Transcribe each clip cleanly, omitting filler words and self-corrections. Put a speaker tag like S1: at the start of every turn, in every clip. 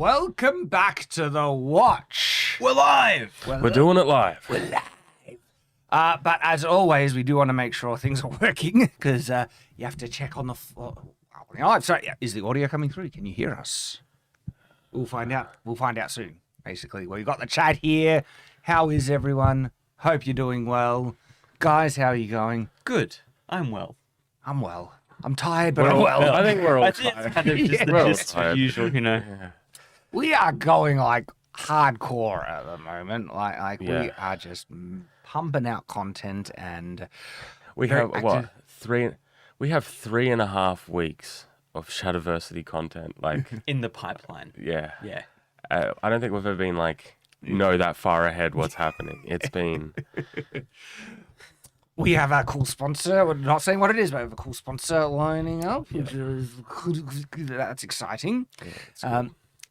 S1: Welcome back to The Watch.
S2: We're live!
S3: We're doing it live.
S1: We're live. But as always, we do want to make sure things are working because you have to check on the live. So, is the audio coming through? Can you hear us? We'll find out. We'll find out soon, basically. Well, you got the chat here. How is everyone? Hope you're doing well. Guys, how are you going?
S2: Good. I'm well.
S1: I'm well. I'm tired, but I'm well.
S3: I think we're all
S2: I think
S3: tired.
S2: it's kind of just
S1: Yeah.
S2: the
S3: We're all
S2: gist
S3: tired.
S2: usual, you know.
S3: Yeah.
S1: We are going like hardcore at the moment. Like we
S3: Yeah.
S1: are just pumping out content, and
S3: We
S1: Very
S3: have what
S1: active.
S3: We have 3.5 weeks of Shadiversity content. Like,
S2: In the pipeline.
S3: yeah.
S2: Yeah.
S3: I don't think we've ever been like that far ahead what's happening. It's been
S1: we have our cool sponsor. We're not saying what it is, but we have a cool sponsor lining up, which is that's exciting.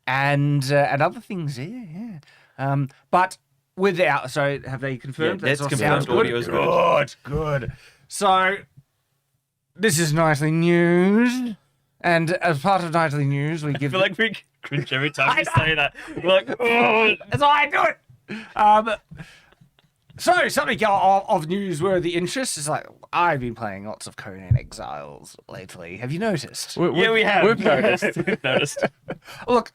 S1: And other things, yeah. But without, so have they confirmed?
S2: Yeah, that's
S1: all
S2: confirmed.
S1: sounds good?
S2: Audio is good.
S1: Good. So this is Nightly News, and as part of Nightly News, we
S2: I
S1: give.
S2: feel like we cringe every time
S1: I
S2: we
S1: know.
S2: say that. We're like, oh.
S1: That's why I do it. So something of newsworthy interest is like I've been playing lots of Conan Exiles lately. Have you noticed?
S2: Yeah, we have.
S3: We've noticed.
S2: We've noticed.
S1: Look,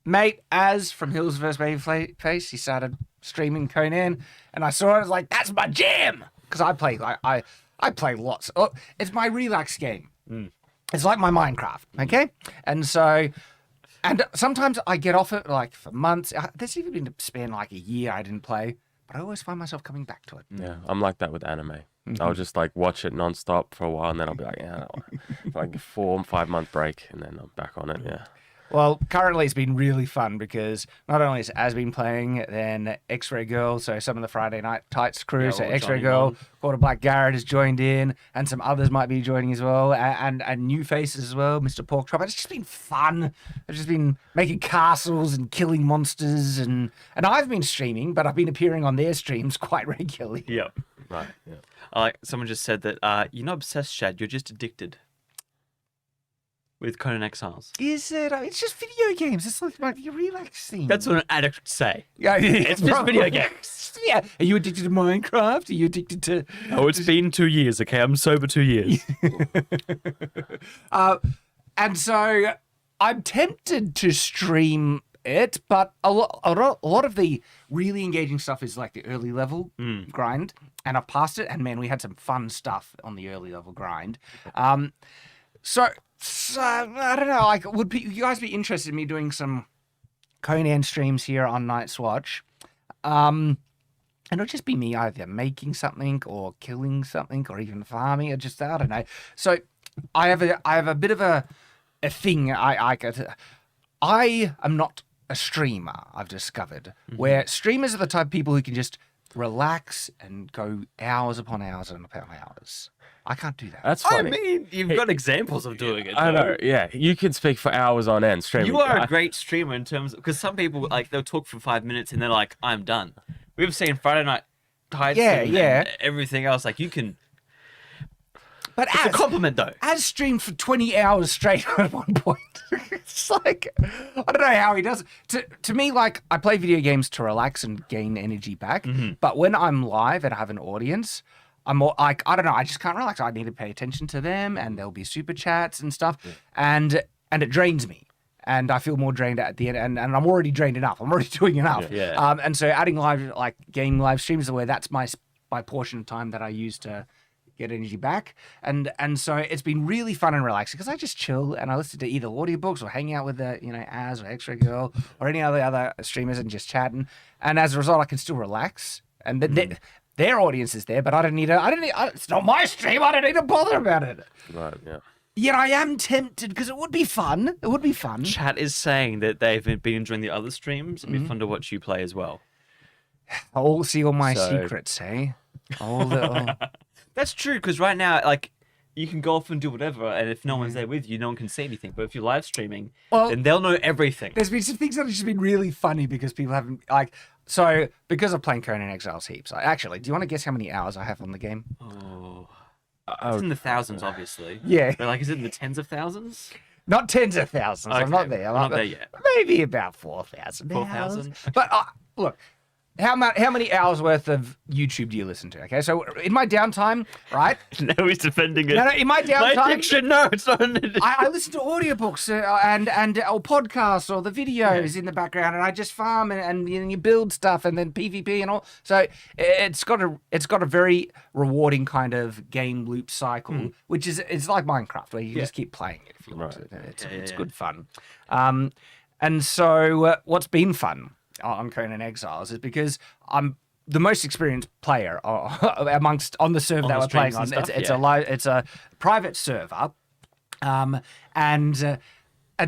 S1: mate, Az from Hills vs. Babyface, he started streaming Conan, and I saw it. I was like, that's my jam, because I play like I play lots. Oh, it's my relax game. It's like my Minecraft, okay? And so. And sometimes I get off it like for months. There's even been a span like a year I didn't play, but I always find myself coming back to it.
S3: Yeah, I'm like that with anime. I'll just like watch it nonstop for a while, and then I'll be like, like a 4 or 5 month break, and then I'm back on it. Yeah.
S1: Well, currently it's been really fun because not only has Az been playing, then X-Ray Girl, so some of the Friday Night Tights crew,
S2: Yeah,
S1: so
S2: all
S1: X-Ray
S2: joining
S1: Girl,
S2: on.
S1: Quarter Black Garrett has joined in, and some others might be joining as well, and new faces as well, Mr. Pork Chop. It's just been fun. I've just been making castles and killing monsters, and I've been streaming, but I've been appearing on their streams quite regularly.
S2: Yep.
S3: Right. Yeah.
S2: Like someone just said that you're not obsessed, Shad. You're just addicted. With Conan Exiles.
S1: Is it? It's just video games. It's like you're relaxing.
S2: That's what an addict would say.
S1: Yeah,
S2: It's just video games.
S1: Yeah. Are you addicted to Minecraft? Are you addicted to?
S2: Oh, it's been 2 years, okay? I'm sober 2 years.
S1: And so I'm tempted to stream it, but a lot of the really engaging stuff is like the early level grind, and I've passed it. And man, we had some fun stuff on the early level grind. So I don't know. Like, would you guys be interested in me doing some Conan streams here on Night's Watch? And it'll just be me either making something or killing something or even farming or just I don't know. So I have a bit of a thing. I am not a streamer. I've discovered where streamers are the type of people who can just relax and go hours upon hours and upon hours. I can't do that.
S3: That's
S2: I
S3: funny.
S2: mean, you've got examples of doing it.
S3: I
S2: though.
S3: know. Yeah, you can speak for hours on end streaming.
S2: You are a great streamer in terms of, because some people like they'll talk for 5 minutes and they're like, I'm done. We've seen Friday Night Tights and everything else. Like you can.
S1: But
S2: It's a compliment though.
S1: Az streamed for 20 hours straight at one point. It's like, I don't know how he does it. To me, like, I play video games to relax and gain energy back. But when I'm live and I have an audience, I'm more like, I don't know, I just can't relax. I need to pay attention to them, and there'll be super chats and stuff. And it drains me. And I feel more drained at the end, and I'm already drained enough. I'm already doing enough.
S2: Yeah.
S1: And so adding game live streams where that's my portion of time that I use to get energy back, and so it's been really fun and relaxing because I just chill and I listen to either audiobooks or hang out with Az or X-Ray Girl or any other streamers and just chatting, and as a result I can still relax, and then their audience is there, but I don't need it's not my stream. I don't need to bother about it.
S3: Right. Yeah.
S1: Yet I am tempted because it would be fun. It would be fun.
S2: Chat is saying that they've been enjoying the other streams. It'd be fun to watch you play as well.
S1: I'll see all my
S3: So-
S1: secrets, eh? All the.
S2: That's true, because right now, like, you can go off and do whatever, and if no one's there with you, no one can see anything. But if you're live streaming,
S1: Well,
S2: then they'll know everything.
S1: There's been some things that have just been really funny because people haven't so because of playing Conan Exiles heaps. Actually, do you want to guess how many hours I have on the game?
S2: Oh, it's in the thousands, obviously.
S1: Yeah.
S2: But like, is it in the tens of thousands?
S1: Not tens of thousands. I'm not there.
S2: I'm not there yet.
S1: Maybe about 4,000.
S2: 4,000?
S1: But look, how many hours worth of YouTube do you listen to? Okay, so in my downtime, right?
S2: No, he's defending it.
S1: No, in my downtime,
S2: Like fiction, no, it's not.
S1: I listen to audiobooks and or podcasts or the videos in the background, and I just farm and you build stuff and then PvP and all. So it's got a very rewarding kind of game loop cycle, which is it's like Minecraft where you just keep playing it if you want to. It's good fun. And so what's been fun on Conan Exiles is because I'm the most experienced player amongst on the server that we're playing on. It's a private server, and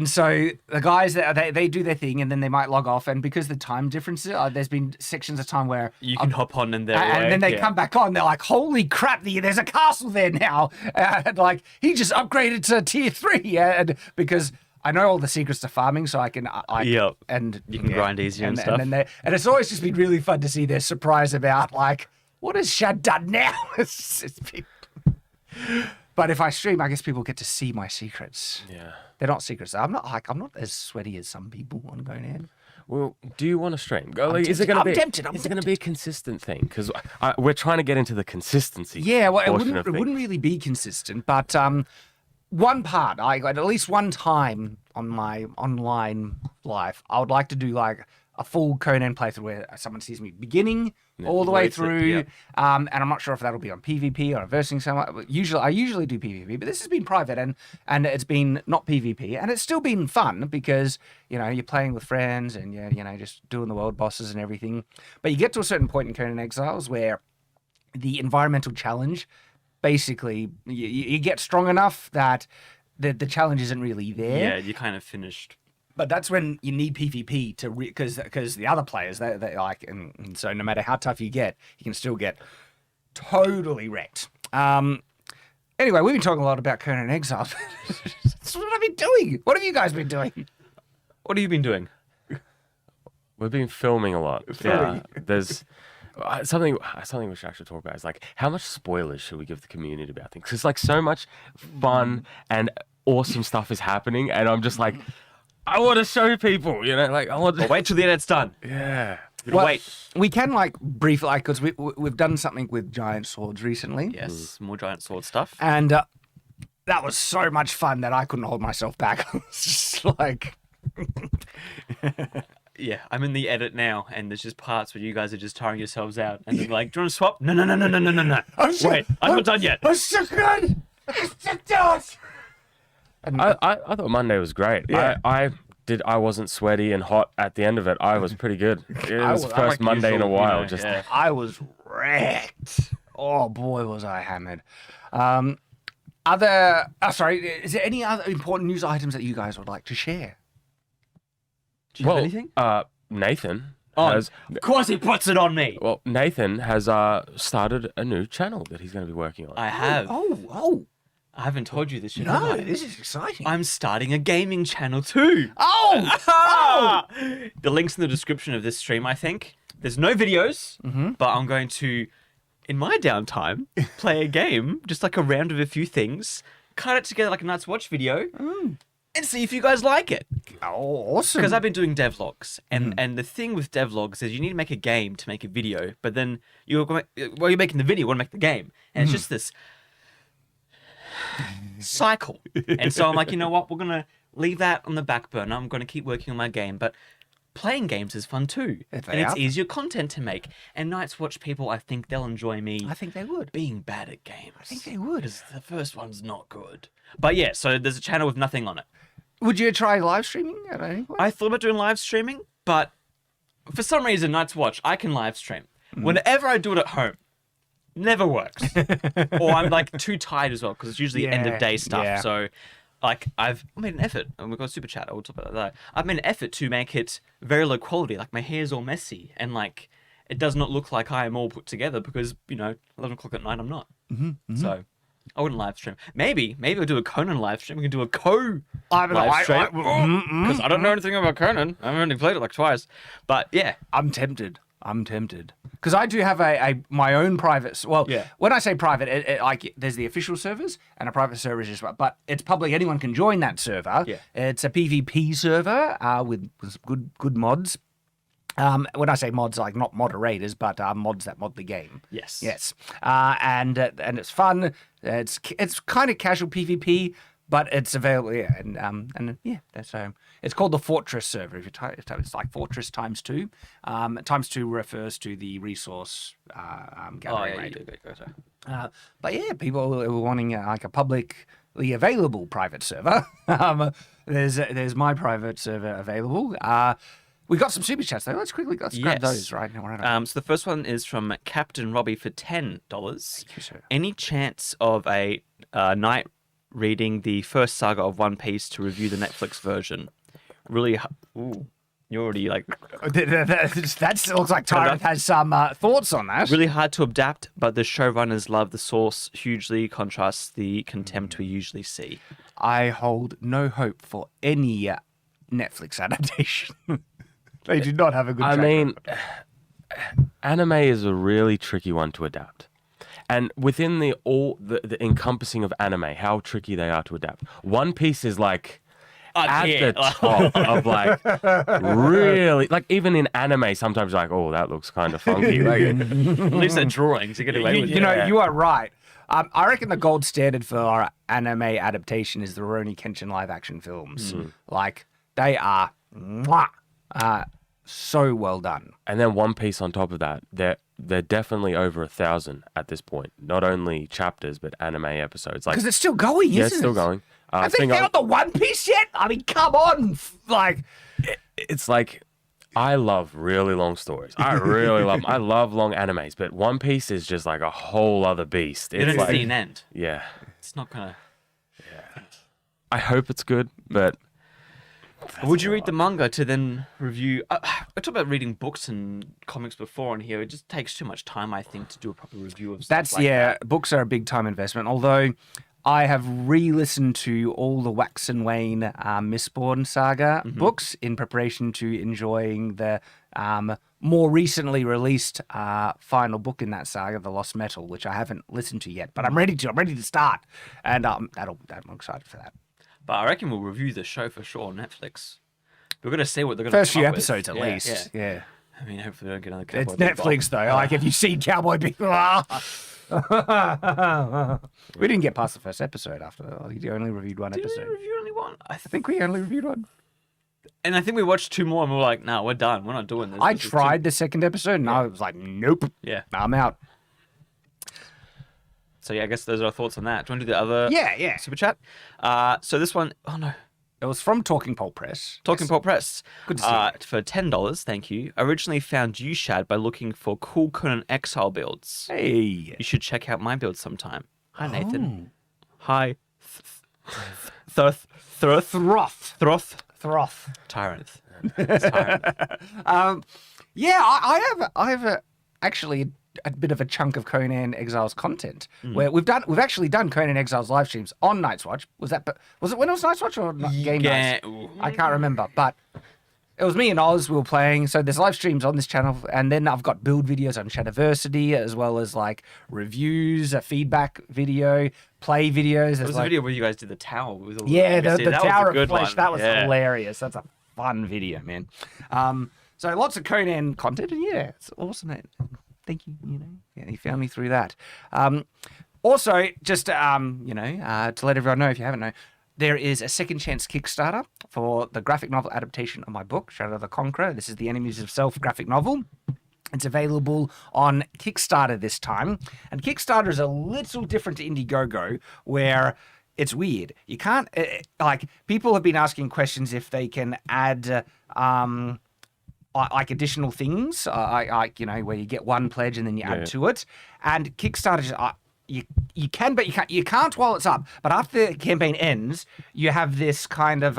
S1: so the guys they do their thing and then they might log off, and because the time differences, there's been sections of time where
S2: you can hop on and
S1: then they come back on. They're like, "Holy crap! There's a castle there now!" And like he just upgraded to tier 3, and because I know all the secrets to farming, so I can and
S2: you can grind easier and stuff.
S1: And it's always just been really fun to see their surprise about like, what has Shad done now? But if I stream, I guess people get to see my secrets.
S3: Yeah,
S1: they're not secrets. I'm not as sweaty as some people on Conan.
S3: Well, do you want to stream? Is it going to be a consistent thing? Because we're trying to get into the consistency.
S1: Yeah, well, it wouldn't really be consistent, but one part, I got at least one time on my online life, I would like to do like a full Conan playthrough where someone sees me beginning all the way through, and I'm not sure if that'll be on PvP or versing someone. I usually do PvP, but this has been private and it's been not PvP, and it's still been fun because you're playing with friends and you're just doing the world bosses and everything. But you get to a certain point in Conan Exiles where the environmental challenge, basically, you get strong enough that the challenge isn't really there.
S2: Yeah, you're kind of finished.
S1: But that's when you need PvP to because the other players they like, and so no matter how tough you get, you can still get totally wrecked. Anyway, we've been talking a lot about Conan Exiles. That's what I've been doing. What have you guys been doing?
S2: What have you been doing?
S3: We've been filming a lot. Yeah, there's something we should actually talk about is like how much spoilers should we give the community about things? Because like so much fun and awesome stuff is happening, and I'm just like, I want to show people, like I want.
S2: Well, wait till the edit's done.
S3: Yeah.
S2: Wait.
S1: We can like briefly, like, because we've done something with giant swords recently.
S2: Yes, more giant sword stuff.
S1: And that was so much fun that I couldn't hold myself back. It's just like.
S2: Yeah, I'm in the edit now, and there's just parts where you guys are just tiring yourselves out, and they're like, "Do you want to swap?" No. Wait, I'm not done yet.
S1: I'm so good. And
S3: I thought Monday was great.
S1: Yeah.
S3: I wasn't sweaty and hot at the end of it. I was pretty good. It was the first Monday in a while.
S1: I was wrecked. Oh boy, was I hammered. Is there any other important news items that you guys would like to share?
S2: Do you have anything?
S3: Nathan.
S2: Of course he puts it on me.
S3: Well, Nathan has started a new channel that he's going to be working on.
S2: I have.
S1: Oh.
S2: I haven't told you this yet. have I?
S1: This is exciting.
S2: I'm starting a gaming channel too.
S1: Oh!
S2: The link's in the description of this stream, I think. There's no videos, but I'm going to, in my downtime, play a game, just like a round of a few things, cut it together like a Night's Watch video, and see if you guys like it.
S1: Oh, awesome.
S2: Because I've been doing devlogs, and the thing with devlogs is you need to make a game to make a video, but then you're making the video, you want to make the game. And it's just this cycle. And so I'm like, you know what? We're going to leave that on the back burner. I'm going to keep working on my game, but playing games is fun too. It's easier content to make. And Night's Watch people, I think they'll enjoy me.
S1: I think they would.
S2: Being bad at games.
S1: I think they would.
S2: Because the first one's not good. But yeah, so there's a channel with nothing on it.
S1: Would you try live streaming at any point?
S2: I thought about doing live streaming, but for some reason, Night's Watch, I can live stream. Whenever I do it at home, never works. Or I'm like too tired as well, because it's usually end of day stuff.
S1: Yeah.
S2: So like I've made an effort, and we've got a super chat, I'll talk about that. I've made an effort to make it very low quality. Like my hair's all messy, and like it does not look like I am all put together because, 11 o'clock at night I'm not. So I wouldn't live stream. Maybe I'll do a Conan live stream. We can do a live stream. Because I don't know anything about Conan. I've only played it like twice. But yeah.
S1: I'm tempted. I'm tempted because I do have my own private. Well,
S2: Yeah.
S1: when I say private, like there's the official servers and a private server is just. But it's public. Anyone can join that server.
S2: Yeah.
S1: It's a PvP server with some good mods. When I say mods, like not moderators, but mods that mod the game.
S2: Yes.
S1: Yes. And it's fun. It's kind of casual PvP. But it's available, yeah, and yeah, so it's called the Fortress server. If you type, it's like Fortress times 2. Times 2 refers to the resource gathering rate. But yeah, people were wanting like a publicly available private server. There's my private server available. We got some super chats though. Let's grab those right now.
S2: So the first one is from Captain Robbie for $10.
S1: Thank you, sir.
S2: Any chance of a night reading the first saga of One Piece to review the Netflix version? Really, ooh, you're already like...
S1: That looks like Tyranth has some thoughts on that.
S2: Really hard to adapt, but the showrunners love the source, hugely contrasts the contempt we usually see.
S1: I hold no hope for any Netflix adaptation. They do not have a good track record.
S3: Anime is a really tricky one to adapt. And within the encompassing of anime, how tricky they are to adapt. One Piece is like at the top of like really, like even in anime, sometimes like, oh, that looks kind of funky. Like,
S2: At least they're drawings. You get away with it.
S1: You know, you are right. I reckon the gold standard for our anime adaptation is the Rurouni Kenshin live action films. Like they are so well done.
S3: And then One Piece on top of that, they're definitely over 1,000 at this point. Not only chapters, but anime episodes.
S1: Because it's still going, isn't it?
S3: Yeah, it's still going.
S1: Have they found the One Piece yet? I mean, come on. Like,
S3: it's like, I love really long stories. I really love them. I love long animes, but One Piece is just like a whole other beast.
S2: You don't see an end.
S3: Yeah.
S2: It's not gonna...
S3: Yeah. I hope it's good, but...
S2: Would you read the manga to then review? I talked about reading books and comics before on here. It just takes too much time, I think, to do a proper review of stuff like that.
S1: Books are a big time investment. Although I have re-listened to all the Wax and Wayne Mistborn saga books in preparation to enjoying the more recently released final book in that saga, The Lost Metal, which I haven't listened to yet, but I'm ready to start, and I'm excited for that.
S2: But I reckon we'll review the show for sure on Netflix. We're going to see what they're going to
S1: First few episodes, at least. Yeah.
S2: I mean, hopefully they don't get another Cowboy
S1: It's
S2: Bebop.
S1: Netflix, though. Like, if you see Cowboy Bebop... We didn't get past the first episode after that. You only reviewed one
S2: Did
S1: episode.
S2: we review only one?
S1: I think we only reviewed one.
S2: And I think we watched 2 more and we were like, nah, we're done. We're not doing this.
S1: I
S2: This is
S1: tried the second episode, and I was like, nope.
S2: Yeah.
S1: I'm out.
S2: So yeah, I guess those are our thoughts on that. Do you want to do the other
S1: Yeah.
S2: super chat? So this one, oh no.
S1: It was from Talking Pole Press.
S2: Talking Pole Press.
S1: Good to see you.
S2: For $10, thank you. Originally found you, Shad, by looking for cool Conan Exile builds.
S1: Hey.
S2: You should check out my build sometime. Hi, Nathan. Hi. Throth. Tyranth. It's Tyranth.
S1: Yeah, I have actually a bit of a chunk of Conan Exiles content where we've actually done Conan Exiles live streams on Night's Watch. Was it when it was Night's Watch or Game Nights? I can't remember, but it was me and Oz. We were playing, so there's live streams on this channel, and then I've got build videos on Shadiversity as well as like reviews, a feedback video, play videos.
S2: There was a video where you guys did the tower. With all
S1: Yeah, the
S2: that
S1: Tower
S2: was a
S1: of
S2: good
S1: Flesh.
S2: one.
S1: That was
S2: Yeah.
S1: hilarious. That's a fun video, man. So lots of Conan content, and yeah, it's awesome. Mate. Thank you. You found me through that. Also, just to let everyone know, if you haven't known, there is a Second Chance Kickstarter for the graphic novel adaptation of my book, Shadow the Conqueror. This is the Enemies of Self graphic novel. It's available on Kickstarter this time. And Kickstarter is a little different to Indiegogo, where it's weird. You can't, people have been asking questions if they can add, like additional things, where you get one pledge and then you add to it. And Kickstarter, you can, but you can't. You can't while it's up. But after the campaign ends, you have this kind of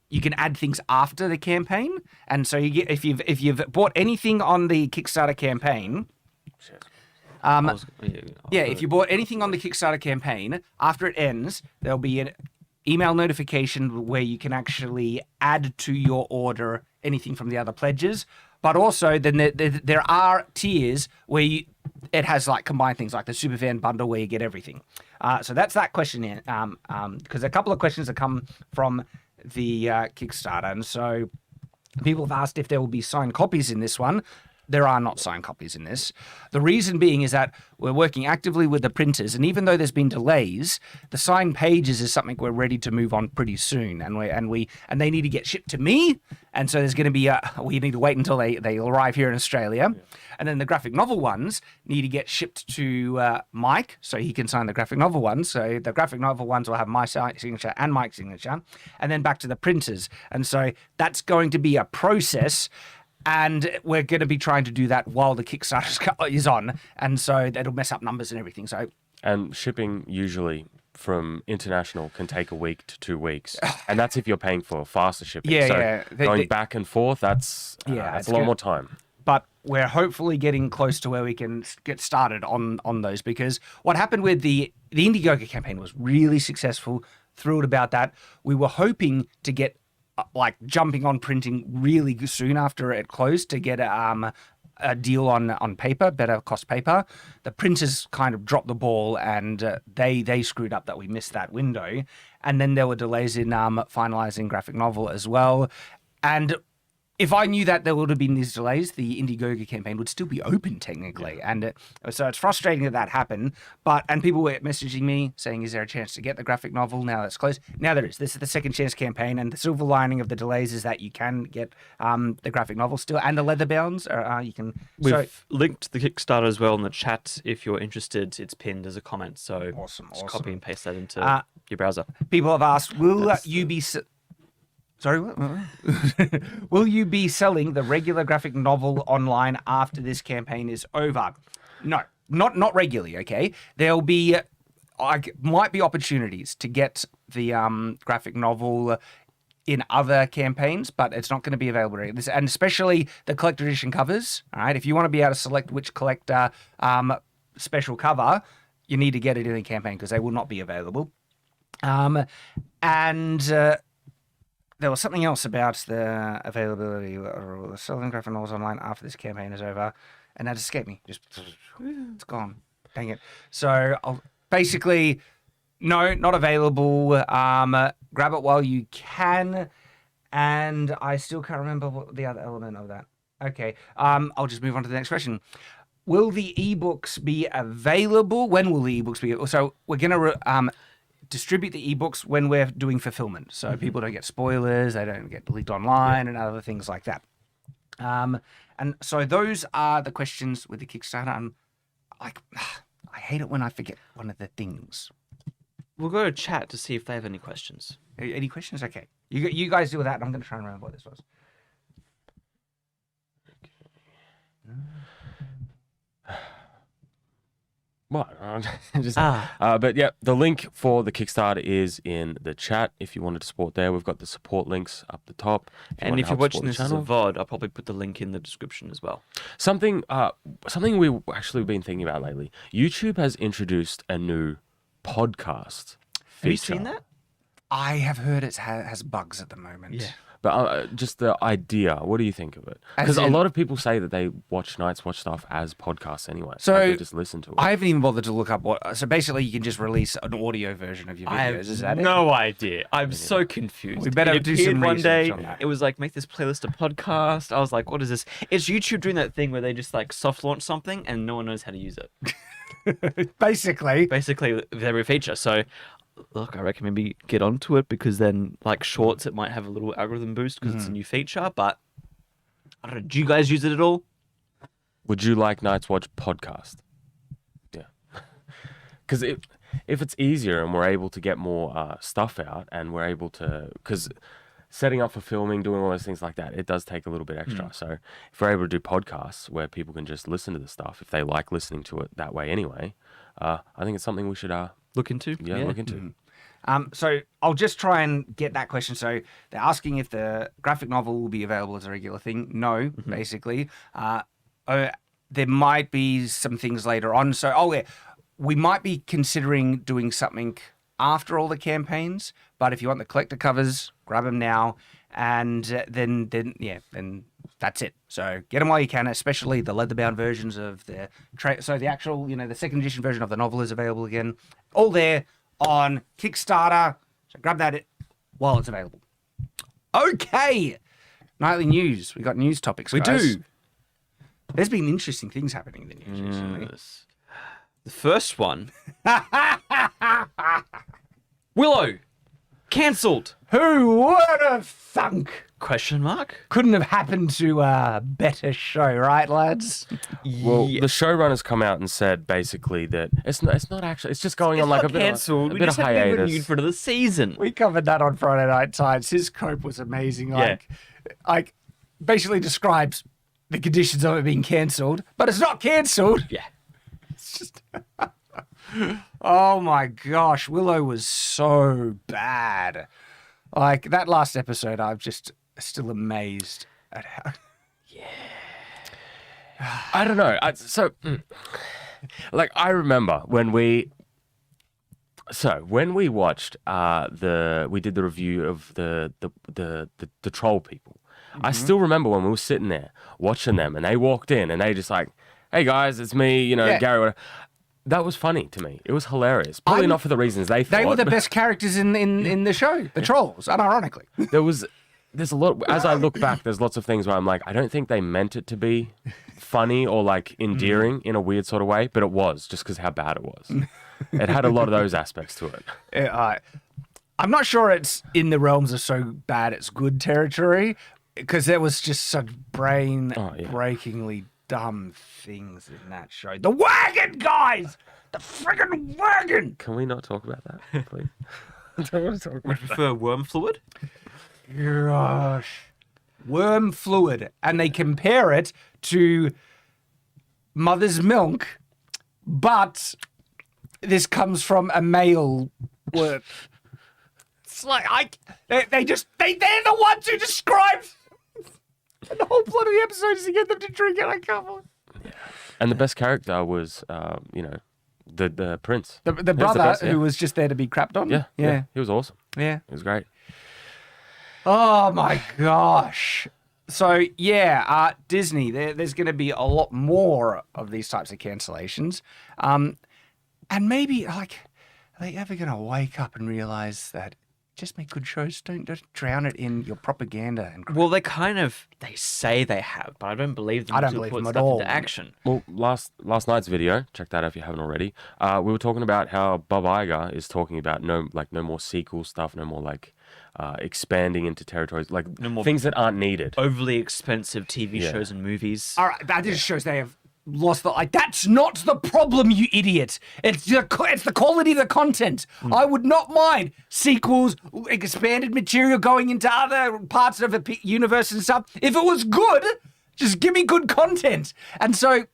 S1: you can add things after the campaign. And so you get if you've bought anything on the Kickstarter campaign. If you bought anything on the Kickstarter campaign, after it ends, there'll be an email notification where you can actually add to your order anything from the other pledges. But also, then there are tiers where it has like combined things like the Superfan bundle where you get everything. So that's that question here. Because a couple of questions have come from the Kickstarter. And so people have asked if there will be signed copies in this one. There are not signed copies in this. The reason being is that we're working actively with the printers, and even though there's been delays, the signed pages is something we're ready to move on pretty soon, and they need to get shipped to me, and so there's going to be we need to wait until they arrive here in Australia, and then the graphic novel ones need to get shipped to Mike so he can sign the graphic novel ones. So the graphic novel ones will have my signature and Mike's signature, and then back to the printers, and so that's going to be a process. And we're going to be trying to do that while the Kickstarter is on. And so that'll mess up numbers and everything.
S3: And shipping usually from international can take a week to 2 weeks. And that's if you're paying for faster shipping. Going back and forth, that's a lot more time.
S1: But we're hopefully getting close to where we can get started on those. Because what happened with the Indiegogo campaign was really successful. Thrilled about that. We were hoping to get like jumping on printing really soon after it closed to get a deal on paper, better cost paper. The printers kind of dropped the ball, and they screwed up that we missed that window. And then there were delays in finalizing graphic novel as well. And if I knew that there would have been these delays, the Indiegogo campaign would still be open technically. And so it's frustrating that happened. And people were messaging me saying, is there a chance to get the graphic novel now that's closed? Now there is. This is the second chance campaign. And the silver lining of the delays is that you can get the graphic novel still and the leather bounds.
S2: We've linked the Kickstarter as well in the chat. If you're interested, it's pinned as a comment. So
S1: awesome.
S2: Copy and paste that into your browser.
S1: People have asked, will you be... Sorry, what? Will you be selling the regular graphic novel online after this campaign is over? No, not regularly, okay? There'll be, might be opportunities to get the graphic novel in other campaigns, but it's not going to be available. And especially the collector edition covers, all right? If you want to be able to select which collector special cover, you need to get it in the campaign because they will not be available. There was something else about the availability or selling graphic novels online after this campaign is over, and that escaped me. Just it's gone. Dang it. So I'll basically, no, not available. Grab it while you can, and I still can't remember what the other element of that. Okay. I'll just move on to the next question. Will the ebooks be available? When will the ebooks be? So we're gonna distribute the ebooks when we're doing fulfillment, so people don't get spoilers, they don't get leaked online, and other things like that. And so those are the questions with the Kickstarter. I'm like, I hate it when I forget one of the things.
S2: We'll go to chat to see if they have any questions.
S1: Any questions? Okay, you guys deal with that. And I'm going to try and remember what this was.
S3: What? But yeah, the link for the Kickstarter is in the chat. If you wanted to support there, we've got the support links up the top.
S2: And if you're watching this as a VOD, I'll probably put the link in the description as well.
S3: Something we've actually been thinking about lately. YouTube has introduced a new podcast feature.
S2: Have you seen that?
S1: I have heard it has bugs at the moment.
S2: Yeah.
S3: But just the idea, what do you think of it? Because a lot of people say that they watch Night's Watch stuff as podcasts anyway. So they just listen to it.
S1: I haven't even bothered to look up what. So basically, you can just release an audio version of your videos.
S2: I have no idea. I'm so confused.
S1: We better do some
S2: one
S1: research
S2: day.
S1: on that.
S2: It was like, make this playlist a podcast. I was like, what is this? It's YouTube doing that thing where they just like soft launch something and no one knows how to use it.
S1: Basically,
S2: every feature. So. Look, I reckon maybe get onto it because then, like shorts, it might have a little algorithm boost because it's a new feature. But I don't know. Do you guys use it at all?
S3: Would you like Night's Watch podcast? Yeah, because if it's easier and we're able to get more stuff out and we're able to, because setting up for filming, doing all those things like that, it does take a little bit extra. So if we're able to do podcasts where people can just listen to the stuff, if they like listening to it that way anyway, I think it's something we should
S2: look into.
S3: Yeah, look into.
S1: So I'll just try and get that question. So they're asking if the graphic novel will be available as a regular thing. No, basically. There might be some things later on. So, we might be considering doing something after all the campaigns. But if you want the collector covers, grab them now. and then that's it. So get them while you can, especially the leather-bound versions of the so the actual, the second edition version of the novel is available again, all there on Kickstarter. So grab that while it's available. Okay, nightly news. We got news topics.
S2: We
S1: guys.
S2: do.
S1: There's been interesting things happening in the news recently.
S2: Yes. The first one. Willow. Cancelled.
S1: Who would have thunk?
S2: Question mark?
S1: Couldn't have happened to a better show, right, lads?
S3: Well,
S2: Yeah.
S3: the showrunners come out and said basically that it's not actually. It's just going on like a bit
S2: cancelled.
S3: of,
S2: We
S3: a bit
S2: just
S3: of
S2: haven't been
S3: hiatus.
S2: renewed for another season.
S1: We covered that on Friday Night Times. His cope was amazing. Like basically describes the conditions of it being cancelled, but it's not cancelled.
S2: Yeah.
S1: It's just. Oh my gosh, Willow was so bad. Like that last episode, I'm just still amazed at how.
S3: I don't know. I remember when we watched we did the review of the troll people. I still remember when we were sitting there watching them, and they walked in, and they just like, "Hey guys, it's me,"
S1: Yeah.
S3: Gary. Whatever. That was funny to me. It was hilarious. Probably not for the reasons they thought.
S1: They were the best characters in the show, the trolls, unironically.
S3: There's a lot. As I look back, there's lots of things where I'm like, I don't think they meant it to be funny or like endearing in a weird sort of way, but it was just because how bad it was. It had a lot of those aspects to it.
S1: I'm not sure it's in the realms of so bad it's good territory, because there was just such brain-breakingly dumb things in that show. The wagon, guys! The friggin' wagon!
S3: Can we not talk about that, please? I don't want to talk about that.
S2: Prefer worm fluid?
S1: Gosh. Worm fluid. And they compare it to mother's milk, but this comes from a male worm. It's like, they're the ones who describe. And the whole plot of the episode is to get them to drink it. I can't believe.
S3: And the best character was, the prince.
S1: The
S3: He was
S1: brother
S3: best,
S1: who was just there to be crapped on.
S3: Yeah. He was awesome.
S1: Yeah.
S3: It was great.
S1: Oh my gosh. So yeah, Disney. There's going to be a lot more of these types of cancellations, and maybe like, are they ever going to wake up and realize that just make good shows? Don't drown it in your propaganda and.
S2: Well, they say they have, but I don't believe them
S1: I don't
S2: to
S1: believe
S2: put
S1: them at
S2: stuff
S1: all.
S2: into action.
S3: Well, last night's video, check that out if you haven't already. We were talking about how Bob Iger is talking about no more sequel stuff, no more like expanding into territories, like
S2: No more
S3: things that aren't needed.
S2: Overly expensive TV
S3: Yeah.
S2: shows and movies.
S1: All right, that just shows they have lost the. Like, that's not the problem, you idiot. It's the quality of the content. I would not mind sequels, expanded material going into other parts of the universe and stuff. If it was good, just give me good content. And so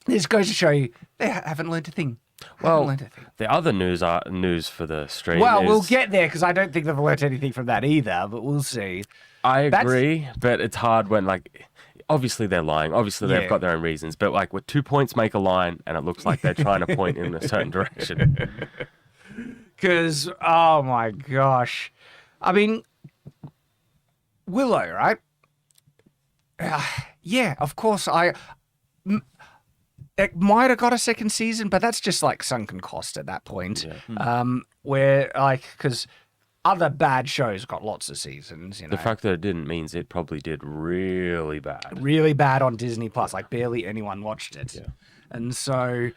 S1: this goes to show you they haven't learned a thing.
S3: Well, the other news for the stream.
S1: Well, we'll
S3: is-
S1: get there because I don't think they've learnt anything from that either, but we'll see.
S3: I agree, but it's hard when like. Obviously they're lying. Obviously they've got their own reasons. But like, with 2 points make a line, and it looks like they're trying to point in a certain direction.
S1: Because, oh my gosh. I mean, Willow, right? Yeah, of course. It might have got a second season, but that's just like sunken cost at that point.
S3: Yeah.
S1: Where, like, because other bad shows got lots of seasons, you know.
S3: The fact that it didn't means it probably did really bad.
S1: Really bad on Disney Plus. Like, barely anyone watched it. Yeah. And so,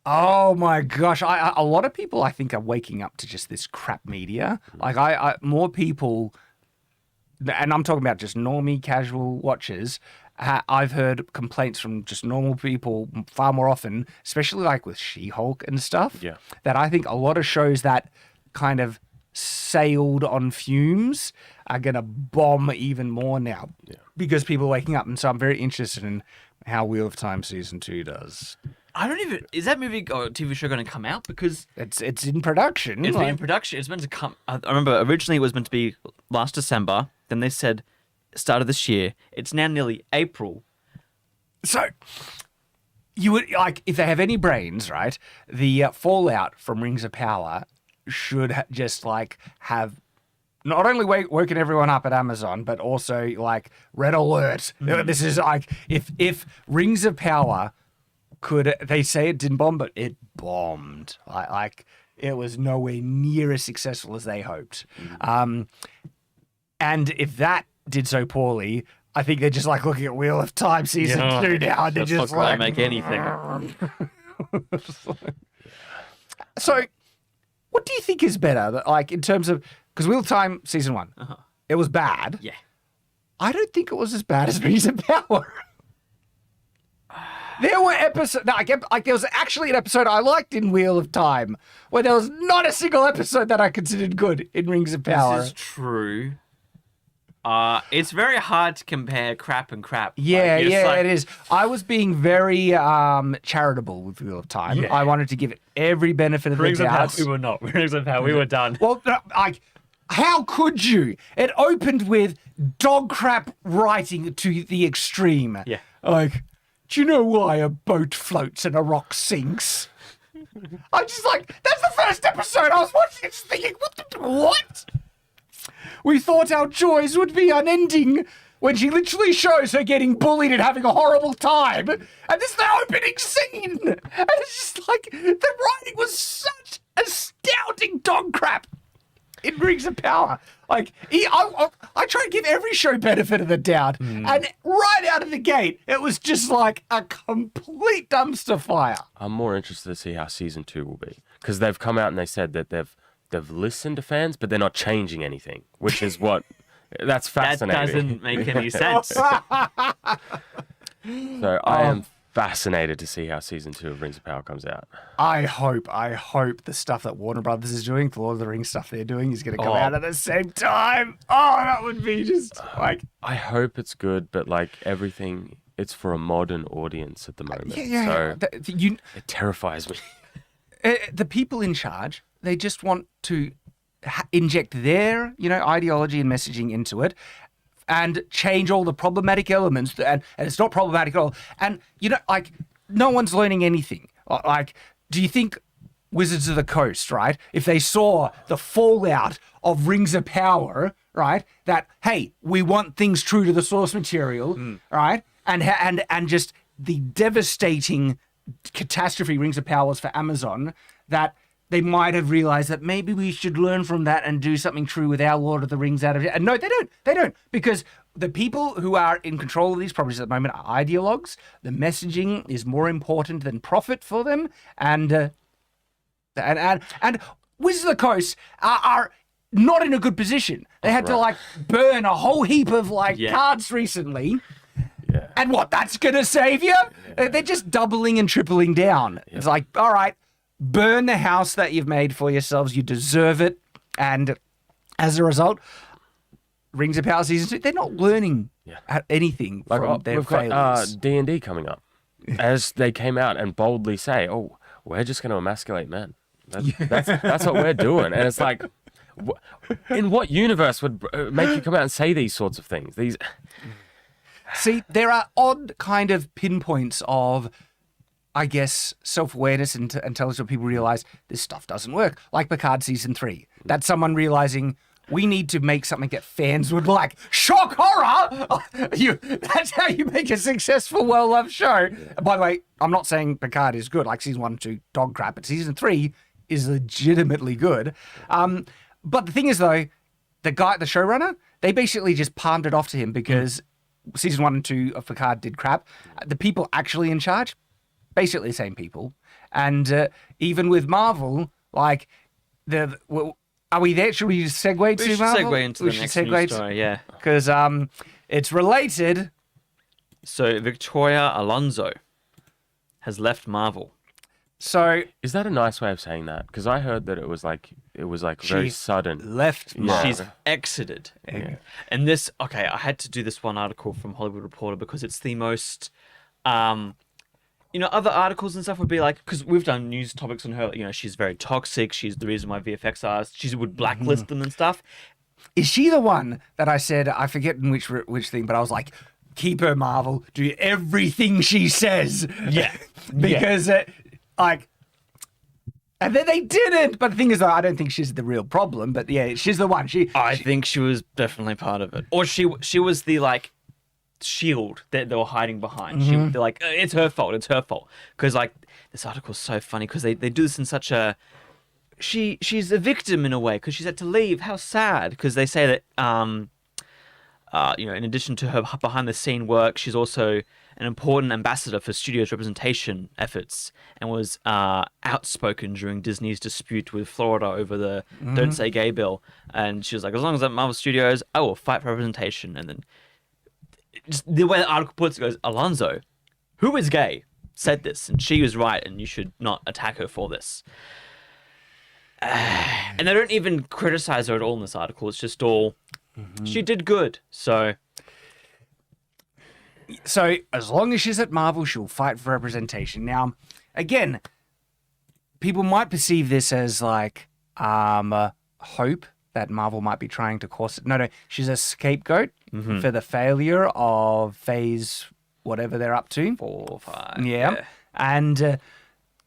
S1: oh my gosh, a lot of people I think are waking up to just this crap media. Like, I more people, and I'm talking about just normie casual watchers. I've heard complaints from just normal people far more often, especially like with She-Hulk and stuff.
S3: Yeah.
S1: That I think a lot of shows that kind of sailed on fumes are going to bomb even more now because people are waking up. And so I'm very interested in how Wheel of Time Season 2 does.
S2: Is that movie or TV show going to come out? Because
S1: It's in production.
S2: it's been in production. It's meant to come. I remember originally it was meant to be last December. Then they said start of this year. It's now nearly April.
S1: So you would like, if they have any brains, right? The fallout from Rings of Power should just like have not only woken everyone up at Amazon, but also like red alert. This is like if Rings of Power they say it didn't bomb, but it bombed. Like it was nowhere near as successful as they hoped. And if that did so poorly, I think they're just like looking at Wheel of Time season 2 now. And they're just
S2: not
S1: like,
S2: make anything.
S1: So, what do you think is better? Like in terms of because Wheel of Time season 1, it was bad.
S2: Yeah.
S1: I don't think it was as bad as Rings of Power. There were episodes. No, there was actually an episode I liked in Wheel of Time where there was not a single episode that I considered good in Rings of Power.
S2: This is true. It's very hard to compare crap and crap.
S1: Yeah, it is. I was being very charitable with Wheel of Time.
S2: Yeah.
S1: I wanted to give it every benefit of the doubt.
S2: We were not. Rings of Power, we were done.
S1: Well, like, how could you? It opened with dog crap writing to the extreme.
S2: Yeah.
S1: Like, do you know why a boat floats and a rock sinks? I'm just like, that's the first episode I was watching, just thinking, what? We thought our joys would be unending when she literally shows her getting bullied and having a horrible time. And this is the opening scene. And it's just like, the writing was such astounding dog crap in Rings of Power. Like, I try to give every show benefit of the doubt. And right out of the gate, it was just like a complete dumpster fire.
S3: I'm more interested to see how season 2 will be. Because they've come out and they said that they've listened to fans, but they're not changing anything, which is what... That's fascinating.
S2: That doesn't make any sense.
S3: So I am fascinated to see how season 2 of Rings of Power comes out.
S1: I hope the stuff that Warner Brothers is doing, the Lord of the Rings stuff they're doing, is going to come out at the same time. Oh, that would be just like...
S3: I hope it's good, but like everything, it's for a modern audience at the moment.
S1: Yeah.
S3: So it terrifies me.
S1: The people in charge, they just want to inject their, ideology and messaging into it and change all the problematic elements. And it's not problematic at all. And, like, no one's learning anything. Like, do you think Wizards of the Coast, right, if they saw the fallout of Rings of Power, right, that, hey, we want things true to the source material, right, and just the devastating catastrophe Rings of Power was for Amazon, that they might have realized that maybe we should learn from that and do something true with our Lord of the Rings out of it. And no, they don't. They don't. Because the people who are in control of these properties at the moment are ideologues. The messaging is more important than profit for them. And Wizards of the Coast are not in a good position. They had to, like, burn a whole heap of, cards recently.
S3: Yeah.
S1: And what, that's going to save you? Yeah. They're just doubling and tripling down. Yeah. It's like, all right, burn the house that you've made for yourselves. You deserve it. And as a result, Rings of Power Season 2, they're not learning anything from their failures.
S3: We've got D&D coming up. As they came out and boldly say, oh, we're just going to emasculate men. That's what we're doing. And it's like, in what universe would make you come out and say these sorts of things?
S1: See, there are odd kind of pinpoints of, I guess, self-awareness and intelligent people realize this stuff doesn't work. Like Picard Season 3. That's someone realizing we need to make something that fans would like. Shock horror! That's how you make a successful, well-loved show. Yeah. By the way, I'm not saying Picard is good. Like Season 1 and 2, dog crap. But Season 3 is legitimately good. But the thing is, though, the showrunner, they basically just palmed it off to him because... Season 1 and 2 of Picard did crap. The people actually in charge, basically the same people. And even with Marvel, like, are we there? Should we segue to Marvel?
S2: Segue into the next news story, yeah.
S1: Because it's related.
S2: So Victoria Alonso has left Marvel.
S1: So
S3: is that a nice way of saying that? Because I heard that it was very sudden.
S1: Left Marvel.
S2: She's exited. Yeah. And this, I had to do this one article from Hollywood Reporter because it's the most, other articles and stuff would be like, because we've done news topics on her, she's very toxic. She's the reason why VFX artists, she would blacklist them and stuff.
S1: Is she the one that I said, I forget in which thing, but I was like, keep her Marvel, do everything she says.
S2: Yeah.
S1: Because... And then they didn't. But the thing is, though, I don't think she's the real problem. But yeah, she's the one.
S2: I think she was definitely part of it. Or she was the, like, shield that they were hiding behind. They're like, it's her fault. Because, like, this article's so funny because they do this in such a... She's a victim in a way because she's had to leave. How sad. Because they say that, in addition to her behind-the-scene work, she's also an important ambassador for studios' representation efforts and was outspoken during Disney's dispute with Florida over the Don't Say Gay bill. And she was like, as long as I'm Marvel Studios, I will fight for representation. And then just the way the article puts it goes, Alonso, who is gay, said this, and she was right, and you should not attack her for this. And they don't even criticize her at all in this article. It's just all, she did good. So
S1: as long as she's at Marvel, she'll fight for representation. Now, again, people might perceive this as like hope that Marvel might be trying to cause it. No, she's a scapegoat for the failure of phase whatever they're up to.
S2: 4 or 5.
S1: Yeah. And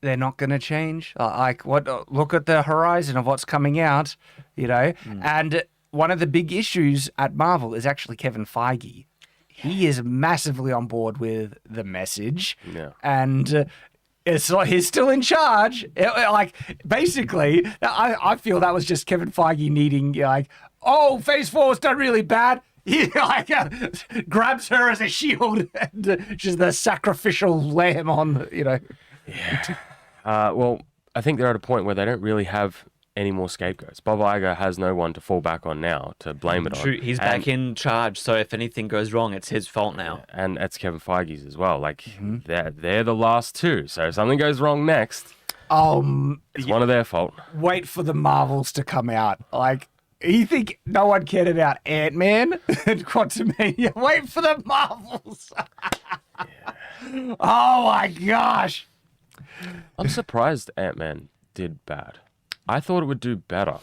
S1: they're not going to change. Like, look at the horizon of what's coming out, And one of the big issues at Marvel is actually Kevin Feige. He is massively on board with the message.
S3: Yeah.
S1: And it's like he's still in charge. Basically, I feel that was just Kevin Feige needing, phase 4 was done really bad. He grabs her as a shield and she's the sacrificial lamb on,
S3: Yeah. Well, I think they're at a point where they don't really have any more scapegoats. Bob Iger has no one to fall back on now to blame it on.
S2: True, he's back in charge, so if anything goes wrong, it's his fault now.
S3: And that's Kevin Feige's as well. Like, they're the last two, so if something goes wrong next, it's one of their fault.
S1: Wait for the Marvels to come out. Like, you think no one cared about Ant-Man and Quantumania? Wait for the Marvels. Oh my gosh.
S3: I'm surprised Ant-Man did bad. I thought it would do better.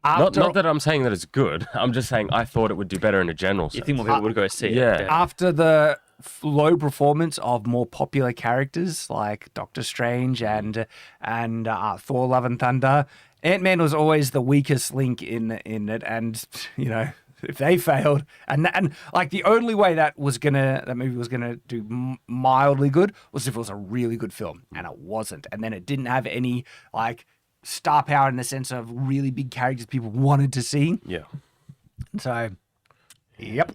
S3: Not that I'm saying that it's good. I'm just saying I thought it would do beher in a general sense.
S2: You think more people would go see it?
S3: Yeah.
S1: After the low performance of more popular characters like Doctor Strange and Thor: Love and Thunder, Ant-Man was always the weakest link in it. And if they failed, and like the only way that movie was gonna do mildly good was if it was a really good film, and it wasn't. And then it didn't have any like star power in the sense of really big characters people wanted to see.
S3: Yeah.
S1: So, yep.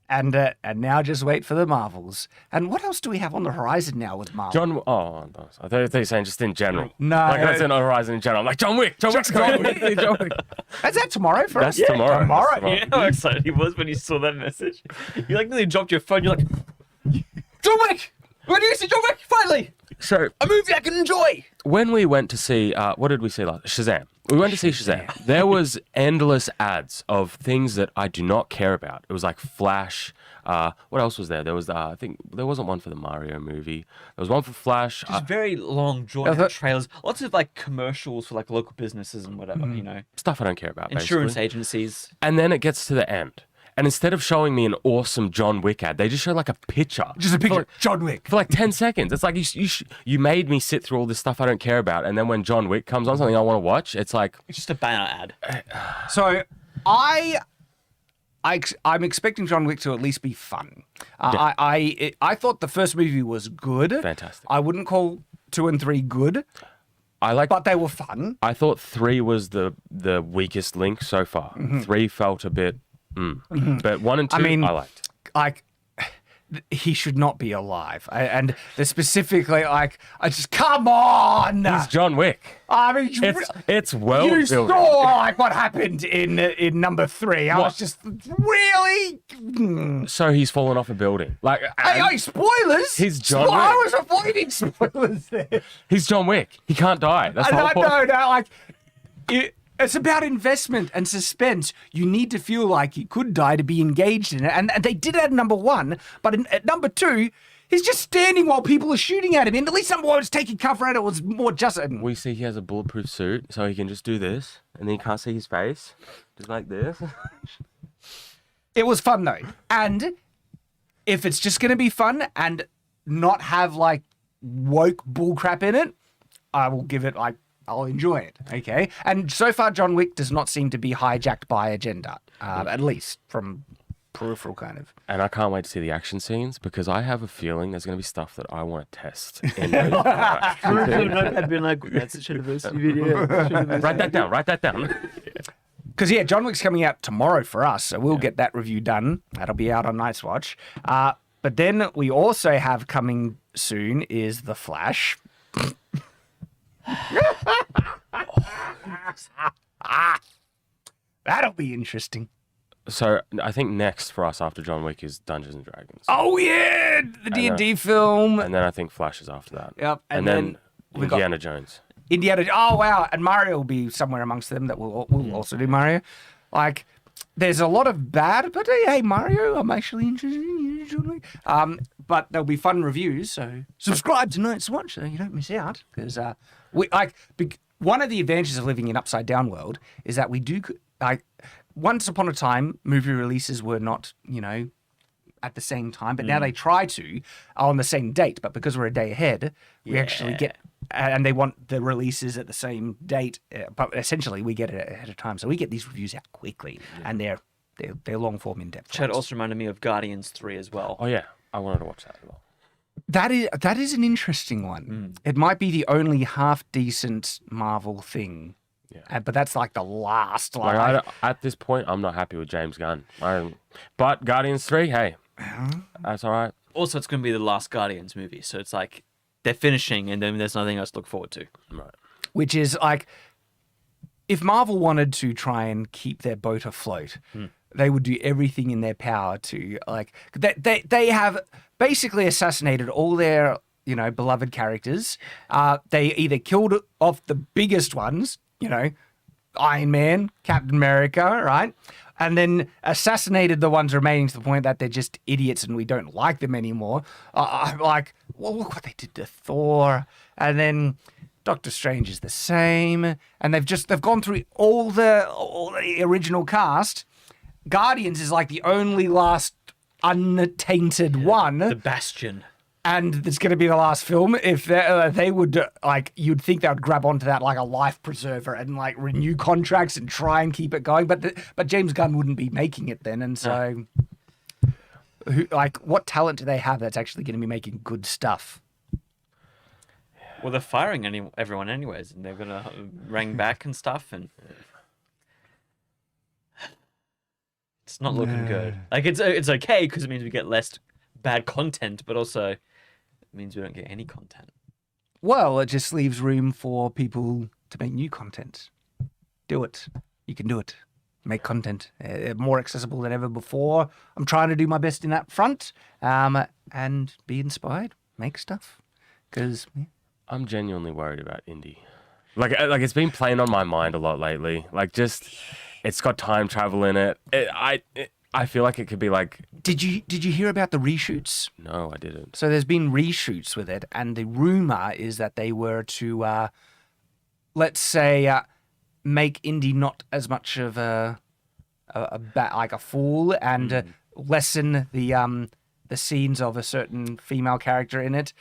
S1: And now just wait for the Marvels. And what else do we have on the horizon now with Marvel?
S3: I thought you were saying just in general.
S1: No.
S3: Like that's in the horizon in general. I'm like, John Wick's coming. John Wick.
S1: Is that tomorrow for us?
S3: That's tomorrow.
S1: Tomorrow.
S2: You know how excited he was when he saw that message? You like nearly dropped your phone. You're like, John Wick! When do you see John Wick? Finally!
S3: So,
S2: A movie I can enjoy!
S3: when we went to see, what did we see last? Shazam. We went to see Shazam. There was endless ads of things that I do not care about. It was like Flash. What else was there? There was, I think, there wasn't one for the Mario movie. There was one for Flash.
S2: Just very long, drawn-out trailers. Lots of, like, commercials for, like, local businesses and whatever,
S3: Stuff I don't care about,
S2: Insurance
S3: basically.
S2: agencies.
S3: And then it gets to the end. And instead of showing me an awesome John Wick ad, they just show like a picture.
S1: Just a picture. John Wick.
S3: For like 10 seconds. It's like you made me sit through all this stuff I don't care about. And then when John Wick comes on, something I want to watch, it's like...
S2: It's just a banner ad.
S1: So I'm expecting John Wick to at least be fun. I thought the first movie was good.
S3: Fantastic.
S1: I wouldn't call 2 and 3 good, but they were fun.
S3: I thought 3 was the weakest link so far. 3 felt a bit... But 1 and 2, I liked.
S1: Like, he should not be alive. And they're specifically like, I just, come on!
S3: He's John Wick.
S1: I mean,
S3: it's well
S1: you
S3: built.
S1: saw like what happened in number 3. I was just really.
S3: So he's fallen off a building. Like,
S1: Hey, spoilers!
S3: He's John Wick.
S1: I was avoiding spoilers there.
S3: He's John Wick. He can't die. That's the whole point.
S1: No, like. It's about investment and suspense. You need to feel like he could die to be engaged in it. And they did it at number 1, but at number 2, he's just standing while people are shooting at him. And at least number 1 was taking cover at it. Was more just...
S3: We see he has a bulletproof suit, so he can just do this, and then you can't see his face. Just like this.
S1: It was fun, though. And if it's just going to be fun and not have, like, woke bullcrap in it, I will give it, like, I'll enjoy it. Okay. And so far, John Wick does not seem to be hijacked by agenda, at least from peripheral kind of.
S3: And I can't wait to see the action scenes because I have a feeling there's going to be stuff that I want to test in those action scenes.
S2: I'd been like, that's a Shadiversity video.
S3: Write that down. Write that down.
S1: Because, John Wick's coming out tomorrow for us, so we'll get that review done. That'll be out on Night's Watch. But then we also have coming soon is The Flash. That'll be interesting.
S3: So I think next for us after John Wick is Dungeons and Dragons.
S1: Oh, yeah! The D&D film.
S3: And then I think Flash is after that.
S1: Yep.
S3: And then Indiana Jones.
S1: Indiana. Oh, wow. And Mario will be somewhere amongst them that we'll also do Mario. Like, there's a lot of bad, but hey, Mario, I'm actually interested in you. But there'll be fun reviews, so subscribe to Night's Watch so you don't miss out. Because one of the advantages of living in Upside Down world is that we do, once upon a time, movie releases were not, at the same time, but now they try to on the same date. But because we're a day ahead, we actually get, and they want the releases at the same date. But essentially, we get it ahead of time, so we get these reviews out quickly, and they're long form, in depth.
S2: Chad also reminded me of Guardians 3 as well.
S3: Oh yeah, I wanted to watch that as well.
S1: That is an interesting one. It might be the only half decent Marvel thing. Yeah. But that's like the last.
S3: At this point, I'm not happy with James Gunn. But Guardians 3, hey, that's all right.
S2: Also, it's going to be the last Guardians movie, so it's like they're finishing, and then there's nothing else to look forward to.
S3: Right.
S1: Which is like, if Marvel wanted to try and keep their boat afloat, they would do everything in their power to they have basically assassinated all their beloved characters. They either killed off the biggest ones. Iron Man, Captain America, right? And then assassinated the ones remaining to the point that they're just idiots and we don't like them anymore. Well, look what they did to Thor. And then Doctor Strange is the same. And they've gone through all the original cast. Guardians is like the only last untainted one.
S2: The Bastion.
S1: And it's going to be the last film. If they would, you'd think they would grab onto that like a life preserver and renew contracts and try and keep it going. But James Gunn wouldn't be making it then, and so, what talent do they have that's actually going to be making good stuff?
S2: Well, they're firing everyone anyways, and they're going to ring back and stuff, and it's not looking good. It's okay because it means we get less bad content, but also means we don't get any content.
S1: Well, it just leaves room for people to make new content. Do it. You can do it. Make content more accessible than ever before. I'm trying to do my best in that front, and be inspired. Make stuff. Because
S3: I'm genuinely worried about indie. It's been playing on my mind a lot lately. It's got time travel in it. I feel like it could be like.
S1: Did you hear about the reshoots?
S3: No, I didn't.
S1: So there's been reshoots with it, and the rumor is that they were to, let's say, make Indy not as much of a fool, and lessen the scenes of a certain female character in it,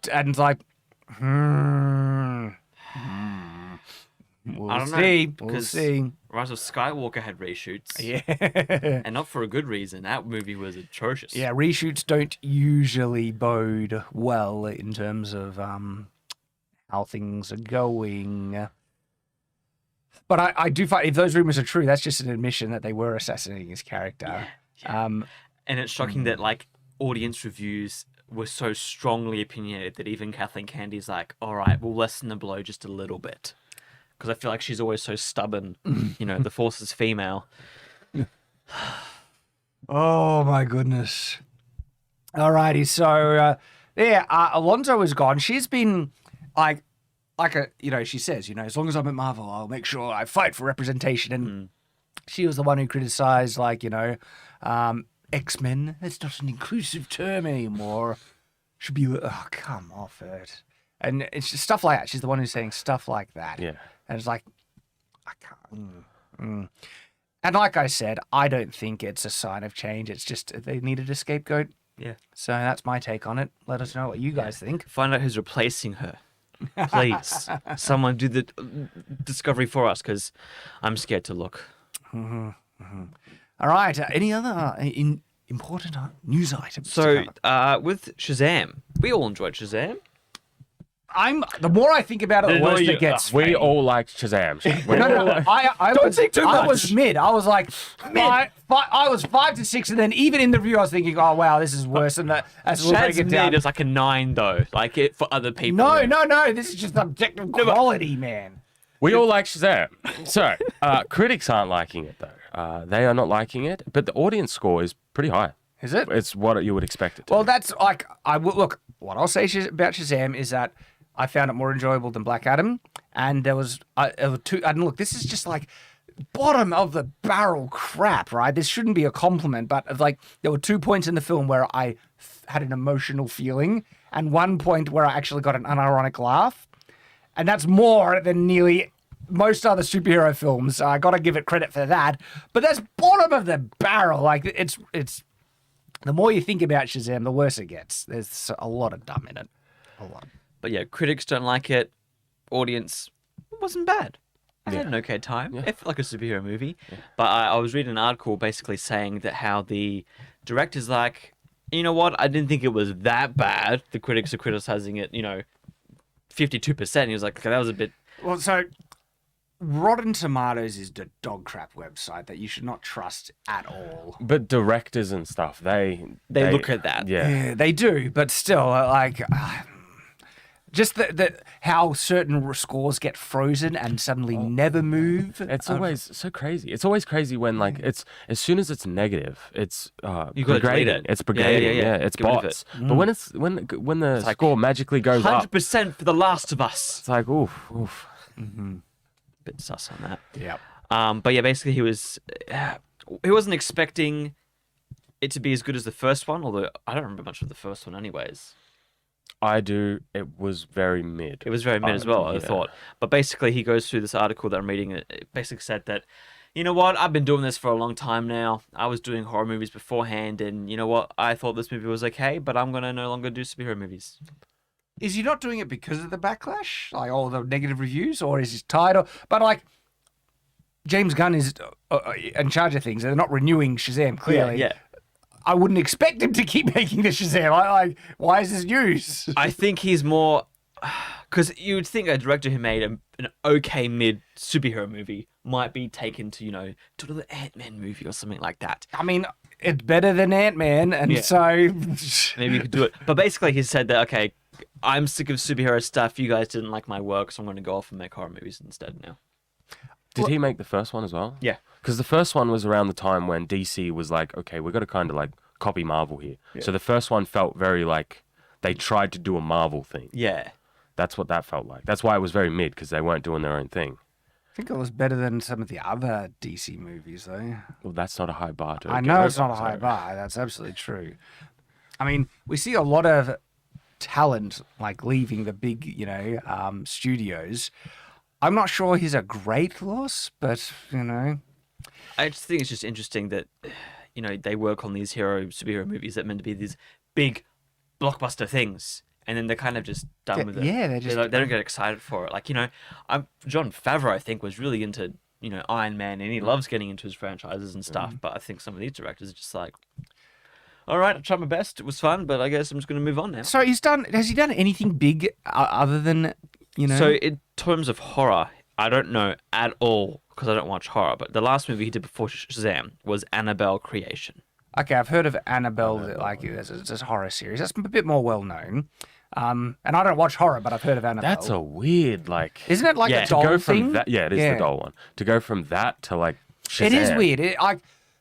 S1: and We'll see. We'll see.
S2: Rise of Skywalker had reshoots.
S1: Yeah.
S2: And not for a good reason. That movie was atrocious.
S1: Yeah, reshoots don't usually bode well in terms of how things are going. But I do find if those rumors are true, that's just an admission that they were assassinating his character.
S2: Yeah. And it's shocking that audience reviews were so strongly opinionated that even Kathleen Candy's like, all right, we'll lessen the blow just a little bit. Because I feel like she's always so stubborn. The Force is female.
S1: Oh, my goodness. Alrighty, so, Alonso is gone. She's been, she says, as long as I'm at Marvel, I'll make sure I fight for representation. And she was the one who criticized, X-Men. That's not an inclusive term anymore. Should be, come off it. And it's just stuff like that. She's the one who's saying stuff like that.
S3: Yeah.
S1: And it's like, I can't. And like I said, I don't think it's a sign of change. It's just they needed a scapegoat.
S2: Yeah.
S1: So that's my take on it. Let us know what you guys think.
S2: Find out who's replacing her. Please, someone do the discovery for us, because I'm scared to look.
S1: All right. Any other important news items?
S2: So,
S1: to cover?
S2: with Shazam, we all enjoyed Shazam.
S1: The more I think about it, the
S3: No,
S1: worse
S3: you-
S1: it gets.
S3: We all liked Shazam.
S1: No. I
S3: Don't
S1: was,
S3: think too
S1: I
S3: much.
S1: was mid. I was like, I was 5 to 6, and then even in the review, I was thinking, oh wow, this is worse than that. As we'll
S2: Shad's
S1: break it down.
S2: mid is like a 9, though. Like it for other people.
S1: No. This is just objective quality, man.
S3: We all like Shazam. So, critics aren't liking it, though. They are not liking it, but the audience score is pretty high.
S1: Is it?
S3: It's what you would expect it to
S1: Well,
S3: be.
S1: that's like look. What I'll say about Shazam is that I found it more enjoyable than Black Adam, and there was two. And look, this is just like bottom of the barrel crap, right? This shouldn't be a compliment, but like there were 2 points in the film where I had an emotional feeling, and 1 point where I actually got an unironic laugh, and that's more than nearly most other superhero films. I got to give it credit for that, but that's bottom of the barrel. Like it's. The more you think about Shazam, the worse it gets. There's a lot of dumb in it. A lot.
S2: But yeah, critics don't like it. Audience, it wasn't bad. I had an okay time. It felt like a superhero movie. But I was reading an article basically saying that how the director's like, you know what? I didn't think it was that bad. The critics are criticizing it, 52%. He was like, okay, that was a bit.
S1: Well, so Rotten Tomatoes is the dog crap website that you should not trust at all.
S3: But directors and stuff, they
S2: look at that.
S3: Yeah.
S1: Yeah, they do, but still, just the how certain scores get frozen and suddenly never move.
S3: It's always so crazy. It's always crazy when like it's as soon as it's negative, it's
S2: You gotta delete
S3: brigading.
S2: it.
S3: It's
S2: Yeah,
S3: brigading.
S2: yeah.
S3: It's
S2: Get rid of
S3: bots. But when it's when the score magically goes up,
S2: 100% for The Last of Us.
S3: it's like oof.
S2: Bit sus on that.
S1: Yeah.
S2: But yeah, basically he wasn't expecting it to be as good as the first one, although I don't remember much of the first one anyways.
S3: I do. It was very mid.
S2: It was very mid as well, I
S3: yeah.
S2: thought. But basically he goes through this article that I'm reading. It basically said that, you know what, I've been doing this for a long time now. I was doing horror movies beforehand, and you know what, I thought this movie was okay, but I'm going to no longer do superhero movies.
S1: Is he not doing it because of the backlash, like all the negative reviews, or is he tired? But like, James Gunn is in charge of things, and they're not renewing Shazam. Clearly,
S2: Yeah.
S1: I wouldn't expect him to keep making the Shazam. Why is this news?
S2: I think he's more... Because you would think a director who made an okay mid superhero movie might be taken to, to the Ant-Man movie or something like that.
S1: I mean, it's better than Ant-Man, and so
S2: Maybe you could do it. But basically he said that, okay, I'm sick of superhero stuff. You guys didn't like my work, so I'm going to go off and make horror movies instead now.
S3: Did he make the first one as well?
S2: Yeah.
S3: Because the first one was around the time when DC was like, okay, we've got to kind of like copy Marvel here. Yeah. So the first one felt very like they tried to do a Marvel thing.
S2: Yeah.
S3: That's what that felt like. That's why it was very mid, because they weren't doing their own thing.
S1: I think it was better than some of the other DC movies, though.
S3: Well, that's not a high bar to
S1: I
S3: get
S1: know it's
S3: over,
S1: not a high
S3: so-
S1: bar. That's absolutely true. I mean, we see a lot of talent like leaving the big, studios. I'm not sure he's a great loss, but
S2: I just think it's just interesting that, they work on these superhero movies that are meant to be these big blockbuster things, and then they're kind of just done with it.
S1: Yeah,
S2: they don't get excited for it. Like, Jon Favreau, I think, was really into, Iron Man, and he loves getting into his franchises and stuff, but I think some of these directors are just like, all right, I tried my best. It was fun, but I guess I'm just going to move on now.
S1: So has he done anything big other than,
S2: So in terms of horror, I don't know at all, because I don't watch horror, but the last movie he did before Shazam was Annabelle Creation.
S1: Okay, I've heard of Annabelle, it's a horror series. That's a bit more well-known. And I don't watch horror, but I've heard of Annabelle.
S3: That's a weird,
S1: Isn't it like a
S3: to
S1: doll
S3: go
S1: thing?
S3: from that, it is the doll one. To go from that to like Shazam.
S1: It is weird.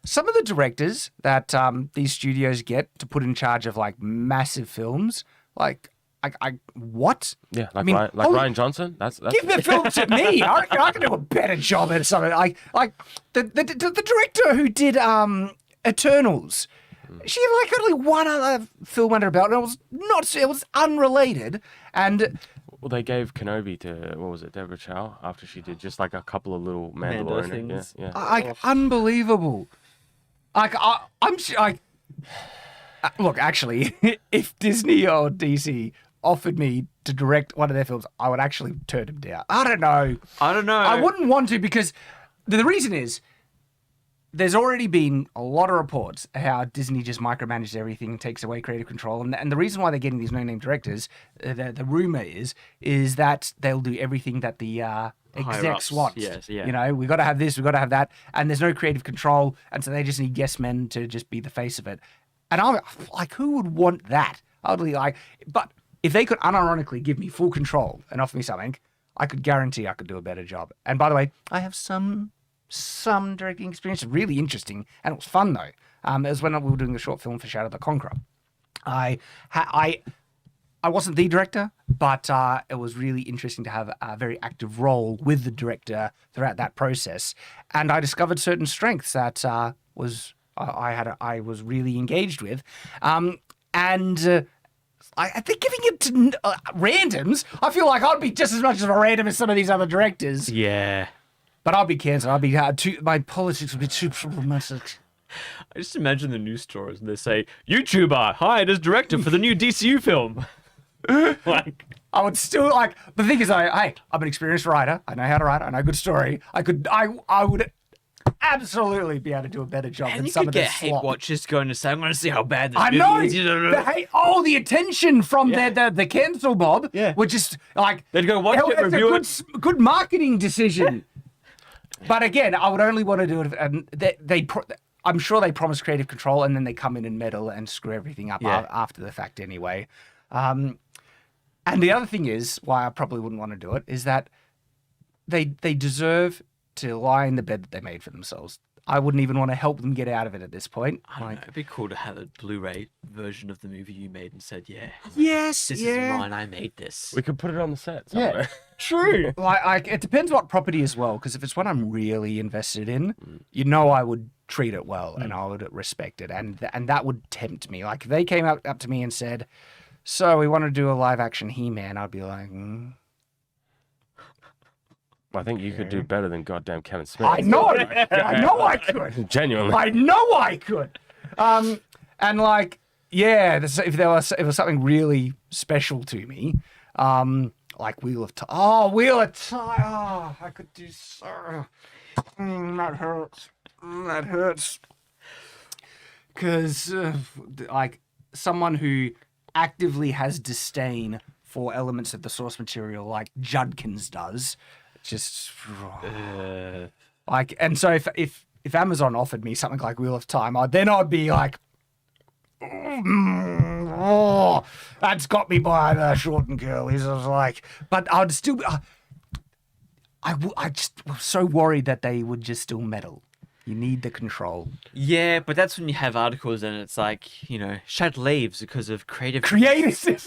S1: Some of the directors that these studios get to put in charge of like massive films, what?
S3: Yeah,
S1: I mean,
S3: Ryan Johnson. That's
S1: give the film to me. I reckon I can do a better job at something. Like the director who did Eternals. She had only one other film under her belt, and it was unrelated. And
S3: well, they gave Kenobi to Deborah Chow after she did just like a couple of little Mandalorian
S2: things.
S3: Yeah.
S1: Unbelievable. Look, actually, if Disney or DC offered me to direct one of their films, I would actually turn him down. I don't know. I wouldn't want to because the reason is there's already been a lot of reports how Disney just micromanages everything and takes away creative control. And the reason why they're getting these no-name directors, the rumor is that they'll do everything that the execs want.
S2: Yes, yeah.
S1: You know, we got to have this, we got to have that. And there's no creative control. And so they just need yes men to just be the face of it. And I'm like, who would want that? I would like, but if they could unironically give me full control and offer me something, I could guarantee I could do a better job. And by the way, I have some directing experience, really interesting, and it was fun though. It was when we were doing a short film for Shadow the Conqueror. I wasn't the director, but it was really interesting to have a very active role with the director throughout that process, and I discovered certain strengths that I was really engaged with, and I think giving it to randoms, I feel like I'd be just as much of a random as some of these other directors.
S2: Yeah.
S1: But I'd be cancelled. I'd be my politics would be too problematic.
S2: I just imagine the news stories and they say, YouTuber hired as director for the new DCU film. Like,
S1: I would still like. The thing is, I'm an experienced writer. I know how to write. I know a good story. I would absolutely be able to do a better job
S2: and
S1: than
S2: you
S1: some
S2: could
S1: of
S2: get
S1: this
S2: hate
S1: slop.
S2: watchers going to say, I'm going to see how bad this
S1: I
S2: movie
S1: know.
S2: is.
S1: The hate, the attention from the cancel mob.
S2: Yeah.
S1: Would just like
S2: They'd go watch it,
S1: it's
S2: review
S1: a good marketing decision. But again, I would only want to do it. And I'm sure they promise creative control, and then they come in and meddle and screw everything up after the fact anyway. And the other thing is why I probably wouldn't want to do it is that they deserve to lie in the bed that they made for themselves. I wouldn't even want to help them get out of it at this point.
S2: I don't know. It'd be cool to have a Blu-ray version of the movie you made and said,
S1: yes,
S2: this is mine. I made this.
S3: We could put it on the set somewhere.
S1: Yeah, true. Like it depends what property as well, because if it's one I'm really invested in, I would treat it well and I would respect it, and that would tempt me. Like if they came up to me and said, "So we want to do a live action He-Man," I'd be like,
S3: I think you could do better than goddamn Kevin Smith.
S1: I know I could.
S3: Genuinely.
S1: I know I could. And like, yeah, if there was something really special to me, like Wheel of Time. Oh, Wheel of Time. Oh, I could do so. That hurts. That hurts. Because, like, someone who actively has disdain for elements of the source material, like Judkins does, just like, and so if Amazon offered me something like Wheel of Time, I'd be like, oh, that's got me by the short and curlies. I was like, but I'd still, I just was so worried that they would just still meddle. You need the control.
S2: Yeah, but that's when you have articles and it's like, Shad leaves because of creative
S1: differences.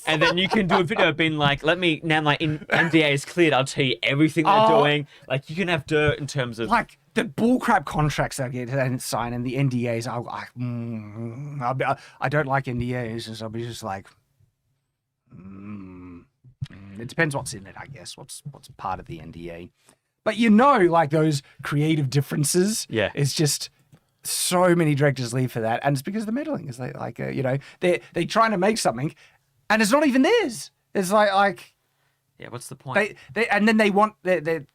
S2: And then you can do a video being like, now my NDA is cleared, I'll tell you everything they're doing. Like, you can have dirt in terms of...
S1: Like, the bullcrap contracts that I get and sign and the NDAs, I don't like NDAs, and so I'll be just like... It depends what's in it, I guess, what's part of the NDA. But like those creative differences, it's just so many directors leave for that, and it's because of the meddling. It's they're trying to make something, and it's not even theirs. It's like
S2: what's the point?
S1: And then they want the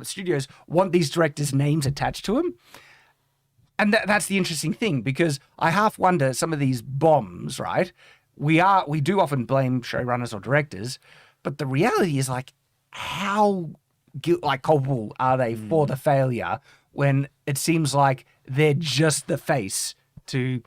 S1: studios want these directors' names attached to them, and that's the interesting thing, because I half wonder some of these bombs, right? We do often blame showrunners or directors, but the reality is like how culpable are they for the failure when it seems like they're just the face to...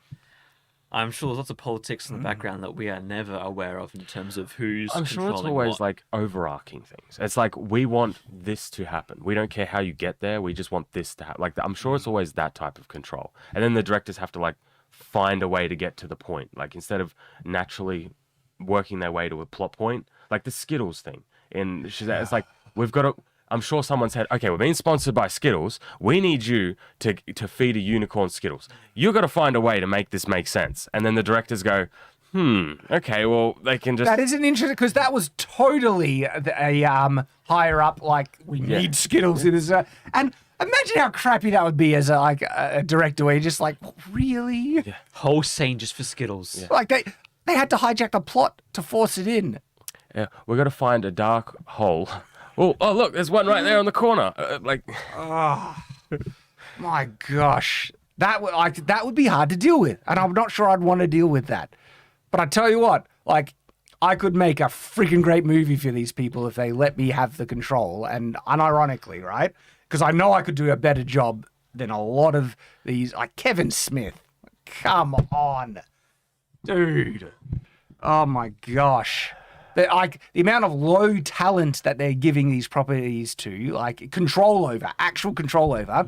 S2: I'm sure there's lots of politics in the background that we are never aware of in terms of who's
S3: I'm sure it's always like overarching things. It's like, we want this to happen. We don't care how you get there. We just want this to happen. Like, I'm sure it's always that type of control. And then the directors have to like find a way to get to the point. Like, instead of naturally working their way to a plot point, like the Skittles thing in Shazam, it's like, we've got to... I'm sure someone said, okay, we're being sponsored by Skittles. We need you to feed a unicorn Skittles. You've got to find a way to make this make sense. And then the directors go, okay, well, they can just...
S1: That isn't interesting, because that was totally a higher up, like, we need Skittles in this. And imagine how crappy that would be as a director where you're just like, really?
S2: Whole scene just for Skittles.
S1: Like, They had to hijack the plot to force it in.
S3: Yeah, we're gonna find a dark hole. Oh, look, there's one right there on the corner.
S1: My gosh, that would be hard to deal with, and I'm not sure I'd want to deal with that. But I tell you what, like, I could make a freaking great movie for these people if they let me have the control, and unironically, right? Because I know I could do a better job than a lot of these, like Kevin Smith. Come on, dude. Oh my gosh. The amount of low talent that they're giving these properties to, like actual control over,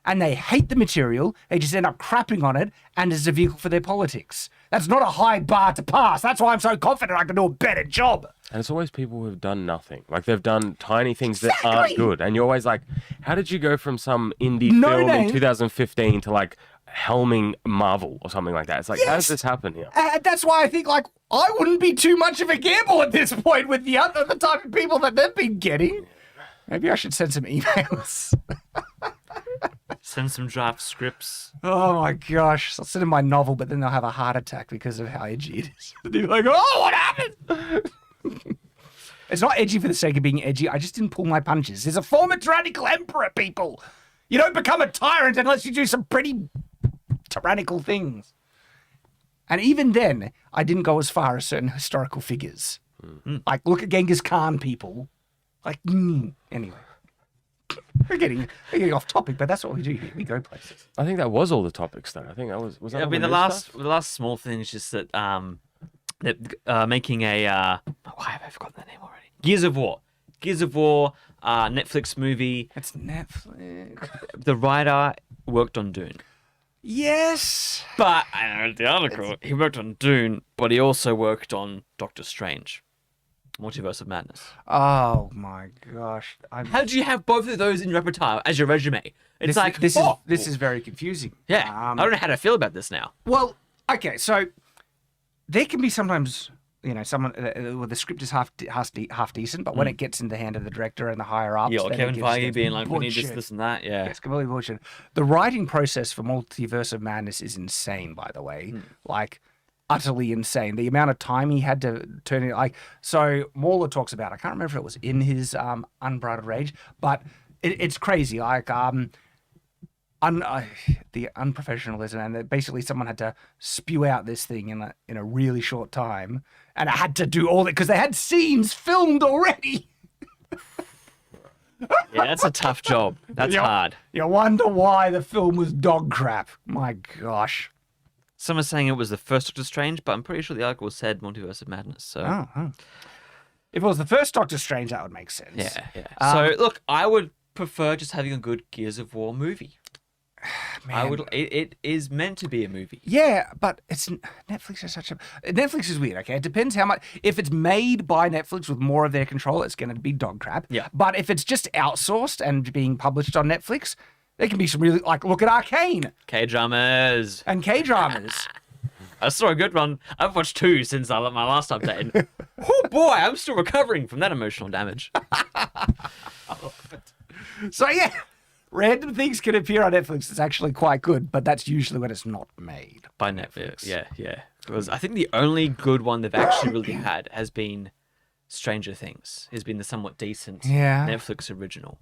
S1: and they hate the material, they just end up crapping on it, and it's a vehicle for their politics. That's not a high bar to pass. That's why I'm so confident I can do a better job.
S3: And it's always people who've done nothing. Like, they've done tiny things that aren't good. And you're always like, how did you go from some indie film in 2015 to, like, helming Marvel or something like that? It's like, how does this happen here?
S1: That's why I think, like, I wouldn't be too much of a gamble at this point with the type of people that they've been getting. Maybe I should send some emails.
S2: Send some draft scripts.
S1: Oh my gosh. I'll send them my novel, but then they'll have a heart attack because of how edgy it is. They'll be like, oh, what happened? It's not edgy for the sake of being edgy. I just didn't pull my punches. There's a former tyrannical emperor, people. You don't become a tyrant unless you do some pretty tyrannical things. And even then, I didn't go as far as certain historical figures. Like, look at Genghis Khan, people. Like, anyway. We're getting off topic, but that's what we do here. We go places.
S3: I think that was all the topics, though. I think that was that
S2: I
S3: all
S2: mean,
S3: the
S2: the
S3: new
S2: last
S3: stuff?
S2: the last small thing is just that making a why have I forgotten the name already? Gears of War, Netflix movie.
S1: It's Netflix.
S2: The writer worked on Dune.
S1: Yes.
S2: But I read the article. He worked on Dune, but he also worked on Doctor Strange, Multiverse of Madness.
S1: Oh my gosh.
S2: How do you have both of those in your repertoire as your resume? It's
S1: this is very confusing.
S2: Yeah, I don't know how to feel about this now.
S1: Well, okay, so there can be sometimes, someone well, the script is half decent, but when it gets in the hand of the director and the higher ups,
S2: Yeah, or
S1: then
S2: Kevin
S1: it gets
S2: Feige being like, we need
S1: bullshit.
S2: this and that. Yeah.
S1: It's completely bullshit. The writing process for Multiverse of Madness is insane, by the way. Like, utterly insane. The amount of time he had to turn it, like, so Mauler talks about, I can't remember if it was in his Unbridled Rage, but it's crazy. Like, the unprofessionalism, and that basically someone had to spew out this thing in a really short time, and it had to do all that because they had scenes filmed already.
S2: Yeah, that's a tough job. That's hard.
S1: You wonder why the film was dog crap. My gosh.
S2: Someone's saying it was the first Doctor Strange, but I'm pretty sure the article said Multiverse of Madness. So
S1: If it was the first Doctor Strange, that would make sense.
S2: yeah. So look, I would prefer just having a good Gears of War movie.
S1: Man.
S2: It is meant to be a movie.
S1: Yeah, but Netflix is weird, okay? It depends how much. If it's made by Netflix with more of their control, it's going to be dog crap.
S2: Yeah.
S1: But if it's just outsourced and being published on Netflix, there can be some really, like, look at Arcane
S2: K-dramas.
S1: and K-dramas.
S2: I saw a good one. I've watched 2 since my last update. Oh boy, I'm still recovering from that emotional damage.
S1: So yeah, random things can appear on Netflix. It's actually quite good, but that's usually when it's not made
S2: By Netflix. Yeah. Because I think the only good one they've actually really had has been Stranger Things. Has been the somewhat decent Netflix original.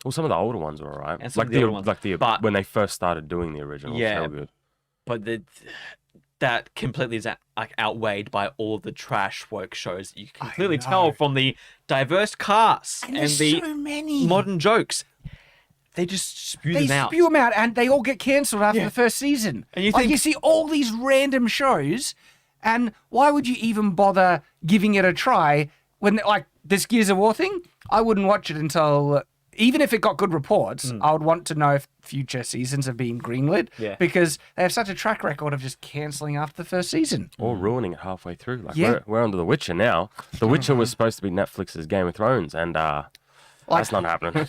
S3: Well, some of the older ones were alright.
S2: And some of the older ones. But-
S3: when they first started doing the originals, they were good.
S2: But that completely is outweighed by all the trash woke shows. You can clearly tell from the diverse cast and the
S1: so many
S2: modern jokes. They just spew
S1: They
S2: them out.
S1: spew them out, and they all get cancelled after the first season.
S2: And you
S1: like,
S2: think-
S1: you see all these random shows, and why would you even bother giving it a try when, like, this Gears of War thing? I wouldn't watch it until, even if it got good reports, I would want to know if future seasons have been greenlit, because they have such a track record of just cancelling after the first season.
S3: Or ruining it halfway through. Like, we're onto The Witcher now. The Witcher was supposed to be Netflix's Game of Thrones, and that's not happening.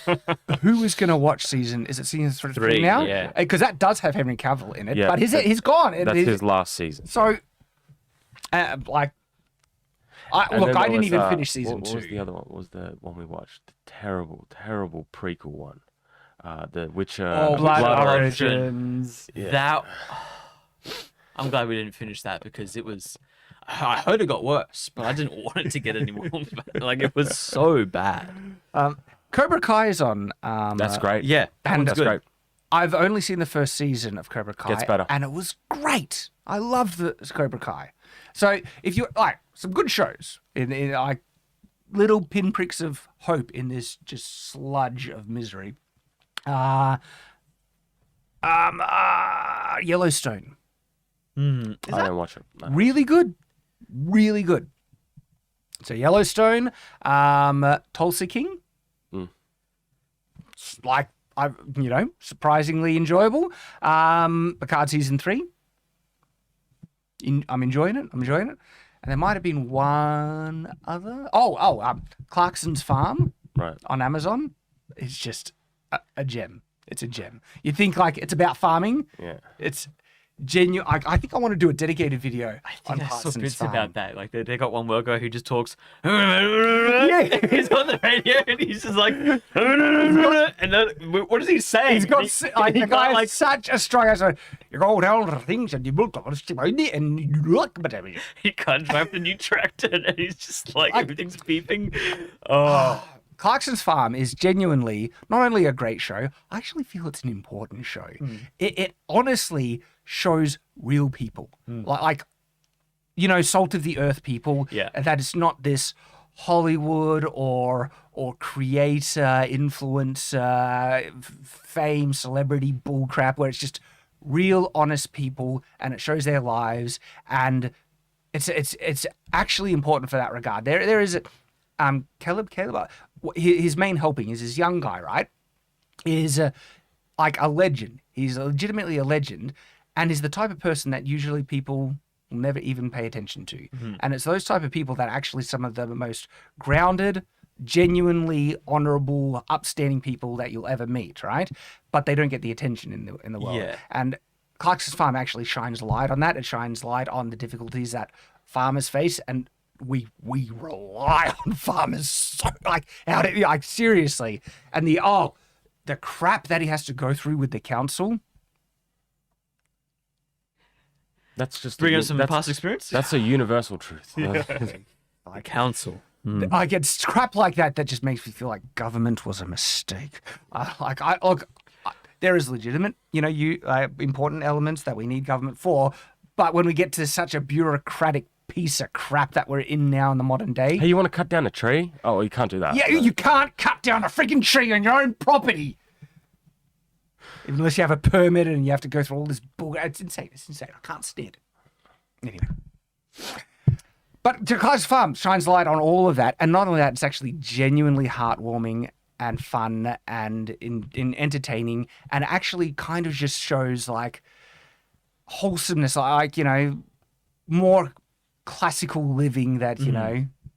S1: Who is going to watch season? Is it season 3 now?
S2: Yeah.
S1: Because that does have Henry Cavill in it,
S3: Yeah,
S1: but he's gone.
S3: That's his last season.
S1: So, look, I didn't even finish season 2.
S3: What was the other one? What was the one we watched? The terrible, terrible prequel one. The Witcher.
S1: Blood
S2: Origins.
S3: Yeah.
S2: That. I'm glad we didn't finish that because it was. I heard it got worse, but I didn't want it to get any more bad. Like, it was so bad.
S1: Cobra Kai is on.
S3: That's great.
S2: Yeah,
S1: And
S3: That's great.
S1: I've only seen the first season of Cobra Kai.
S3: Gets better.
S1: And it was great. I love the Cobra Kai. So if you like some good shows in like little pinpricks of hope in this just sludge of misery. Yellowstone.
S3: I don't watch it. No.
S1: Really good. Really good. So Yellowstone, Tulsa King. It's like surprisingly enjoyable. Picard season 3. I'm enjoying it. And there might have been one other. Clarkson's Farm
S3: Right.
S1: on Amazon. It's just a gem. It's a gem. You think like it's about farming.
S3: Yeah.
S1: It's genuine. I think I want to do a dedicated video on
S2: I saw
S1: Clarkson's
S2: bits
S1: Farm.
S2: about that. Like, they got one worker who just talks. Yeah. He's on the radio and he's just like. And then, what does he say?
S1: He's got the guy
S2: like
S1: has such a strong accent. You go down the things and you look and you look, but
S2: he can't drive the new tractor and he's just like everything's beeping. Oh.
S1: Clarkson's Farm is genuinely not only a great show, I actually feel it's an important show. It honestly shows real people. Like salt of the earth people.
S2: Yeah.
S1: And that it's not this Hollywood or creator, influencer, fame, celebrity bullcrap where it's just real honest people and it shows their lives, and it's actually important for that regard. There is Caleb, his main helping is this young guy, right? Is like a legend. He's legitimately a legend, and is the type of person that usually people will never even pay attention to. And it's those type of people that are actually some of the most grounded, genuinely honorable, upstanding people that you'll ever meet, right? But they don't get the attention in the world.
S2: Yeah.
S1: And Clarkson's Farm actually shines light on that. It shines light on the difficulties that farmers face, and we rely on farmers so seriously. And the crap that he has to go through with the council.
S3: That's just
S2: Bring us some past experience?
S3: That's a universal truth.
S2: Like council.
S1: I get crap like that just makes me feel like government was a mistake. There is legitimate, important elements that we need government for, but when we get to such a bureaucratic piece of crap that we're in now in the modern day.
S3: Hey, you want to cut down a tree? Oh, you can't do that.
S1: Yeah, you can't cut down a freaking tree on your own property. Unless you have a permit and you have to go through all this bull. It's insane. I can't stand it. Anyway. But Clarkson's Farm shines light on all of that. And not only that, it's actually genuinely heartwarming and fun and in entertaining, and actually kind of just shows like wholesomeness, more classical living that,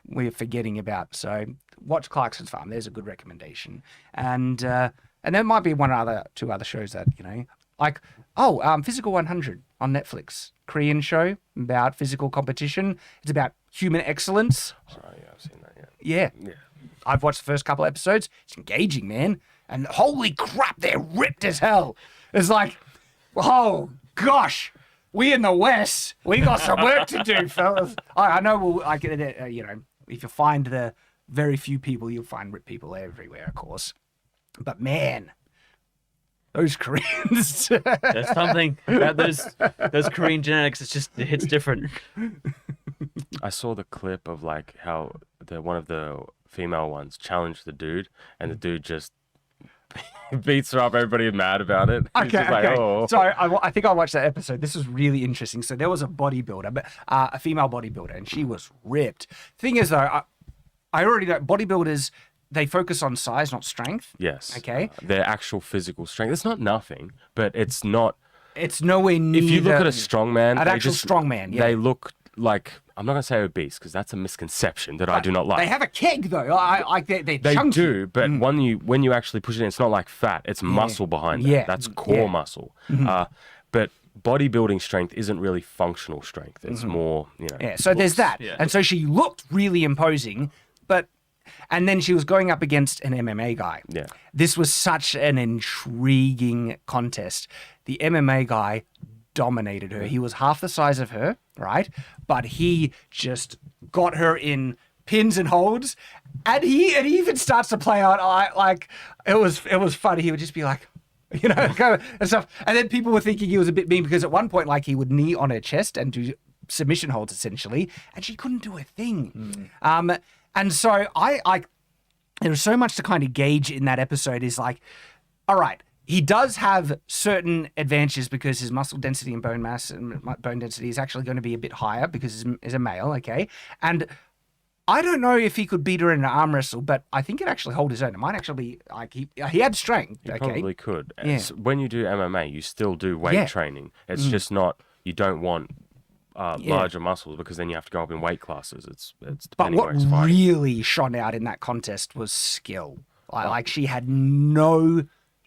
S1: we're forgetting about. So watch Clarkson's Farm. There's a good recommendation. And there might be two other shows that, Physical 100 on Netflix. Korean show about physical competition. It's about human excellence.
S3: Oh, yeah, I've seen that,
S1: Yeah. I've watched the first couple episodes. It's engaging, man. And holy crap, they're ripped as hell. It's like, oh, gosh. We in the West, we got some work to do, fellas. I know if you find the very few people, you'll find ripped people everywhere, of course. But man, those Koreans.
S2: There's something about those Korean genetics. It hits different.
S3: I saw the clip of like how one of the female ones challenged the dude, and the dude just beats her up. Everybody mad about it. He's just like, oh.
S1: So I think I watched that episode. This was really interesting. So there was a bodybuilder, but a female bodybuilder, and she was ripped. Thing is, though, I already know bodybuilders. They focus on size, not strength.
S3: Yes.
S1: Okay.
S3: Their actual physical strength. It's not nothing, but it's not.
S1: It's nowhere near.
S3: If you look at a strongman,
S1: an actual strongman, yeah.
S3: They look like, I'm not going to say obese because that's a misconception that I do not like.
S1: They have a keg though. They're
S3: They
S1: chunky.
S3: do, but when you actually push it in, it's not like fat. It's muscle behind that.
S1: Yeah.
S3: That's core muscle. But bodybuilding strength isn't really functional strength. It's more,
S1: Yeah. So there's that, and so she looked really imposing, and then she was going up against an MMA guy.
S3: Yeah.
S1: This was such an intriguing contest. The MMA guy dominated her. He was half the size of her, right? But he just got her in pins and holds, and he even starts to play out like it was funny. He would just be like, go and stuff, and then people were thinking he was a bit mean because at one point, like, he would knee on her chest and do submission holds essentially, and she couldn't do a thing. And so there was so much to kind of gauge in that episode. Is like, all right, he does have certain advantages because his muscle density and bone mass and bone density is actually going to be a bit higher because he's a male, okay? And I don't know if he could beat her in an arm wrestle, but I think he'd actually hold his own. It might actually be like he had strength.
S3: You
S1: okay,
S3: probably could.
S1: Yeah.
S3: When you do MMA, you still do weight training. It's just not, you don't want larger muscles because then you have to go up in weight classes. It's
S1: But
S3: depending
S1: what
S3: where he's fighting.
S1: really shone out in that contest was skill. Like she had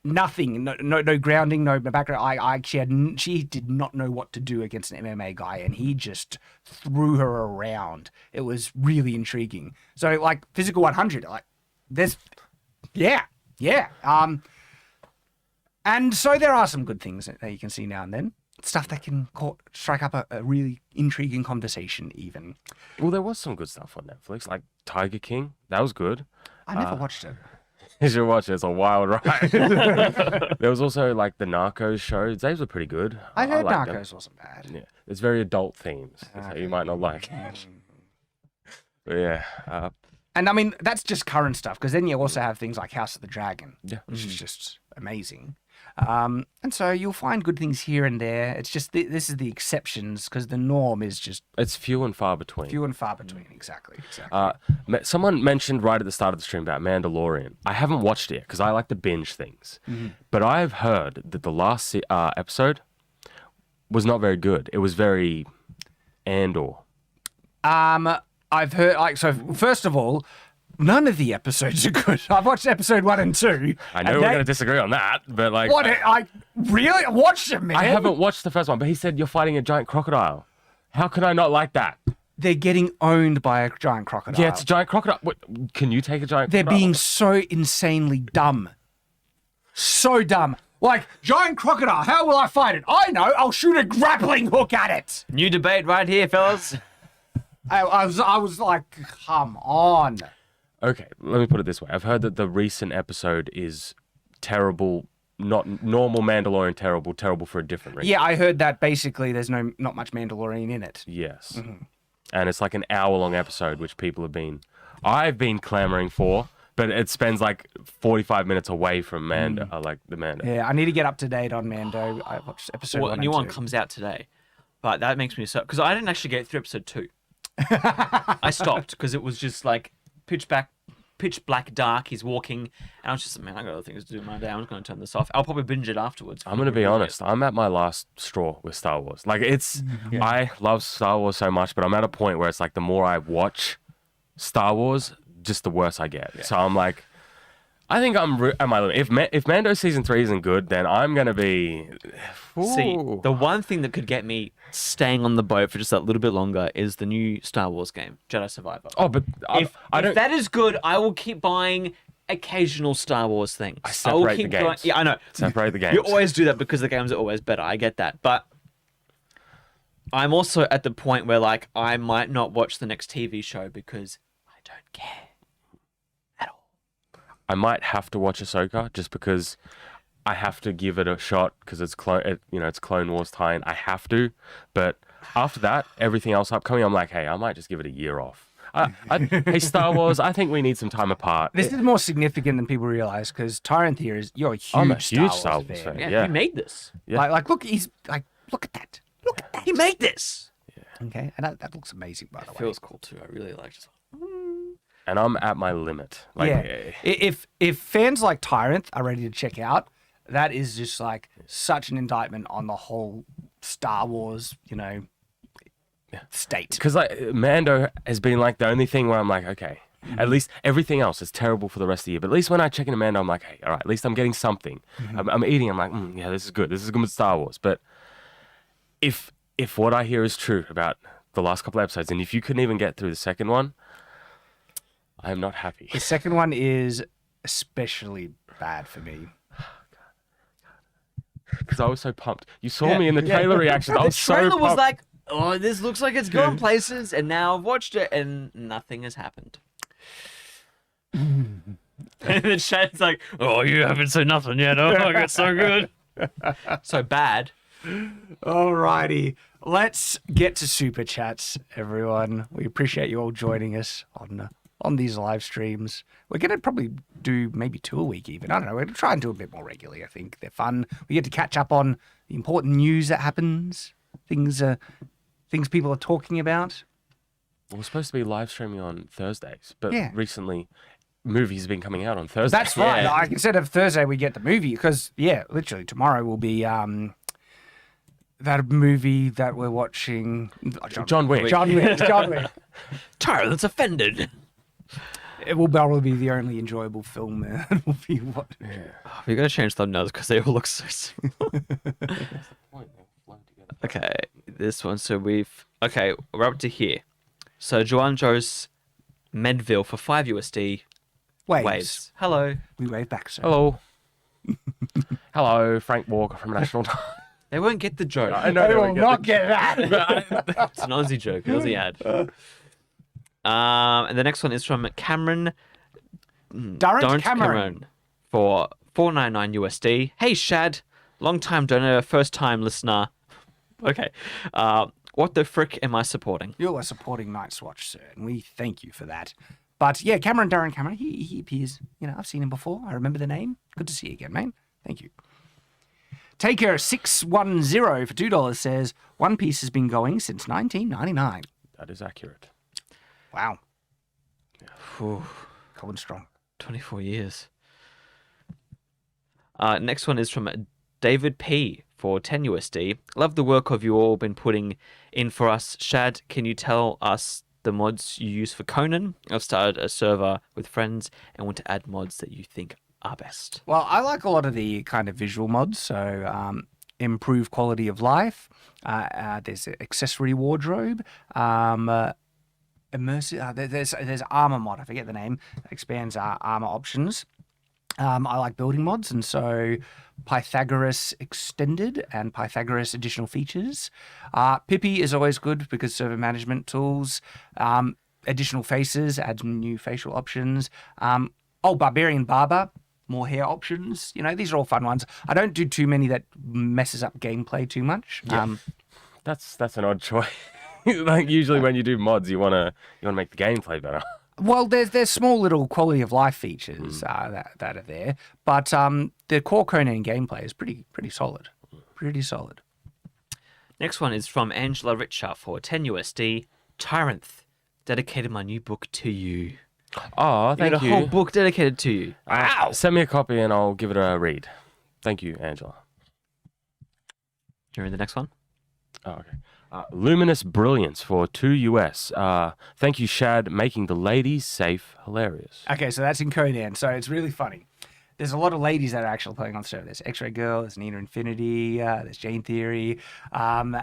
S1: nothing, no grounding, no background. She did not know what to do against an MMA guy, and he just threw her around. It was really intriguing. So, like, physical 100, like, there's, yeah. And so there are some good things that you can see now and then. Stuff that can strike up a really intriguing conversation, even.
S3: Well, there was some good stuff on Netflix, like Tiger King. That was good.
S1: I never watched it.
S3: You should watch it. It's a wild ride. There was also like the Narcos show. Those were pretty good.
S1: I heard
S3: liked them.
S1: Narcos wasn't bad.
S3: Yeah, it's very adult themes, so you might not like it. But yeah,
S1: And I mean, that's just current stuff, because then you also have things like House of the Dragon, which is just amazing. And so you'll find good things here and there. It's just this is the exceptions, because the norm is just
S3: it's few and far between.
S1: few and far between. Exactly.
S3: Someone mentioned right at the start of the stream about Mandalorian. I haven't watched it yet because I like to binge things. But I've heard that the last episode was not very good. It was very Andor.
S1: I've heard, like, so first of all, none of the episodes are good. I've watched episode 1 and 2.
S3: I know we're going to disagree on that, but like...
S1: What? I really watched them, man.
S3: I haven't watched the first one, but he said you're fighting a giant crocodile. How can I not like that?
S1: They're getting owned by a giant crocodile.
S3: Yeah, it's a giant crocodile. What, can you take a giant
S1: They're
S3: crocodile?
S1: being so insanely dumb. So dumb. Like, giant crocodile, how will I fight it? I know, I'll shoot a grappling hook at it.
S2: New debate right here, fellas.
S1: I was like, come on.
S3: Okay, let me put it this way. I've heard that the recent episode is terrible, not normal Mandalorian terrible for a different reason.
S1: Yeah, I heard that basically there's not much Mandalorian in it.
S3: Yes. And it's like an hour-long episode, which I've been clamoring for, but it spends like 45 minutes away from Mando, like the Mando.
S1: Yeah, I need to get up to date on Mando. I watched episode 1
S2: Well, a
S1: and
S2: new
S1: 2.
S2: one comes out today, but that makes me so because I didn't actually get through episode 2. I stopped because it was just like pitch black dark. He's walking, and I was just, man, I got other things to do in my day. I'm just going to turn this off. I'll probably binge it afterwards.
S3: I'm going to be honest. I'm at my last straw with Star Wars. Like, I love Star Wars so much, but I'm at a point where it's like the more I watch Star Wars, just the worse I get. Yeah. So I'm like, I think I'm at my limit. If Mando season 3 isn't good, then I'm going to be...
S2: See, the one thing that could get me staying on the boat for just that little bit longer is the new Star Wars game, Jedi Survivor.
S3: Oh, but
S2: if that is good, I will keep buying occasional Star Wars things.
S3: I separate the games.
S2: Yeah, I know.
S3: Separate the games.
S2: You always do that because the games are always better. I get that. But I'm also at the point where, like, I might not watch the next TV show because I don't care at all.
S3: I might have to watch Ahsoka just because I have to give it a shot because it's Clone Wars tie-in. I have to, but after that, everything else upcoming, I'm like, hey, I might just give it a year off. Hey, Star Wars, I think we need some time apart.
S1: This is more significant than people realize because Tyranth here you're a huge,
S3: I'm a huge Star Wars fan.
S2: Yeah, he made this.
S3: Yeah.
S1: Like, look, he's like, look at that. Look at that.
S2: He made this.
S1: Yeah. Okay, and that looks amazing, by the way.
S2: Feels cool too. I really like it.
S3: And I'm at my limit. Like,
S1: yeah. If fans like Tyranth are ready to check out, that is just like such an indictment on the whole Star Wars, state.
S3: Because like Mando has been like the only thing where I'm like, okay, at least everything else is terrible for the rest of the year. But at least when I check into Mando, I'm like, hey, all right, at least I'm getting something. I'm eating. I'm like, yeah, this is good. This is good with Star Wars. But if what I hear is true about the last couple of episodes, and if you couldn't even get through the second one, I am not happy.
S1: The second one is especially bad for me.
S3: because I was so pumped. You saw me in the trailer reaction. I was so
S2: trailer
S3: pumped.
S2: was like, oh, this looks like it's going places, and now I've watched it and nothing has happened. And then Shad's like, oh, you haven't seen nothing yet. Oh, it's so good. So bad.
S1: Alrighty, let's get to super chats, everyone. We appreciate you all joining us on these live streams. We're gonna probably do maybe 2 a week, even. I don't know. We're gonna try and do a bit more regularly. I think they're fun. We get to catch up on the important news that happens, things people are talking about.
S3: Well, we're supposed to be live streaming on Thursdays, but
S1: Yeah.
S3: recently movies have been coming out on Thursdays.
S1: That's right. Like, instead of Thursday, we get the movie because literally tomorrow will be that movie that we're watching.
S3: John Wick.
S1: John Wick.
S2: Tyranth's offended.
S1: It will probably be the only enjoyable film that will be what.
S2: Oh, we got to change thumbnails because they all look so similar. Okay, this one. So we're up to here. So Joanne Joe's Medville for 5 USD. Waves. Hello.
S1: We wave back, sir.
S3: Hello. Hello, Frank Walker from National Time.
S2: They won't get the joke.
S3: I know
S1: They will not get that.
S2: It's an Aussie joke, an Aussie ad. And the next one is from Cameron.
S1: Durrant Cameron.
S2: For $4.99 USD. Hey Shad, long time donor, first time listener. Okay. What the frick am I supporting?
S1: You are supporting Night's Watch, sir, and we thank you for that. But yeah, Durrant Cameron, he appears. I've seen him before. I remember the name. Good to see you again, mate. Thank you. Taker610 for $2 says, One Piece has been going since 1999.
S3: That is accurate.
S1: Wow.
S2: Ooh,
S1: Going strong.
S2: 24 years. Next one is from David P for 10 USD. Love the work of you all been putting in for us. Shad, can you tell us the mods you use for Conan? I've started a server with friends and want to add mods that you think are best.
S1: Well, I like a lot of the kind of visual mods, so improve quality of life. There's accessory wardrobe. Immersive. There's armor mod. I forget the name. That expands our armor options. I like building mods, and so Pythagoras Extended and Pythagoras additional features. Pippi is always good because server management tools. Additional faces adds new facial options. Barbarian Barber, more hair options. These are all fun ones. I don't do too many that messes up gameplay too much.
S3: Yeah. That's an odd choice. Like usually when you do mods, you wanna make the gameplay better.
S1: Well, there's small little quality of life features that are there, but the core Conan gameplay is pretty solid. Pretty solid.
S2: Next one is from Angela Richer for 10 USD. Tyranth, dedicated my new book to you.
S3: Oh, thank you.
S2: A whole book dedicated to you.
S3: Wow. Send me a copy and I'll give it a read. Thank you, Angela.
S2: Do you read the next one?
S3: Oh, okay. Luminous Brilliance for 2 US. Thank you, Shad, making the ladies safe hilarious.
S1: Okay, so that's in Conan, so it's really funny. There's a lot of ladies that are actually playing on the server. There's X-Ray Girl, there's Nina Infinity, there's Jane Theory, and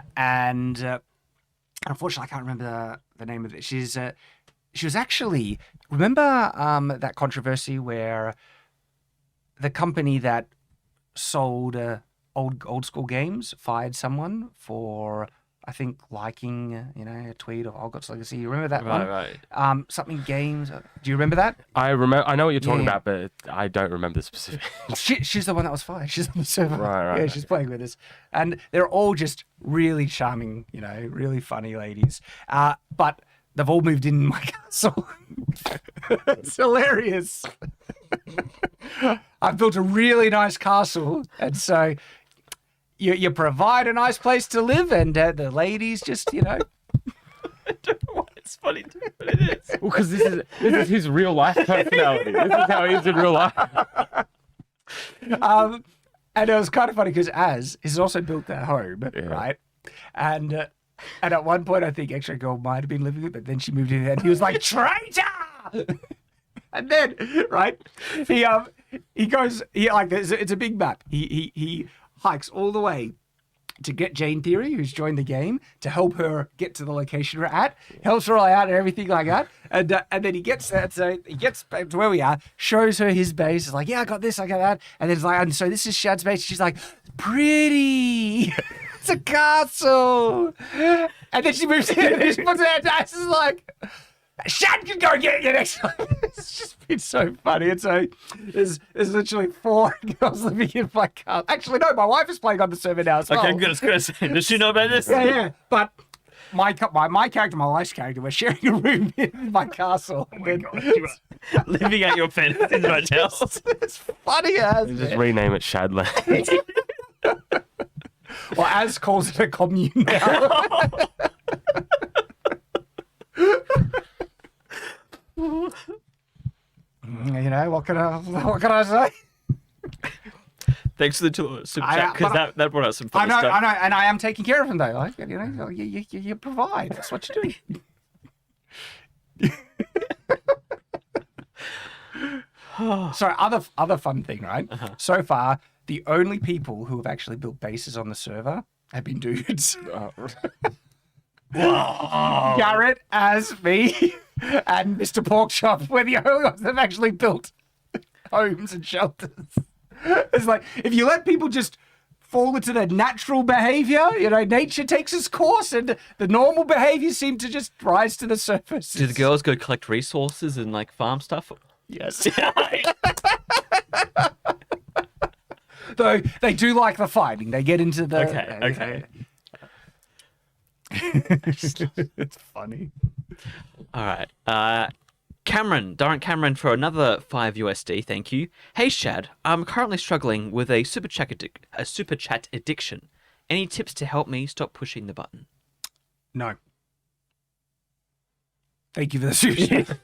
S1: unfortunately I can't remember the name of it. She was actually, remember that controversy where the company that sold old school games fired someone for, I think, liking a tweet of Hogwarts Legacy. You remember that one?
S2: Right.
S1: Something games. Do you remember that?
S3: I remember. I know what you're talking
S1: Yeah.
S3: about, but I don't remember the specifics.
S1: She's the one that was fired. She's on the server.
S3: Right,
S1: Yeah, she's playing with us, and they're all just really charming, really funny ladies. But they've all moved in my castle. It's hilarious. I've built a really nice castle, and so you provide a nice place to live, and the ladies just,
S2: I don't know why it's funny to me, but it is.
S3: Well, because this is his real life personality. This is how he is in real life.
S1: And it was kind of funny because he's also built that home, right? And at one point, I think X-Ray Girl might have been living it, but then she moved in and he was like, traitor! And then, right, he goes, it's a big map. He hikes all the way to get Jane Theory, who's joined the game, to help her get to the location we're at, helps her all out and everything like that. And then he gets that, so he gets back to where we are, shows her his base, is like, yeah, I got this, I got that. And then it's like, and so this is Shad's base. She's like, pretty. It's a castle. And then she moves in and she puts her dice. It's like, Shad can go get you next time. It's just been so funny. And so there's literally 4 girls living in my castle. Actually, no, my wife is playing on the server now as well.
S2: Okay, good. Does she know about this?
S1: Yeah. But my character, my wife's character, we're sharing a room in my castle.
S2: Oh my God, you are living out your fantasies right now.
S1: It's funny as.
S3: Just rename it Shadland.
S1: Well, Az calls it a commune now. You know, what can I say?
S2: Thanks for the super chat, because that brought out some
S1: I
S2: funny
S1: know,
S2: stuff.
S1: and I am taking care of him though. Like, you know, you provide. That's what you do. So other fun thing, right? So far, the only people who have actually built bases on the server have been dudes. Garrett, as me, and Mr. Porkchop were the only ones that have actually built homes and shelters. It's like, if you let people just fall into their natural behavior, you know, nature takes its course and the normal behaviors seem to just rise to the surface.
S2: Do the girls go collect resources and like farm stuff?
S1: Yes. Though they do like the fighting. They get into the...
S2: Okay.
S1: It's funny.
S2: All right. Darren Cameron for another 5 USD. Thank you. Hey Shad, I'm currently struggling with a super chat addiction. Any tips to help me stop pushing the button?
S1: No. Thank you for the super chat.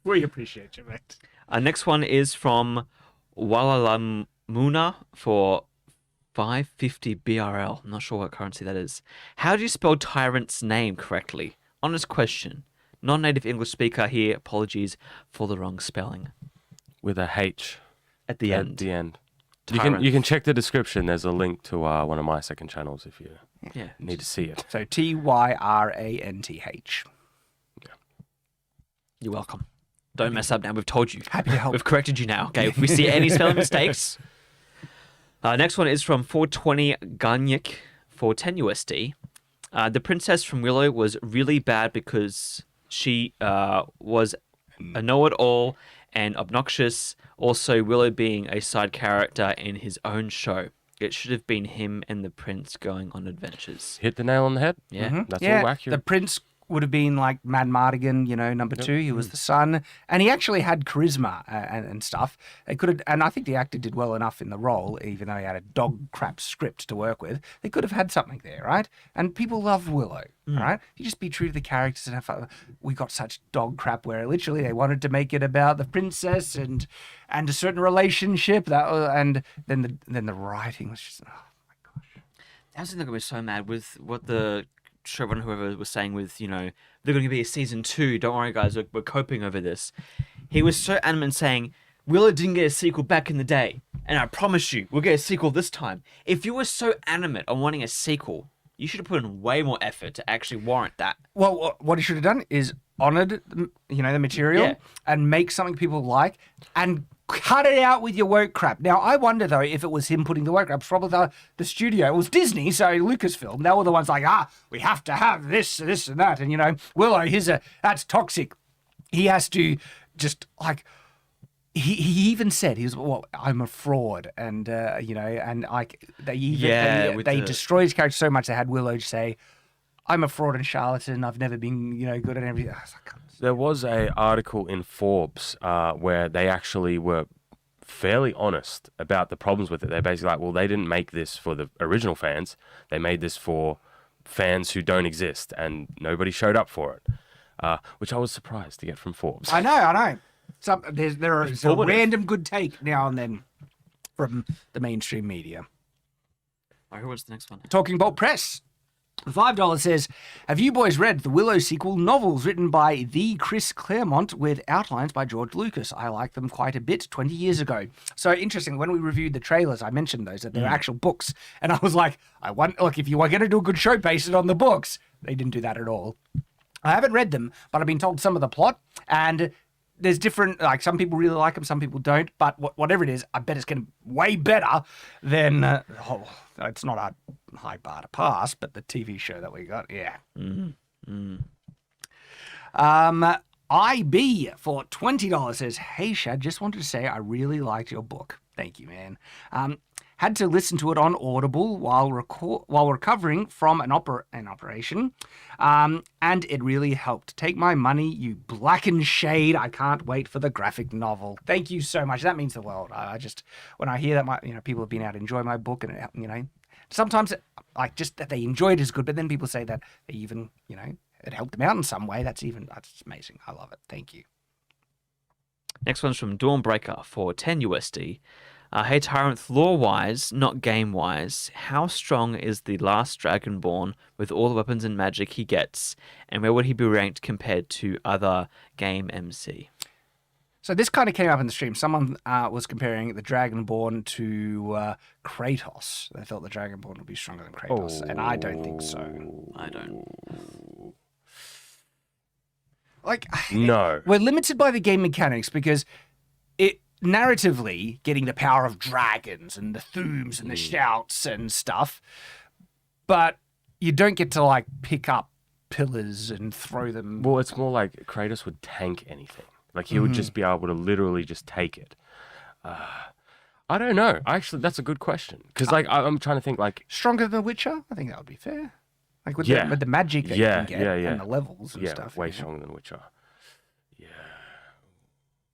S1: We appreciate you, mate.
S2: Next one is from Walalamuna for 550 BRL. I'm not sure what currency that is. How do you spell Tyranth's name correctly? Honest question. Non-native English speaker here. Apologies for the wrong spelling.
S3: With a H
S2: At the end.
S3: At the end.
S2: Tyranth.
S3: You can check the description. There's a link to one of my second channels if you
S2: Yeah.
S3: need to see it.
S1: So Tyranth.
S2: You're welcome. Don't mess up now. We've told you.
S1: Happy to help.
S2: We've corrected you now. Okay. If we see any spelling mistakes. Next one is from 420 Ganyik for 10 USD. The princess from Willow was really bad because she was a know-it-all and obnoxious. Also, Willow being a side character in his own show. It should have been him and the prince going on adventures.
S3: Hit the nail on the head.
S2: Yeah.
S3: That's all accurate.
S1: The prince would have been like Mad Mardigan, you know, number 2. He was the son, and he actually had charisma and stuff. They could have, and I think the actor did well enough in the role, even though he had a dog crap script to work with. They could have had something there, right? And people love Willow, right? You just be true to the characters and have fun. We got such dog crap where literally they wanted to make it about the princess and a certain relationship and then the writing was just, oh my gosh.
S2: That was something I was so mad with what the showrunner, whoever was saying with, you know, they're going to be a season 2. Don't worry, guys, we're coping over this. He was so adamant saying, Willow didn't get a sequel back in the day, and I promise you, we'll get a sequel this time. If you were so adamant on wanting a sequel, you should have put in way more effort to actually warrant that.
S1: Well, what he should have done is honored, you know, the material and make something people like and cut it out with your woke crap. Now, I wonder, though, if it was him putting the woke crap. It's probably the studio. It was Disney, so Lucasfilm. They were the ones like, we have to have this, and that. And, you know, Willow, that's toxic. He has to just, like... He even said I'm a fraud, and you know, and they destroyed his character so much they had Willow say, "I'm a fraud and charlatan. I've never been, you know, good at everything." I was like,
S3: there was a article in Forbes where they actually were fairly honest about the problems with it. They're basically like, well, they didn't make this for the original fans. They made this for fans who don't exist, and nobody showed up for it, which I was surprised to get from Forbes.
S1: I know. There's a random good take now and then from the mainstream media.
S2: All right, what's the next one?
S1: Talking Bolt Press $5 says, have you boys read the Willow sequel novels written by the Chris Claremont with outlines by George Lucas? I liked them quite a bit 20 years ago. So interesting, when we reviewed the trailers, I mentioned those, that they're actual books. And I was like, look, if you were going to do a good show, base it on the books. They didn't do that at all. I haven't read them, but I've been told some of the plot, and there's different, like some people really like them, some people don't, but whatever it is, I bet it's going to be way better than, it's not a high bar to pass, but the TV show that we got, yeah. IB for $20 says, hey Shad, just wanted to say I really liked your book. Thank you, man. Had to listen to it on Audible while recovering from an operation, and it really helped. Take my money, you blackened shade. I can't wait for the graphic novel. Thank you so much. That means the world. I just, when I hear that people have been able to enjoy my book, and sometimes like just that they enjoy it is good, but then people say that they even it helped them out in some way. That's amazing. I love it. Thank you.
S2: Next one's from Dawnbreaker for 10 USD. Hey Tyranth, lore-wise, not game-wise, how strong is the last Dragonborn with all the weapons and magic he gets, and where would he be ranked compared to other game MC?
S1: So this kind of came up in the stream. Someone was comparing the Dragonborn to Kratos. They thought the Dragonborn would be stronger than Kratos, and I don't think so.
S2: I don't.
S1: Like,
S3: No.
S1: we're limited by the game mechanics because it narratively getting the power of dragons and the thooms and the shouts and stuff, but you don't get to like pick up pillars and throw them.
S3: Well, it's more like Kratos would tank anything. Like he would just be able to literally just take it. I don't know. Actually, that's a good question because like I'm trying to think like
S1: Stronger than The Witcher? I think that would be fair. Like with,
S3: Yeah.
S1: with the magic that you
S3: Yeah,
S1: can get
S3: yeah, yeah.
S1: and the levels and
S3: yeah,
S1: stuff.
S3: way stronger than Witcher. Yeah.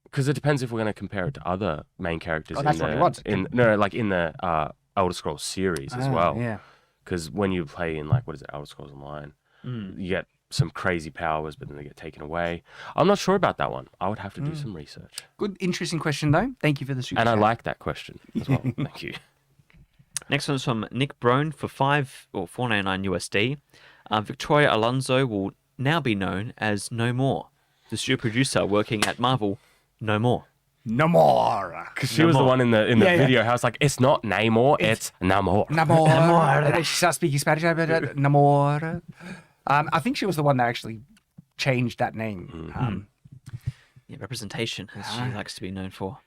S3: Because it depends if we're going to compare it to other main characters
S1: Oh, that's what he wants.
S3: in the Elder Scrolls series as well.
S1: Yeah.
S3: Because when you play in Elder Scrolls Online, you get some crazy powers, but then they get taken away. I'm not sure about that one. I would have to do some research.
S1: Good, interesting question though. Thank you for the super
S3: And I
S1: chat.
S3: like that question as well. Thank you.
S2: Next one's from Nick Brown for $4.99 USD. Victoria Alonso will now be known as No More. The studio producer working at Marvel, No More.
S1: No more.
S3: Because she was the one in the
S1: Yeah, yeah.
S3: video. I was like, it's not Namor, it's Namor.
S1: No more. And then she starts speaking Spanish. No more. I think she was the one that actually changed that name.
S2: Yeah, representation, as she likes to be known for.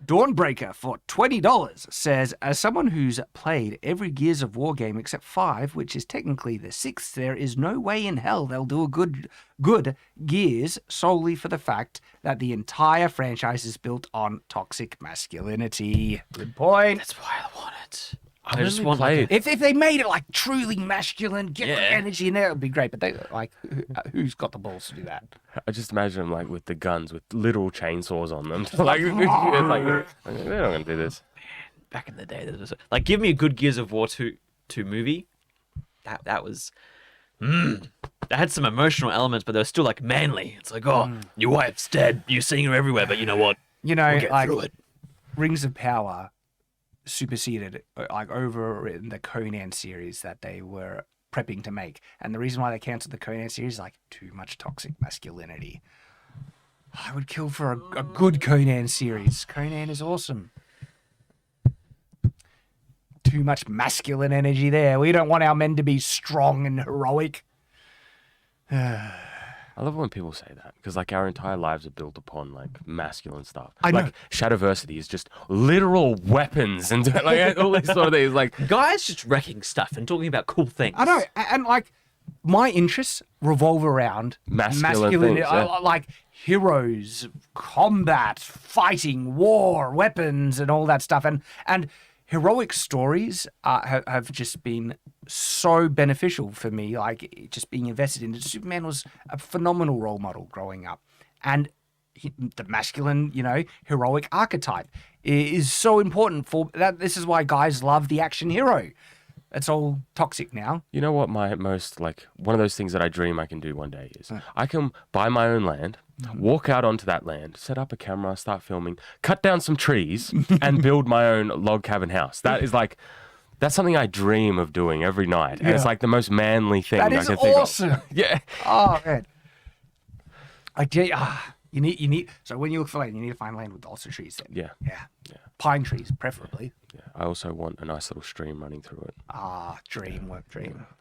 S1: Dawnbreaker for $20 says, as someone who's played every Gears of War game except 5, which is technically the 6th, there is no way in hell they'll do a good Gears solely for the fact that the entire franchise is built on toxic masculinity. Good point.
S2: That's why I want it.
S3: I
S2: just
S3: really
S2: want
S3: played.
S1: If they made it like truly masculine, get the
S2: Yeah.
S1: energy in there, it would be great. But they who's got the balls to do that?
S3: I just imagine them like with the guns with literal chainsaws on them. Like, it's like they're not gonna do this.
S2: Back in the day, there was like, give me a good Gears of War 2 movie. That was... That had some emotional elements, but they were still like manly. It's like, your wife's dead. You're seeing her everywhere, but you know what?
S1: You know,
S2: We'll get
S1: like
S2: through it.
S1: Rings of Power superseded like over in the Conan series that they were prepping to make, and the reason why they canceled the Conan series is like too much toxic masculinity. I would kill for a good Conan series. Conan is awesome. Too much masculine energy there. We don't want our men to be strong and heroic.
S3: I love when people say that because like our entire lives are built upon like masculine stuff.
S1: I know.
S3: Like Shadowversity is just literal weapons and like all these sort of things. Like
S2: Guys just wrecking stuff and talking about cool things.
S1: I know, and like my interests revolve around
S3: Masculine things, yeah.
S1: like heroes, combat, fighting, war, weapons, and all that stuff. And heroic stories have just been so beneficial for me. Like just being invested in it. Superman was a phenomenal role model growing up, and the masculine, heroic archetype is so important for that. This is why guys love the action hero. It's all toxic now.
S3: you know what my most like one of those things that I dream I can do one day is I can buy my own land, walk out onto that land, set up a camera, start filming, cut down some trees, and build my own log cabin house. That is like That's something I dream of doing every night. And it's
S1: Yeah.
S3: like the most manly thing
S1: That
S3: I
S1: is
S3: can think
S1: awesome.
S3: of. Yeah.
S1: Oh man. You need. So when you look for land, you need to find land with lots of trees. Then.
S3: Yeah.
S1: Yeah. Pine trees, preferably.
S3: Yeah. I also want a nice little stream running through it.
S1: Dream.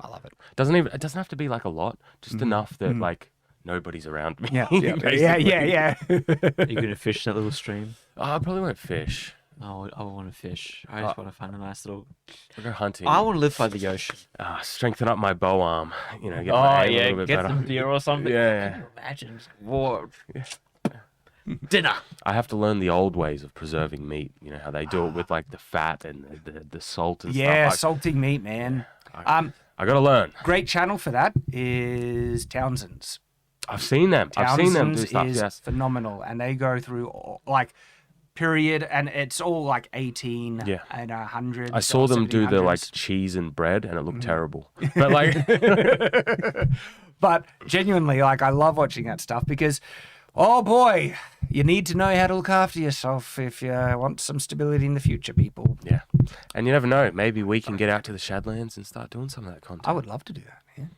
S1: I love it.
S3: It doesn't have to be like a lot, just enough that like nobody's around me.
S1: Yeah.
S3: basically.
S1: Yeah.
S2: Are you gonna fish that little stream?
S3: Oh, I probably won't fish.
S2: Oh, I want to fish. I just want to find a nice little.
S3: I'll go hunting.
S2: I want to live by the ocean.
S3: Strengthen up my bow arm. You know, get my aim a little bit
S2: get
S3: better.
S2: some deer or something.
S3: Yeah.
S2: Can you imagine war? Dinner.
S3: I have to learn the old ways of preserving meat. You know how they do it with like the fat and the salt and
S1: Yeah,
S3: stuff.
S1: salting meat, man.
S3: I gotta learn.
S1: Great channel for that is Townsend's.
S3: I've seen them. I've seen them do
S1: Townsend's
S3: stuff.
S1: is
S3: Yes.
S1: phenomenal, and they go through like period, and it's all like 18
S3: Yeah.
S1: and 100.
S3: I saw them do the like
S1: 1700s.
S3: cheese and bread, and it looked terrible. But like,
S1: But genuinely, like, I love watching that stuff because, oh boy, you need to know how to look after yourself if you want some stability in the future, people.
S3: yeah. And you never know. Maybe we can get out to the Shadlands and start doing some of that content.
S1: I would love to do that, man.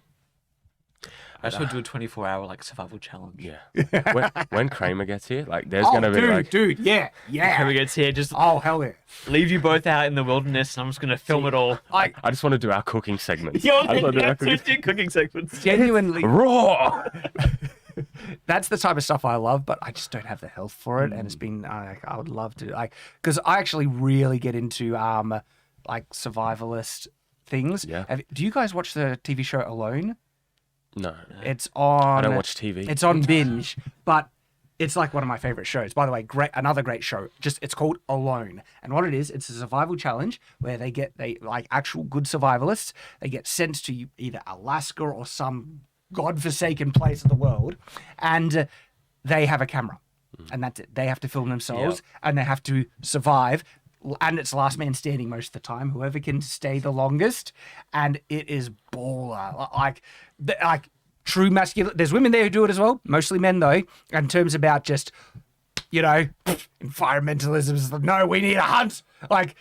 S2: I just want to do a 24-hour like survival challenge.
S3: Yeah. when Kramer gets here, like, there's
S1: Oh,
S3: gonna be like,
S1: dude, yeah.
S2: Whoever gets here, just
S1: Oh, hell yeah.
S2: leave you both out in the wilderness, and I'm just gonna film it all.
S1: I
S3: I just want to do our cooking segments.
S2: Yo,
S3: I just wanna do our
S2: cooking segments.
S1: genuinely,
S3: Raw.
S1: that's the type of stuff I love, but I just don't have the health for it. And it's been, I would love to, like, because I actually really get into, like, survivalist things.
S3: Yeah.
S1: Do you guys watch the TV show Alone?
S3: No,
S1: It's on.
S3: I don't watch TV.
S1: It's on binge, but it's like one of my favorite shows. By the way, another great show. It's called Alone, and what it is, it's a survival challenge where they like actual good survivalists. They get sent to either Alaska or some godforsaken place of the world, and they have a camera, and that's it. They have to film themselves, and they have to survive. And it's last man standing most of the time. Whoever can stay the longest, and it is baller. Like true masculine. There's women there who do it as well, mostly men though. And in terms about just, you know, environmentalism is like, no, we need a hunt. Like,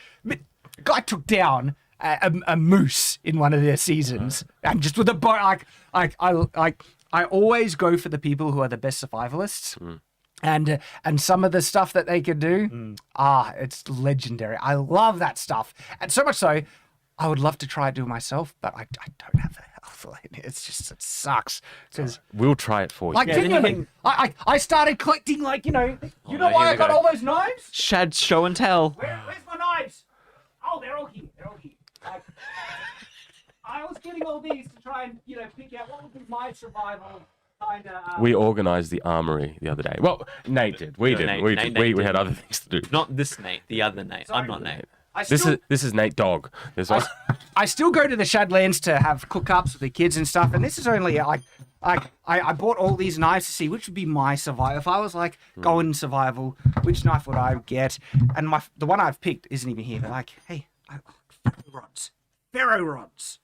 S1: guy took down a moose in one of their seasons, and just with a bow. I always go for the people who are the best survivalists. And some of the stuff that they can do, it's legendary. I love that stuff, and so much so, I would love to try to do it myself, but I don't have the health. It sucks because
S3: We'll try it for you.
S1: like genuinely, I started collecting why
S2: here
S1: I
S2: we
S1: got
S2: go.
S1: all those knives.
S2: Shad, show and tell.
S1: Where's my knives? Oh, they're all here. Like, I was getting all these to try and pick out what would be my survival.
S3: We organised the armory the other day. Well, Nate did. We didn't. We had other things to do.
S2: Not this Nate, the other Nate. I'm not Nate.
S3: This is Nate Dog. This one.
S1: I still go to the Shadlands to have cookups with the kids and stuff, and this is only like I bought all these knives to see which would be my survival. If I was like going survival, which knife would I get? And the one I've picked isn't even here. They're like, hey, ferro rods.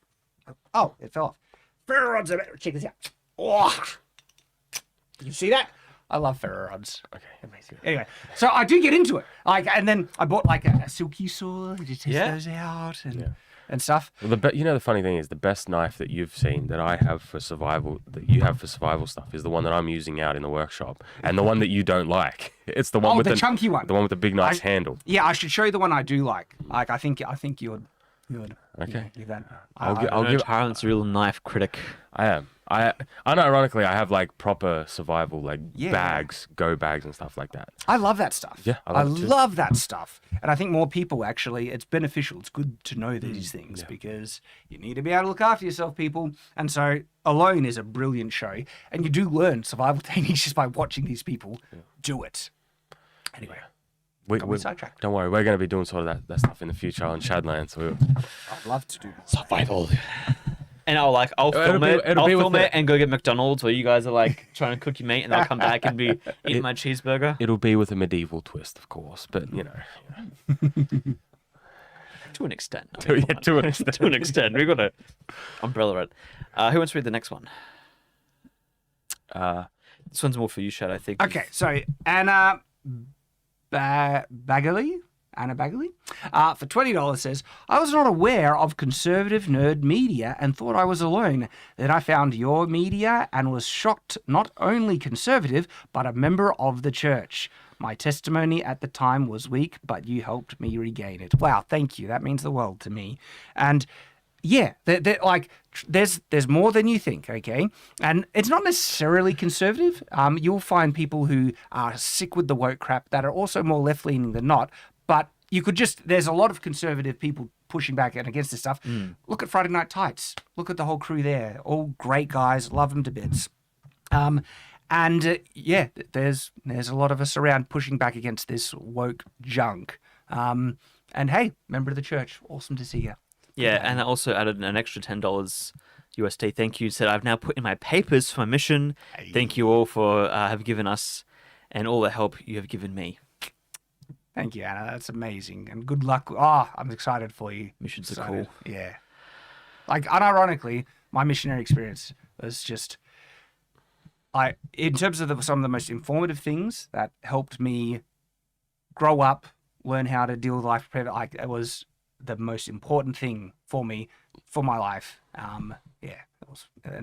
S1: Oh, it fell off. Ferro rods. Check this out. Oh, you see that? I love ferro rods.
S3: Okay.
S1: Amazing. Anyway, so I do get into it. And then I bought like a silky sword to test those out and stuff.
S3: Well, the funny thing is, the best knife that you've seen that I have for survival, that you have for survival stuff, is the one that I'm using out in the workshop, and the one that you don't like. It's the one with
S1: the chunky one.
S3: the one with the big nice handle.
S1: Yeah, I should show you the one I do like. Like, I think you would.
S3: Okay.
S1: Give that.
S3: I'll
S2: I'll
S3: give.
S2: Tyranth's a real knife critic.
S3: I am. Unironically, I have like proper survival
S1: Yeah.
S3: bags, go bags, and stuff like that.
S1: I love that stuff.
S3: Yeah,
S1: I
S3: I love it too.
S1: love that stuff. And I think more people actually, it's beneficial. It's good to know these things because you need to be able to look after yourself, people. And so Alone is a brilliant show. And you do learn survival techniques just by watching these people do it. Anyway,
S3: We
S1: sidetracked.
S3: don't worry, we're going to be doing sort of that stuff in the future on Shadlands. So
S1: I'd love to do that.
S2: Survival. And I'll film
S3: be-
S2: it.
S3: it'll
S2: I'll
S3: be with
S2: film it
S3: the-
S2: and go get McDonald's while you guys are like trying to cook your meat, and I'll come back and be eating my cheeseburger.
S3: it'll be with a medieval twist, of course, but you know.
S2: To an extent. I
S3: To-
S2: mean,
S3: yeah,
S2: come
S3: to
S2: on.
S3: an extent.
S2: To an extent. We've got to umbrella it. Who wants to read the next one? This one's more for you, Shad, I think.
S1: Okay, so Anna Bagley. Anna Bagley, for $20 says, I was not aware of conservative nerd media and thought I was alone. Then I found your media and was shocked not only conservative, but a member of the church. My testimony at the time was weak, but you helped me regain it. Wow, thank you. That means the world to me. And yeah, there's more than you think, okay? And it's not necessarily conservative. You'll find people who are sick with the woke crap that are also more left-leaning than not. But you could there's a lot of conservative people pushing back and against this stuff. Look at Friday Night Tights. Look at the whole crew there. All great guys. Love them to bits. Yeah, there's a lot of us around pushing back against this woke junk. And hey, member of the church. Awesome to see you.
S2: Yeah, and I also added an extra $10 USD. Thank you. Said, I've now put in my papers for my mission.
S1: Hey.
S2: Thank you all for have given us and all the help you have given me.
S1: Thank you, Anna. That's amazing. And good luck. Oh, I'm excited for you.
S2: Missions are cool.
S1: Yeah. Like, unironically, my missionary experience was just... in terms of some of the most informative things that helped me grow up, learn how to deal with life, it was the most important thing for me, for my life. And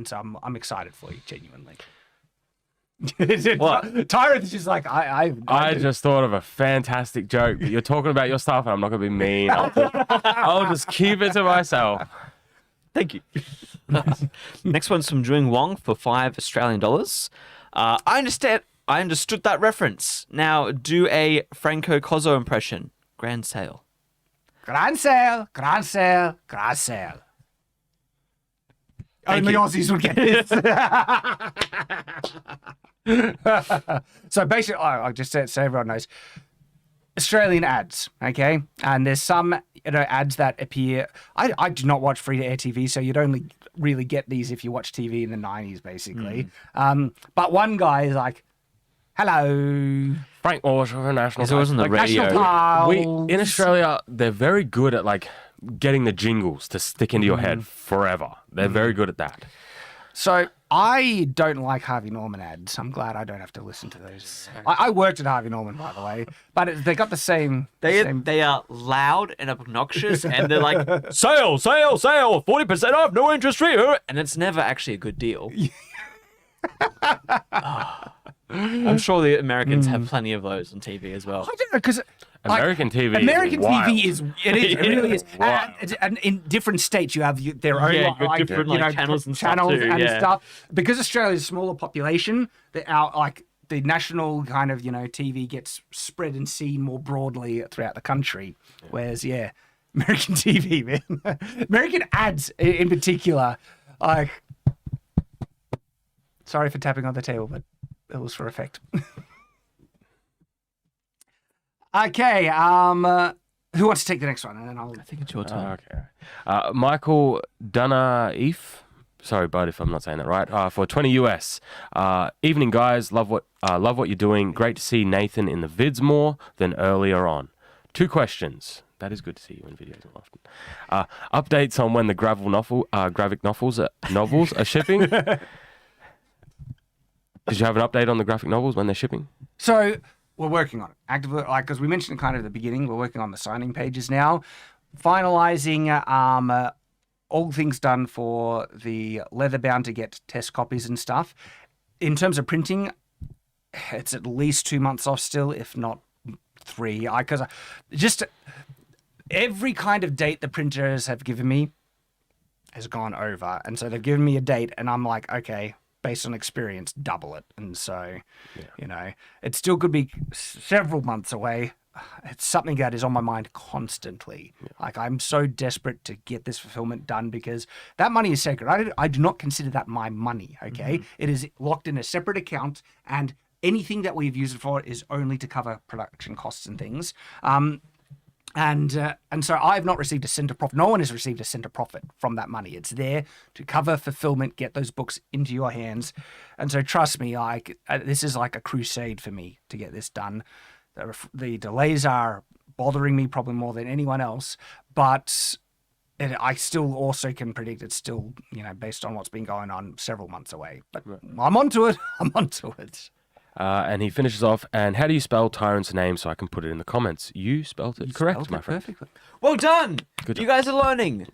S1: so I'm excited for you, genuinely.
S2: What?
S1: Tyranth is just like,
S3: I just thought of a fantastic joke, but you're talking about your stuff, and I'm not going to be mean. I'll just keep it to myself.
S2: Thank you. Next one's from Juing Wong for $5 Australian. I understood that reference. Now do a Franco Cozzo impression. Grand sale.
S1: Grand sale, grand sale, grand sale. Only Aussies would get this. So basically, I'll just say it so everyone knows. Australian ads, okay? And there's some ads that appear... I do not watch free-to-air TV, so you'd only really get these if you watch TV in the 90s, basically. But one guy is like, hello...
S3: Frank Walsh for National.
S2: It was on the radio.
S3: In Australia, they're very good at getting the jingles to stick into your head forever. They're very good at that.
S1: So I don't like Harvey Norman ads. I'm glad I don't have to listen to those. I worked at Harvey Norman, by the way, but they got the same.
S2: They are loud and obnoxious, and they're like, sale, 40% off, no interest free, and it's never actually a good deal. I'm sure the Americans have plenty of those on TV as well.
S1: I don't know, because
S3: American TV
S1: it really is. And in different states, you have their own
S2: different channels and stuff too,
S1: stuff. Because Australia's a smaller population, the national kind of TV gets spread and seen more broadly throughout the country. Whereas American TV, man, American ads in particular, sorry for tapping on the table, but it was for effect. Okay, who wants to take the next one? And then I
S2: think it's your turn.
S3: Okay. Michael Dunaif, sorry, bud, if I'm not saying that right, for 20 US. Evening, guys. Love what you're doing. Great to see Nathan in the vids more than earlier on. 2 questions. That is good to see you in videos more often. Updates on when the graphic novels are shipping. Did you have an update on the graphic novels when they're shipping?
S1: So we're working on it actively, because we mentioned kind of at the beginning. We're working on the signing pages now, finalizing all things done for the leather bound to get test copies and stuff. In terms of printing, it's at least 2 months off still, if not 3. Because just every kind of date the printers have given me has gone over, and so they've given me a date, and I'm like, okay, based on experience, double it. And so, it still could be several months away. It's something that is on my mind constantly. Yeah. I'm so desperate to get this fulfillment done because that money is sacred. I do not consider that my money, okay? Mm-hmm. It is locked in a separate account, and anything that we've used it for is only to cover production costs and things. And so I've not received a cent of profit. No one has received a cent of profit from that money. It's there to cover fulfillment, get those books into your hands. And so trust me, this is like a crusade for me to get this done. The delays are bothering me probably more than anyone else, but I still also can predict it's still, based on what's been going on, several months away. But I'm onto it. I'm onto it.
S3: And he finishes off, and how do you spell Tyranth's name so I can put it in the comments? You spelled it correct,
S1: Spelled
S3: my
S1: it
S3: friend.
S1: perfectly.
S2: Well done.
S3: Good
S2: You
S3: job.
S2: guys are learning.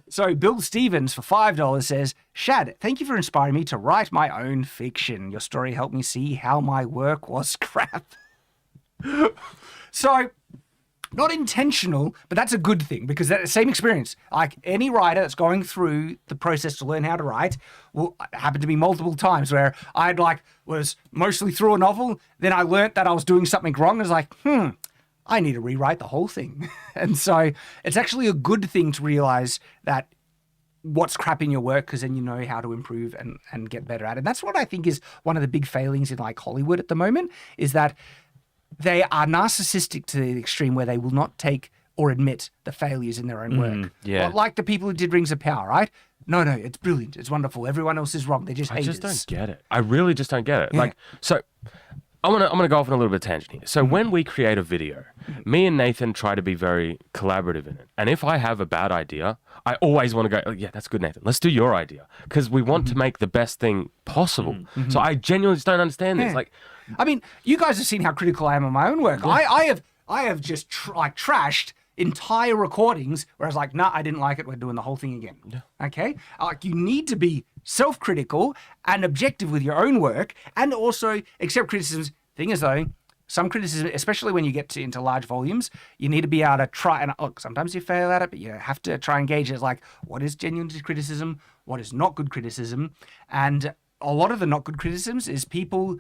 S1: So Bill Stevens for $5 says, Shad, thank you for inspiring me to write my own fiction. Your story helped me see how my work was crap. So, not intentional, but that's a good thing because that same experience, like any writer that's going through the process to learn how to write, will happen to me multiple times where I'd was mostly through a novel, then I learnt that I was doing something wrong and was like, I need to rewrite the whole thing. And so it's actually a good thing to realize that what's crap in your work because then you know how to improve and get better at it. And that's what I think is one of the big failings in Hollywood at the moment is that they are narcissistic to the extreme where they will not take or admit the failures in their own work.
S3: yeah.
S1: Like the people who did Rings of Power, right? No, it's brilliant. It's wonderful. Everyone else is wrong. They're just
S3: I
S1: haters.
S3: just don't get it. I really just don't get it.
S1: Yeah.
S3: So I'm gonna go off on a little bit of tangent here. So when we create a video, me and Nathan try to be very collaborative in it. And if I have a bad idea, I always want to go, oh, yeah, that's good, Nathan. Let's do your idea. Because we want to make the best thing possible. So I genuinely just don't understand this.
S1: Yeah. I mean, you guys have seen how critical I am on my own work. I have just trashed entire recordings where I was like, nah, I didn't like it. We're doing the whole thing again. Yeah. Okay? You need to be self-critical and objective with your own work and also accept criticisms. Thing is, though, some criticism, especially when you get into large volumes, you need to be able to try and look, sometimes you fail at it, but you have to try and gauge it like what is genuine criticism, what is not good criticism. And a lot of the not good criticisms is people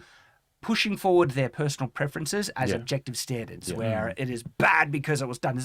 S1: pushing forward their personal preferences as objective standards, where it is bad because it was done.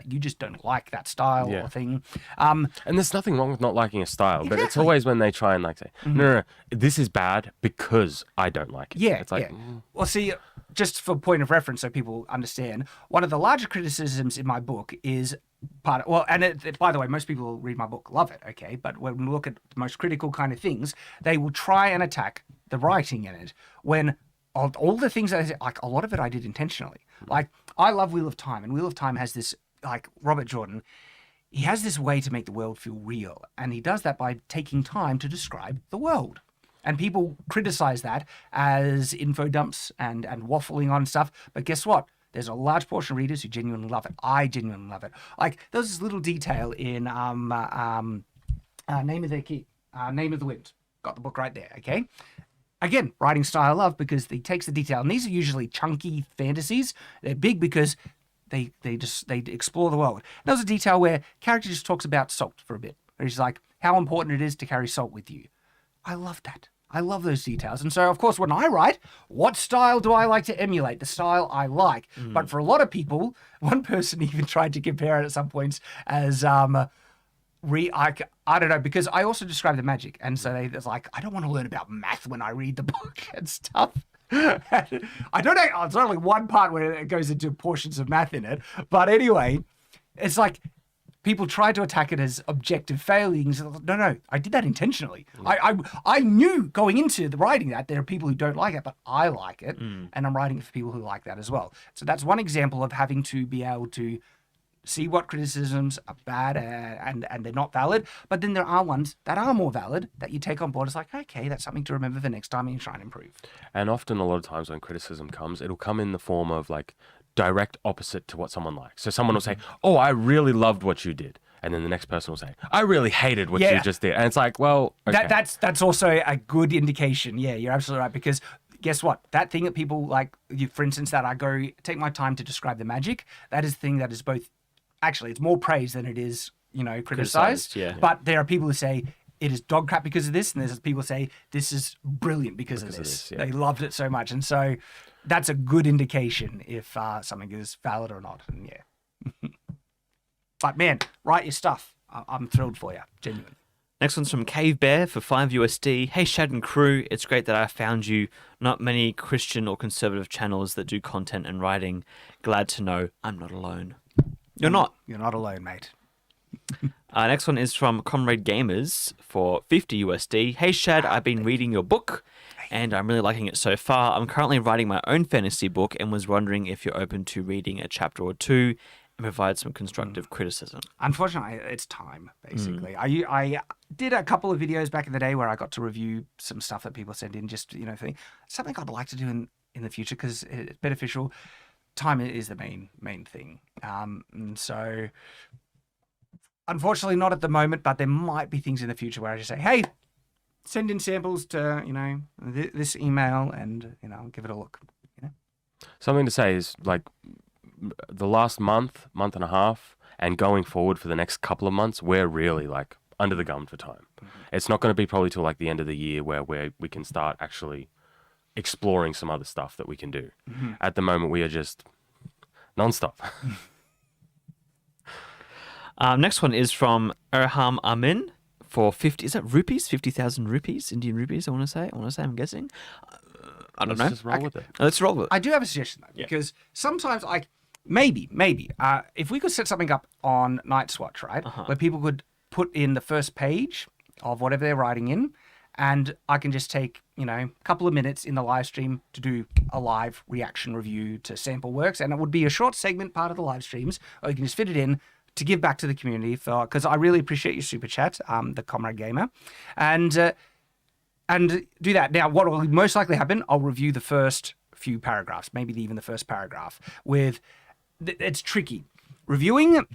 S1: You just don't like that style or thing.
S3: And there's nothing wrong with not liking a style, but it's always when they try and say, no, this is bad because I don't like it.
S1: Yeah,
S3: It's like,
S1: Well, see, just for point of reference, so people understand, one of the larger criticisms in my book is by the way, most people who read my book love it, okay? But when we look at the most critical kind of things, they will try and attack the writing in it when all the things that I said, a lot of it I did intentionally. I love Wheel of Time, and Wheel of Time has this, Robert Jordan, he has this way to make the world feel real, and he does that by taking time to describe the world. And people criticize that as info dumps and waffling on stuff, but guess what? There's a large portion of readers who genuinely love it. I genuinely love it. There's this little detail in Name of the Wind. Got the book right there, okay? Again, writing style I love because he takes the detail. And these are usually chunky fantasies. They're big because they explore the world. And there's a detail where character just talks about salt for a bit. Where he's like, how important it is to carry salt with you. I love that. I love those details. And so, of course, when I write, what style do I like to emulate? The style I like. But for a lot of people, one person even tried to compare it at some points as I don't know, because I also describe the magic. And so it's like, I don't want to learn about math when I read the book and stuff. I don't know. It's only one part where it goes into portions of math in it. But anyway, it's like people try to attack it as objective failings. No, I did that intentionally. I knew going into the writing that there are people who don't like it, but I like it. And I'm writing it for people who like that as well. So that's one example of having to be able to see what criticisms are bad and they're not valid, but then there are ones that are more valid that you take on board. It's like, okay, that's something to remember for next time and you try and improve.
S3: And often a lot of times when criticism comes, it'll come in the form of direct opposite to what someone likes. So someone will say, oh, I really loved what you did. And then the next person will say, I really hated what you just did. And it's like, well, okay.
S1: That's also a good indication. Yeah, you're absolutely right. Because guess what? That thing that people like, for instance, that I go take my time to describe the magic, that is the thing that is both, actually, it's more praise than it is, criticized.
S2: Yeah.
S1: But there are people who say it is dog crap because of this, and there's people who say this is brilliant because of this. They loved it so much, and so that's a good indication if something is valid or not. And yeah, but man, write your stuff. I'm thrilled for you, genuinely.
S2: Next one's from Cave Bear for $5. Hey, Shad and crew. It's great that I found you. Not many Christian or conservative channels that do content and writing. Glad to know I'm not alone. You're not.
S1: You're not alone, mate.
S2: Next one is from Comrade Gamers for $50. Hey, Shad, I've been reading your book and I'm really liking it so far. I'm currently writing my own fantasy book and was wondering if you're open to reading a chapter or two provide some constructive criticism.
S1: Unfortunately, it's time, basically. I did a couple of videos back in the day where I got to review some stuff that people sent in, just, something I'd like to do in the future because it's beneficial. Time is the main thing. And so, unfortunately, not at the moment, but there might be things in the future where I just say, hey, send in samples to, this email and, I'll give it a look.
S3: Something to say is like the last month and a half and going forward for the next couple of months, we're really like under the gun for time. It's not going to be probably till like the end of the year where we can start actually exploring some other stuff that we can do. At the moment, we are just nonstop.
S2: Next one is from Erham Amin for 50. Is that rupees? 50,000 rupees, Indian rupees. I want to say. I'm guessing. I don't know.
S3: Let's just roll with it.
S2: Let's roll with it.
S1: I do have a suggestion though, because sometimes maybe if we could set something up on Night's Watch, right, where people could put in the first page of whatever they're writing in, and I can just take a couple of minutes in the live stream to do a live reaction review to sample works, and it would be a short segment part of the live streams, or you can just fit it in to give back to the community because I really appreciate your super chat, the Comrade Gamer, and do that. Now, what will most likely happen, I'll review the first few paragraphs, maybe even the first paragraph. It's tricky. Reviewing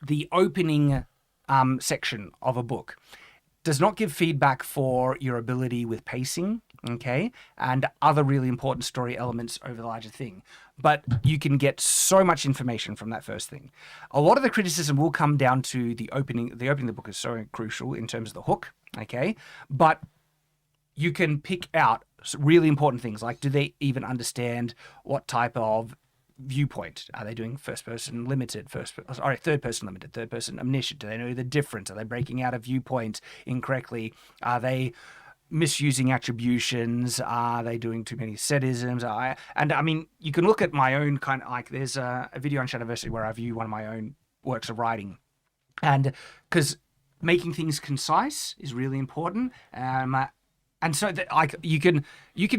S1: the opening section of a book does not give feedback for your ability with pacing, okay, and other really important story elements over the larger thing. But you can get so much information from that first thing. A lot of the criticism will come down to the opening. The opening of the book is so crucial in terms of the hook, okay, but you can pick out really important things like, do they even understand what type of viewpoint? Are they doing third person limited, third person omniscient? Do they know the difference? Are they breaking out a viewpoint incorrectly? Are they misusing attributions? Are they doing too many setisms? You can look at my own kind of like, there's a video on Shadiversity where I view one of my own works of writing, and because making things concise is really important. And so you can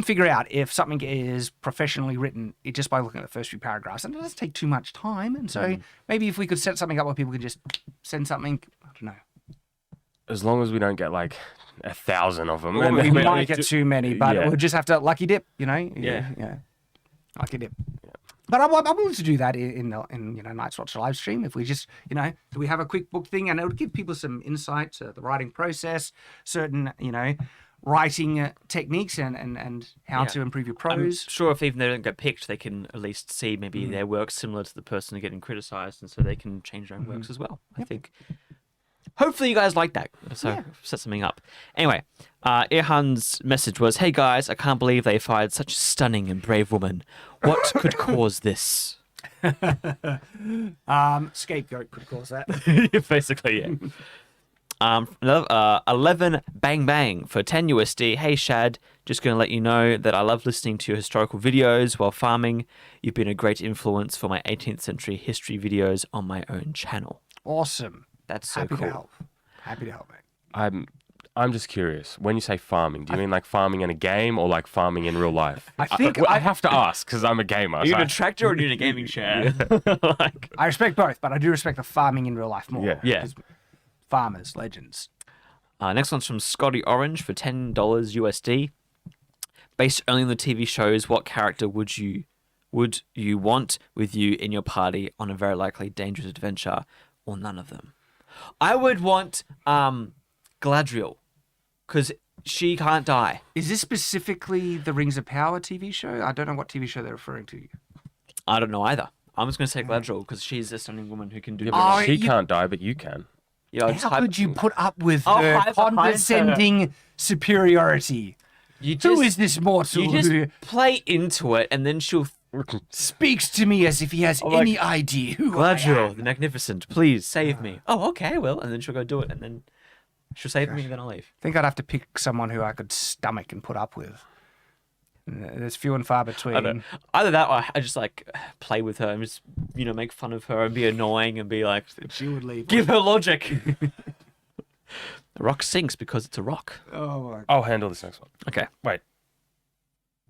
S1: figure out if something is professionally written just by looking at the first few paragraphs, and it doesn't take too much time. And so maybe if we could set something up where people could just send something, I don't know.
S3: As long as we don't get like 1,000 of them.
S1: We might get too many, but we'll just have to lucky dip,
S2: Yeah.
S1: Lucky dip. Yeah. But I'm willing to do that in Night's Watch live stream. If we just, do we have a quick book thing, and it would give people some insight to the writing process, certain, writing techniques and how to improve your prose.
S2: I'm sure if even they don't get picked, they can at least see maybe their work similar to the person getting criticized, and so they can change their own works as well. I think. Hopefully you guys like that. So set something up. Anyway, Irhan's message was, "Hey guys, I can't believe they fired such a stunning and brave woman. What could cause this?"
S1: Scapegoat could cause that.
S2: Basically, yeah. 11 bang bang for 10 USD. Hey Shad, just going to let you know that I love listening to your historical videos while farming. You've been a great influence for my 18th century history videos on my own channel.
S1: Awesome.
S2: That's so
S1: Happy
S2: cool.
S1: to help. Happy to help, mate.
S3: I'm just curious. When you say farming, do you mean like farming in a game or like farming in real life?
S1: I
S3: I have to ask because I'm a gamer.
S2: Are you in a tractor or are you in a gaming chair?
S1: I respect both, but I do respect the farming in real life more.
S2: Yeah.
S1: Farmers, legends.
S2: Next one's from Scotty Orange for $10 USD. Based only on the TV shows, what character would you want with you in your party on a very likely dangerous adventure, or none of them? I would want Galadriel, because she can't die.
S1: Is this specifically the Rings of Power TV show? I don't know what TV show they're referring to.
S2: I don't know either. I'm just going to say Galadriel because she's a stunning woman who can do.
S3: Yeah, but she can't die, but you can.
S2: Yeah,
S1: how could you put up with her condescending superiority? Who is this mortal
S2: You just
S1: who
S2: play into it, and then she'll
S1: speaks to me as if he has any idea who I
S2: Galadriel,
S1: am?
S2: the Magnificent, please save me. Oh, okay, well, and then she'll go do it, and then she'll save me, and then I'll leave.
S1: I think I'd have to pick someone who I could stomach and put up with. There's few and far between.
S2: Either that, or I just like play with her and just make fun of her and be annoying and be like,
S1: She would leave.
S2: give her logic. The rock sinks because it's a rock.
S1: Oh my God.
S3: I'll handle this next one.
S2: Okay.
S3: Wait.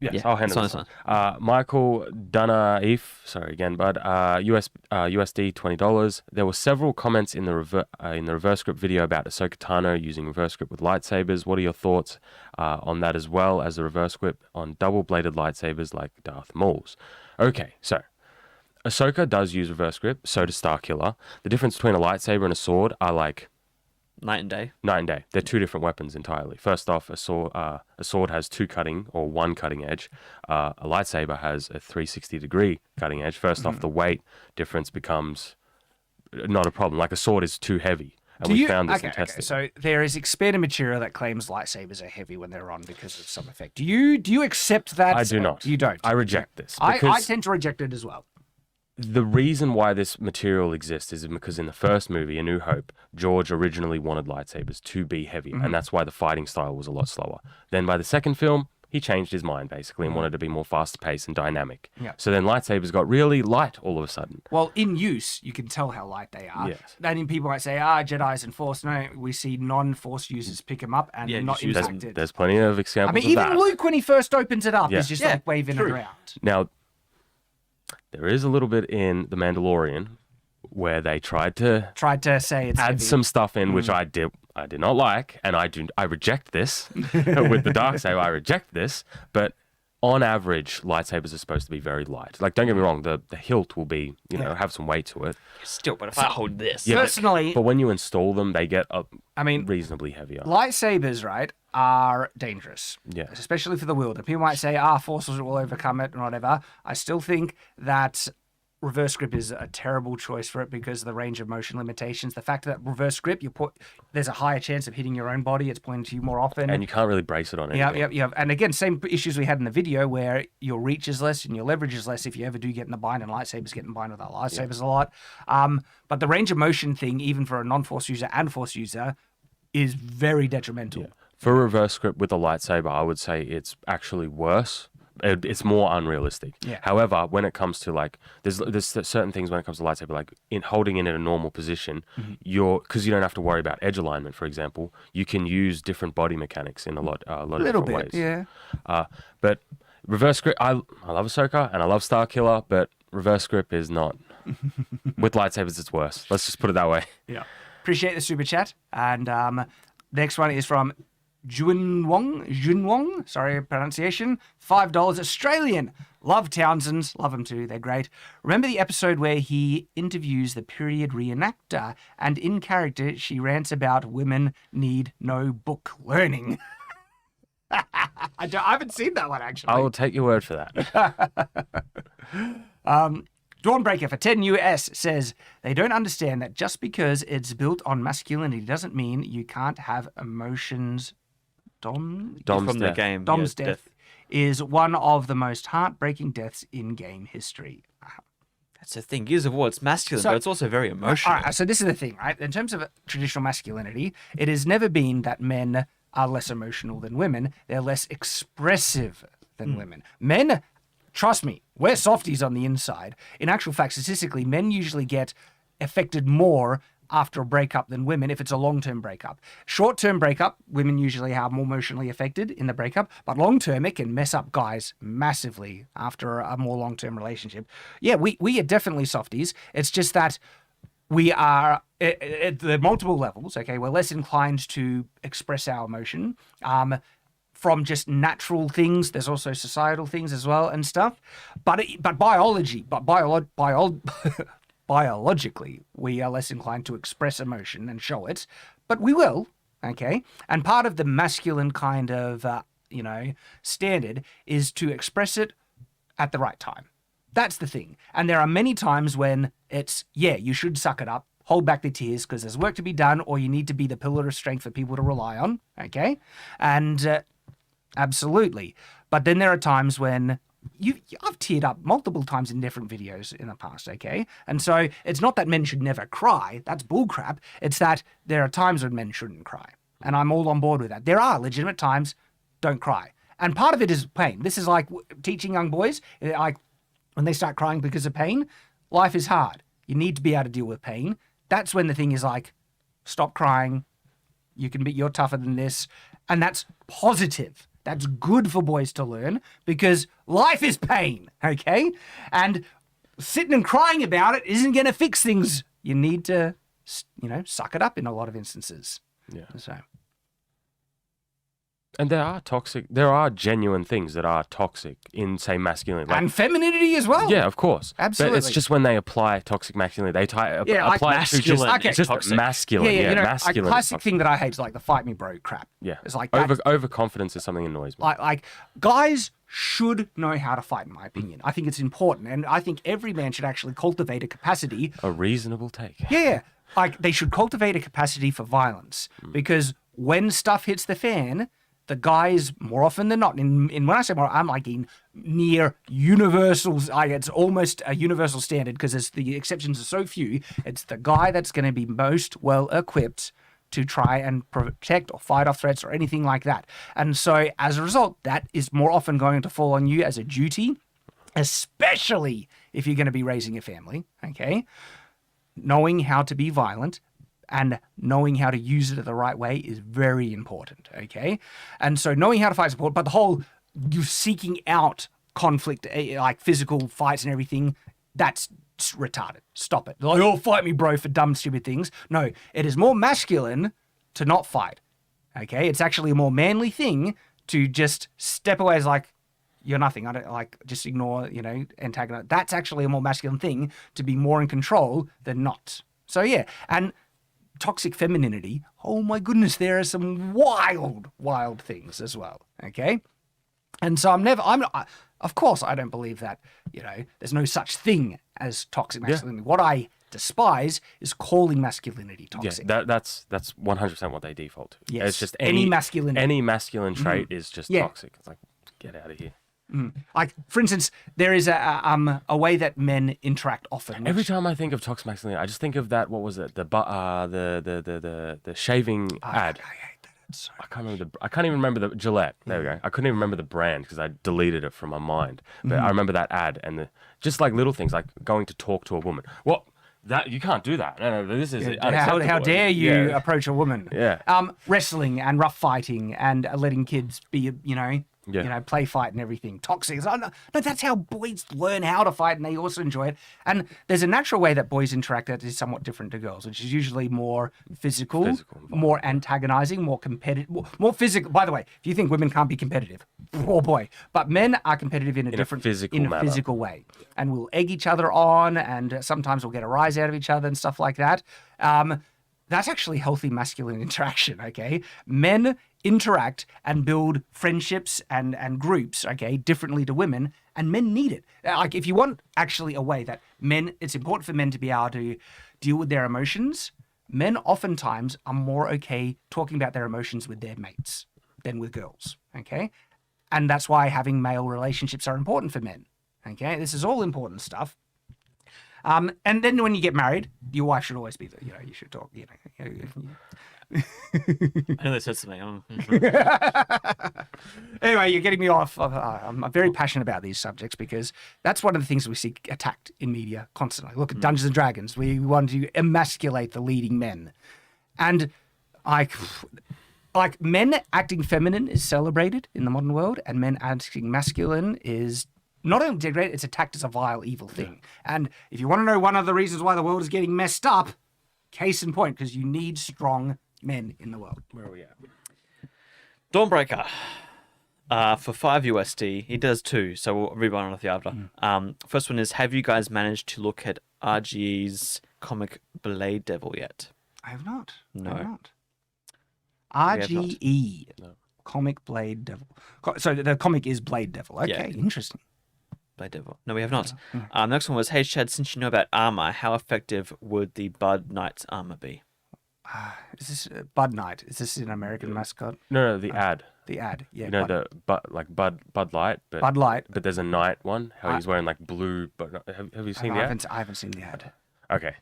S3: Yes,
S2: Yeah,
S3: I'll handle
S2: it's
S3: this
S2: fine,
S3: one. Michael Dunaif, sorry again, bud. USD $20. There were several comments in the reverse grip video about Ahsoka Tano using reverse grip with lightsabers. What are your thoughts on that, as well as the reverse grip on double-bladed lightsabers like Darth Maul's? Okay, so Ahsoka does use reverse grip. So does Starkiller. The difference between a lightsaber and a sword are like
S2: Night and day.
S3: night and day. They're two different weapons entirely. First off, a sword has two cutting or one cutting edge. A lightsaber has a 360-degree cutting edge. First off, the weight difference becomes not a problem. Like a sword is too heavy. And we found this in testing.
S1: So there is expanded material that claims lightsabers are heavy when they're on because of some effect. Do you accept that?
S3: I do not.
S1: You don't.
S3: I reject this.
S1: I
S3: Because
S1: tend to reject it as well.
S3: the reason why this material exists is because in the first movie, A New Hope, George originally wanted lightsabers to be heavier, and that's why the fighting style was a lot slower. Then by the second film, he changed his mind basically and wanted to be more fast-paced and dynamic.
S1: Yeah.
S3: So then lightsabers got really light all of a sudden.
S1: Well, in use, you can tell how light they are.
S3: Yes.
S1: Then people might say, Jedi's and Force. No, we see non-Force users pick them up and
S2: Yeah,
S1: not
S2: just use them.
S1: impacted.
S3: There's plenty of
S1: I
S3: examples
S1: mean,
S3: of
S1: even
S3: that.
S1: Luke, when he first opens it up,
S3: Yeah.
S1: is just
S2: Yeah,
S1: like waving
S2: true.
S1: it around.
S3: Now, there is a little bit in The Mandalorian where they tried to
S1: Tried to say it's
S3: add
S1: heavy.
S3: some stuff in which I did not like, and I reject this with the darksaber. I reject this, but on average, lightsabers are supposed to be very light. Like, don't get me wrong, the hilt will be, have some weight to it.
S2: Still, but if I hold this,
S3: Yeah,
S1: Personally,
S3: but when you install them, they get
S1: I mean,
S3: reasonably heavier.
S1: lightsabers, right, are dangerous.
S3: Yeah.
S1: Especially for the wielder. People might say, Force will overcome it and whatever. I still think that reverse grip is a terrible choice for it because of the range of motion limitations. The fact that reverse grip, there's a higher chance of hitting your own body. It's pointing to you more often.
S3: And you can't really brace it on anything.
S1: Yeah. And again, same issues we had in the video where your reach is less and your leverage is less if you ever do get in a bind, and lightsabers get in bind with our lightsabers a lot. But the range of motion thing, even for a non-Force user and Force user, is very detrimental.
S3: Yeah. For reverse grip with a lightsaber, I would say it's actually worse. It's more unrealistic.
S1: Yeah.
S3: However, when it comes to like, there's certain things when it comes to lightsaber, like in holding it in a normal position, because you don't have to worry about edge alignment, for example, you can use different body mechanics in a lot of different ways.
S1: Yeah.
S3: But reverse grip, I love Ahsoka and I love Starkiller, but reverse grip is not. With lightsabers, it's worse. Let's just put it that way.
S1: Yeah. Appreciate the super chat. And next one is from Junwong, sorry pronunciation, $5 Australian. Love Townsends, love them too, they're great. Remember the episode where he interviews the period reenactor and in character she rants about women need no book learning. I haven't seen that one actually.
S3: I will take your word for that.
S1: Dawnbreaker for 10 US says they don't understand that just because it's built on masculinity doesn't mean you can't have emotions.
S3: Dom's
S2: from the
S3: death.
S2: game.
S1: Dom's
S2: yeah,
S1: death is one of the most heartbreaking deaths in game history.
S2: That's the thing. Gears of War, it's masculine,
S1: So-
S2: but it's also very emotional.
S1: All right, so this is the thing, right? In terms of traditional masculinity, it has never been that men are less emotional than women. They're less expressive than women. Men, trust me, we're softies on the inside. In actual fact, statistically, men usually get affected more after a breakup than women if it's a long-term breakup. Short-term breakup, women usually are more emotionally affected in the breakup, but long-term, it can mess up guys massively after a more long-term relationship. Yeah, we are definitely softies. It's just that we are at the multiple levels, okay, we're less inclined to express our emotion from just natural things. There's also societal things as well and stuff. But biologically, we are less inclined to express emotion and show it, but we will, okay? And part of the masculine kind of, standard is to express it at the right time. That's the thing. And there are many times when it's, you should suck it up, hold back the tears because there's work to be done, or you need to be the pillar of strength for people to rely on, okay? And absolutely. But then there are times when I've teared up multiple times in different videos in the past, okay? And so it's not that men should never cry. That's bullcrap. It's that there are times when men shouldn't cry. And I'm all on board with that. There are legitimate times, don't cry. And part of it is pain. This is like teaching young boys, like when they start crying because of pain, life is hard. You need to be able to deal with pain. That's when the thing is like, stop crying. You're tougher than this. And that's positive. That's good for boys to learn because life is pain, okay? And sitting and crying about it isn't going to fix things. You need to, suck it up in a lot of instances.
S3: Yeah.
S1: So.
S3: And there are genuine things that are toxic in, say, masculinity.
S1: And femininity as well.
S3: Yeah, of course.
S1: Absolutely.
S3: But it's just when they apply toxic masculinity, they apply it to just,
S2: masculine
S1: is
S3: just
S2: toxic.
S3: masculine. Yeah, masculine.
S1: A classic thing that I hate is like the fight me bro crap.
S3: Yeah.
S1: It's like
S3: Overconfidence is something that annoys me.
S1: like guys should know how to fight, in my opinion. I think it's important. And I think every man should actually cultivate a capacity.
S3: A reasonable take.
S1: Yeah. Like they should cultivate a capacity for violence because when stuff hits the fan, the guys, more often than not, in when I say more, I'm like in near universal. It's almost a universal standard because the exceptions are so few. It's the guy that's going to be most well equipped to try and protect or fight off threats or anything like that. And so, as a result, that is more often going to fall on you as a duty, especially if you're going to be raising a family. Okay, knowing how to be violent. And knowing how to use it the right way is very important, okay? And so knowing how to fight is important, but the whole you seeking out conflict, like physical fights and everything, that's retarded. Stop it. Like, oh, fight me, bro, for dumb, stupid things. No, it is more masculine to not fight, okay? It's actually a more manly thing to just step away as like, you're nothing. I don't just ignore, antagonize. That's actually a more masculine thing to be more in control than not. So yeah, and toxic femininity, oh my goodness, there are some wild things as well, okay? And so of course I don't believe that, there's no such thing as toxic masculinity. Yeah. What I despise is calling masculinity toxic.
S3: Yeah, that's 100% what they default to.
S1: Yes.
S3: It's just
S1: any masculinity.
S3: Any masculine trait is just toxic. It's like, get out of here.
S1: Like, for instance, there is a way that men interact often.
S3: Every time I think of toxic masculinity, I just think of that. What was it? The shaving ad.
S1: I hate that. So
S3: I can't even remember the Gillette. There we go. I couldn't even remember the brand because I deleted it from my mind. But I remember that ad and just like little things like going to talk to a woman. What? That you can't do that. No, this is unacceptable.
S1: How dare you approach a woman?
S3: Yeah.
S1: Wrestling and rough fighting and letting kids be, play fight and everything. Toxic. No, that's how boys learn how to fight and they also enjoy it. And there's a natural way that boys interact that is somewhat different to girls, which is usually more physical more antagonizing, more competitive, more physical. By the way, if you think women can't be competitive, oh boy. But men are competitive in a physical way. And we'll egg each other on and sometimes we'll get a rise out of each other and stuff like that. That's actually healthy masculine interaction, okay? Men interact and build friendships and groups, okay, differently to women, and men need it. Like, if you want actually a way that it's important for men to be able to deal with their emotions, men oftentimes are more okay talking about their emotions with their mates than with girls, okay? And that's why having male relationships are important for men, okay? This is all important stuff. And then when you get married, your wife should always be there. You should talk.
S2: I know they said something.
S1: Anyway, you're getting me off. I'm very passionate about these subjects because that's one of the things we see attacked in media constantly. Look at Dungeons and Dragons. We want to emasculate the leading men. And like men acting feminine is celebrated in the modern world, and men acting masculine is not only degraded, it's attacked as a vile, evil thing. And if you want to know one of the reasons why the world is getting messed up, case in point, because you need strong men in the world.
S3: Where are we at?
S2: Dawnbreaker. For 5 USD, he does 2, so we'll read one off the other. First one is, have you guys managed to look at RGE's comic Blade Devil yet?
S1: I have not.
S2: No.
S1: I have not. RGE. No. Comic Blade Devil. So the comic is Blade Devil. Okay, interesting.
S2: Blade Devil. No, we have not. Next one was, hey, Shad, since you know about armor, how effective would the Bud Knight's armor be?
S1: Is this Bud Knight? Is this an American mascot?
S3: No, the ad.
S1: The ad, yeah.
S3: The Bud Light. But,
S1: Bud Light.
S3: But there's a Knight one. How he's wearing like blue. But have you seen the ad?
S1: I haven't seen the ad.
S3: Okay.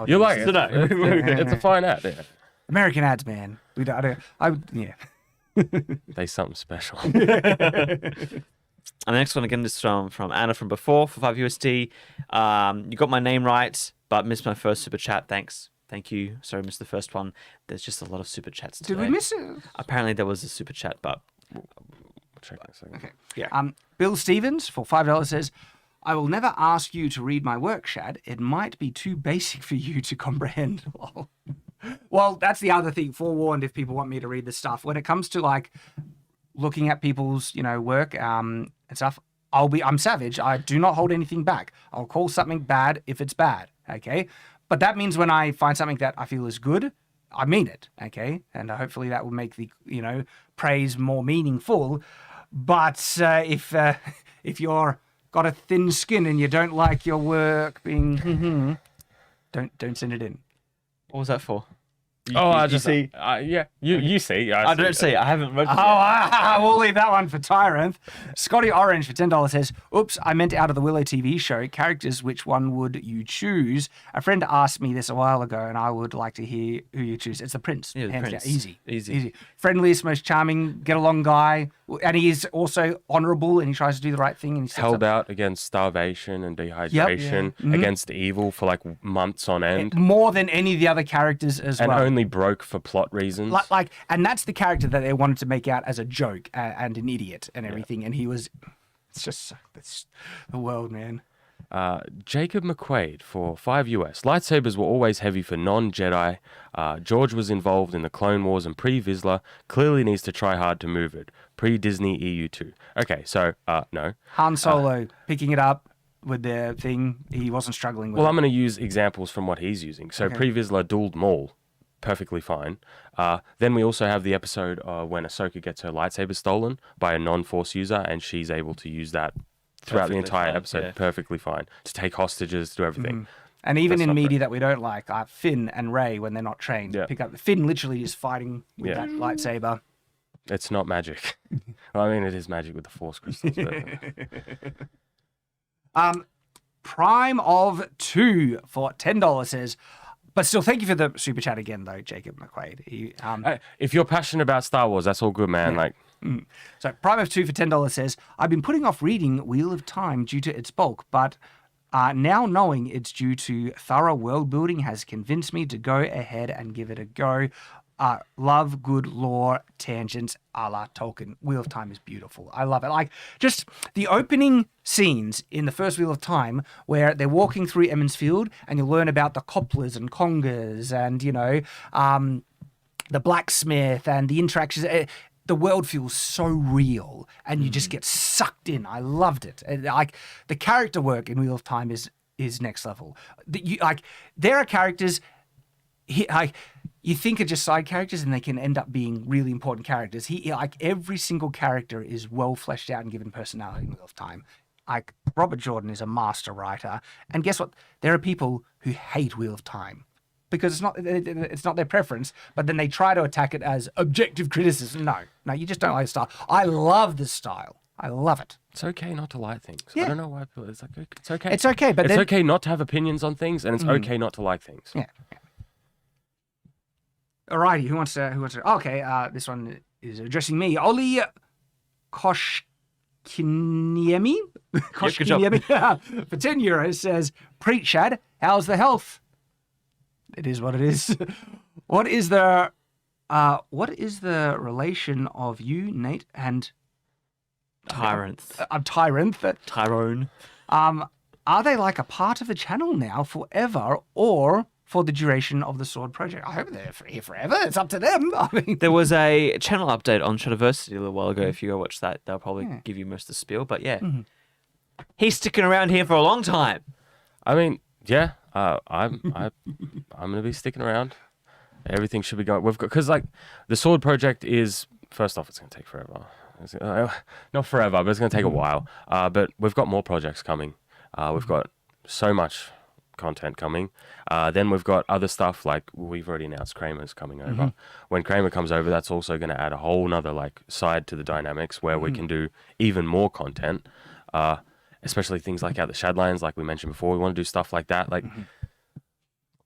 S3: You like it? It's a fine ad. Yeah.
S1: American ads, man. Yeah.
S3: They something special.
S2: And the next one again is from Anna from before for 5 USD. You got my name right, but missed my first super chat. Thanks. Thank you. Sorry, missed the first one. There's just a lot of super chats today.
S1: Did we miss it?
S2: Apparently there was a super chat, but
S3: check in a second.
S1: Okay.
S2: Yeah.
S1: Bill Stevens for $5 says, I will never ask you to read my work, Shad. It might be too basic for you to comprehend. Well, that's the other thing. Forewarned if people want me to read this stuff. When it comes to like looking at people's, work and stuff, I'm savage. I do not hold anything back. I'll call something bad if it's bad. Okay. But that means when I find something that I feel is good, I mean it. Okay. And hopefully that will make the, praise more meaningful. But if you're got a thin skin and you don't like your work being, don't send it in.
S2: What was that for?
S3: You
S2: see.
S3: You see.
S2: I don't see. I haven't read it.
S1: We'll leave that one for Tyranth. Scotty Orange for $10 says, oops, I meant out of the Willow TV show, characters, which one would you choose? A friend asked me this a while ago, and I would like to hear who you choose. It's the Prince.
S2: Yeah, the
S1: Hands
S2: Prince.
S1: down. Easy.
S2: Easy.
S1: Friendliest, most charming, get along guy. And he is also honourable, and he tries to do the right thing. And he
S3: held out against starvation and dehydration, against evil for like months on end.
S1: More than any of the other characters as
S3: and
S1: well.
S3: only broke for plot reasons.
S1: And that's the character that they wanted to make out as a joke and an idiot and everything. And he was, it's the world, man.
S3: Jacob McQuaid for $5 US. Lightsabers were always heavy for non-Jedi. George was involved in the Clone Wars and pre-Vizsla. Clearly needs to try hard to move it. Pre-Disney EU2. Okay, so, no.
S1: Han Solo picking it up with their thing. He wasn't struggling with
S3: Well,
S1: it.
S3: I'm going to use examples from what he's using. So pre-Vizsla dueled Maul. Perfectly fine. Then we also have the episode when Ahsoka gets her lightsaber stolen by a non-Force user, and she's able to use that throughout the entire episode perfectly fine to take hostages, do everything.
S1: And even
S3: That's
S1: in
S3: not
S1: media
S3: great.
S1: that we don't like, Finn and Rey, when they're not trained, pick up. Finn literally is fighting with that lightsaber.
S3: It's not magic. Well, I mean, it is magic with the Force crystals. But...
S1: Prime of 2 for $10 says, but still, thank you for the super chat again, though, Jacob McQuaid.
S3: if you're passionate about Star Wars, that's all good, man.
S1: So Prime of 2 for $10 says, I've been putting off reading Wheel of Time due to its bulk, but now knowing it's due to thorough world building has convinced me to go ahead and give it a go. Love good lore tangents a la Tolkien. Wheel of Time is beautiful. I love it. Like, just the opening scenes in the first Wheel of Time where they're walking through Emond's Field and you learn about the copplers and congers and, the blacksmith and the interactions. The world feels so real and you just get sucked in. I loved it. And, the character work in Wheel of Time is next level. There are characters... you think are just side characters and they can end up being really important characters. Every single character is well fleshed out and given personality in Wheel of Time. Robert Jordan is a master writer. And guess what? There are people who hate Wheel of Time because it's not their preference, but then they try to attack it as objective criticism. No, you just don't like the style. I love the style. I love it.
S3: It's okay not to like things.
S1: Yeah.
S3: I don't know why people... It's okay.
S1: It's okay, but
S3: it's okay not to have opinions on things, and it's okay not to like things.
S1: Yeah. Alrighty, who wants to? Okay, this one is addressing me. Oli Koshkiniemi for €10 says, "Preach, Shad. How's the health?" It is what it is. What is the relation of you, Nate, and
S2: Tyranth.
S1: Tyranth?
S2: Tyrone.
S1: Are they like a part of the channel now forever, or for the duration of the Sword Project? I hope they're here forever. It's up to them. I mean,
S2: There was a channel update on Shadiversity a little while ago. If you go watch that, they'll probably give you most of the spiel. But yeah, he's sticking around here for a long time.
S3: I mean, yeah, I'm gonna be sticking around. Everything should be going. We've got because the Sword Project is first off, it's gonna take forever. Not forever, but it's gonna take a while. But we've got more projects coming. We've got so much content coming. Then we've got other stuff like we've already announced Kramer's coming over. When Kramer comes over, that's also going to add a whole nother side to the dynamics where we can do even more content, especially things like out the Shadlands, like we mentioned before. We want to do stuff like that.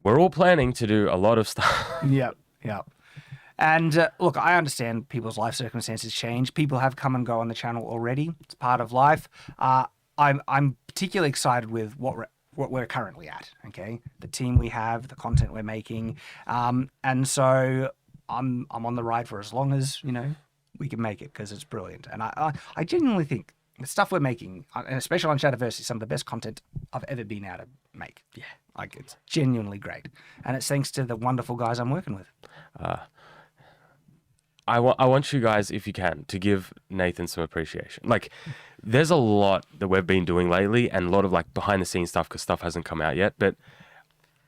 S3: We're all planning to do a lot of stuff.
S1: Yep. And look, I understand people's life circumstances change. People have come and go on the channel already. It's part of life. I'm particularly excited with what we're currently at. Okay, the team we have, the content we're making, and so I'm on the ride for as long as we can make it because it's brilliant. And I genuinely think the stuff we're making, and especially on Shadiverse, is some of the best content I've ever been able to make. Yeah. Like, it's genuinely great. And it's thanks to the wonderful guys I'm working with.
S3: I want you guys, if you can, to give Nathan some appreciation. Like, there's a lot that we've been doing lately and a lot of, like, behind-the-scenes stuff because stuff hasn't come out yet. But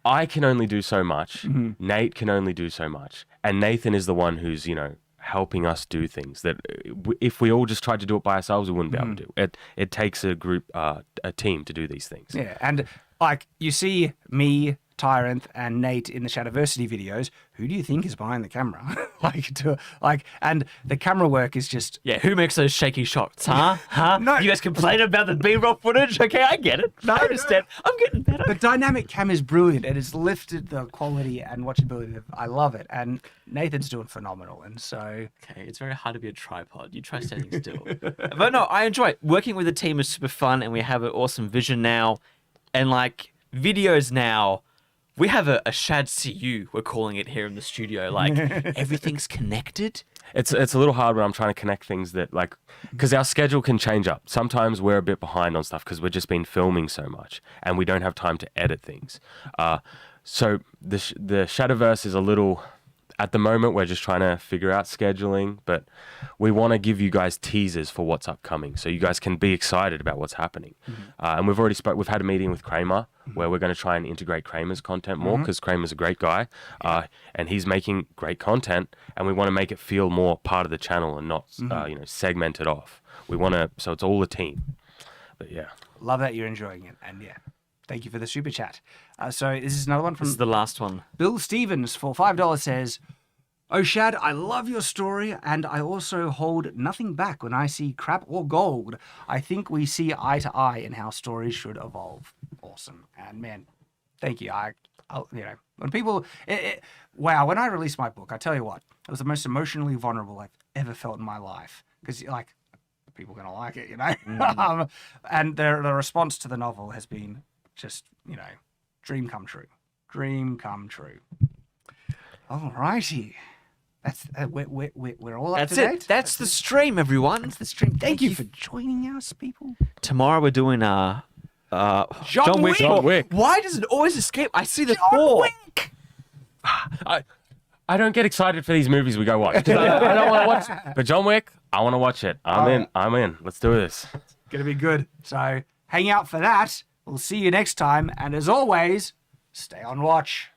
S3: I can only do so much. Nate can only do so much. And Nathan is the one who's, you know, helping us do things that if we all just tried to do it by ourselves, we wouldn't be able to do. It takes a group, a team to do these things.
S1: Yeah, and, like, you see me, Tyranth, and Nate in the Shadiversity videos. Who do you think is behind the camera? And the camera work is just...
S2: Yeah, who makes those shaky shots, huh?
S1: No.
S2: You guys complain about the B-roll footage? Okay, I get it. I understand. I'm getting better.
S1: The dynamic cam is brilliant. It has lifted the quality and watchability. I love it. And Nathan's doing phenomenal. And so...
S2: Okay, it's very hard to be a tripod. You try standing still. But no, I enjoy it. Working with the team is super fun, and we have an awesome vision now. And, like, videos now... We have a Shad CU, we're calling it here in the studio. Like, everything's connected.
S3: It's a little hard when I'm trying to connect things that, like, because our schedule can change up. Sometimes we're a bit behind on stuff because we've just been filming so much and we don't have time to edit things. So the Shadiverse is a little... At the moment, we're just trying to figure out scheduling, but we want to give you guys teasers for what's upcoming, so you guys can be excited about what's happening. And we've had a meeting with Kramer where we're going to try and integrate Kramer's content more because Kramer's a great guy, and he's making great content, and we want to make it feel more part of the channel and not, segment it off. We want to, so it's all a team. But yeah,
S1: love that you're enjoying it, and yeah. Thank you for the super chat. So this is another one from...
S2: This is the last one.
S1: Bill Stevens for $5 says, "Oh, Shad, I love your story, and I also hold nothing back when I see crap or gold. I think we see eye to eye in how stories should evolve." Awesome. And man, thank you. When people... wow, when I released my book, I tell you what, it was the most emotionally vulnerable I've ever felt in my life. Because, like, people are going to like it, you know? And the response to the novel has been... just, dream come true. Dream come true. All righty. That's we're all up to date.
S2: That's it. That's the stream, everyone.
S1: That's the stream. Thank you for joining us, people.
S2: Tomorrow we're doing
S1: John Wick.
S3: John Wick.
S2: Why does it always escape? I see the
S1: John
S2: four.
S1: Wick.
S3: I don't get excited for these movies we go watch. I don't want to watch it. But John Wick, I want to watch it. I'm in. Let's do this.
S1: It's gonna be good. So hang out for that. We'll see you next time. And as always, stay on watch.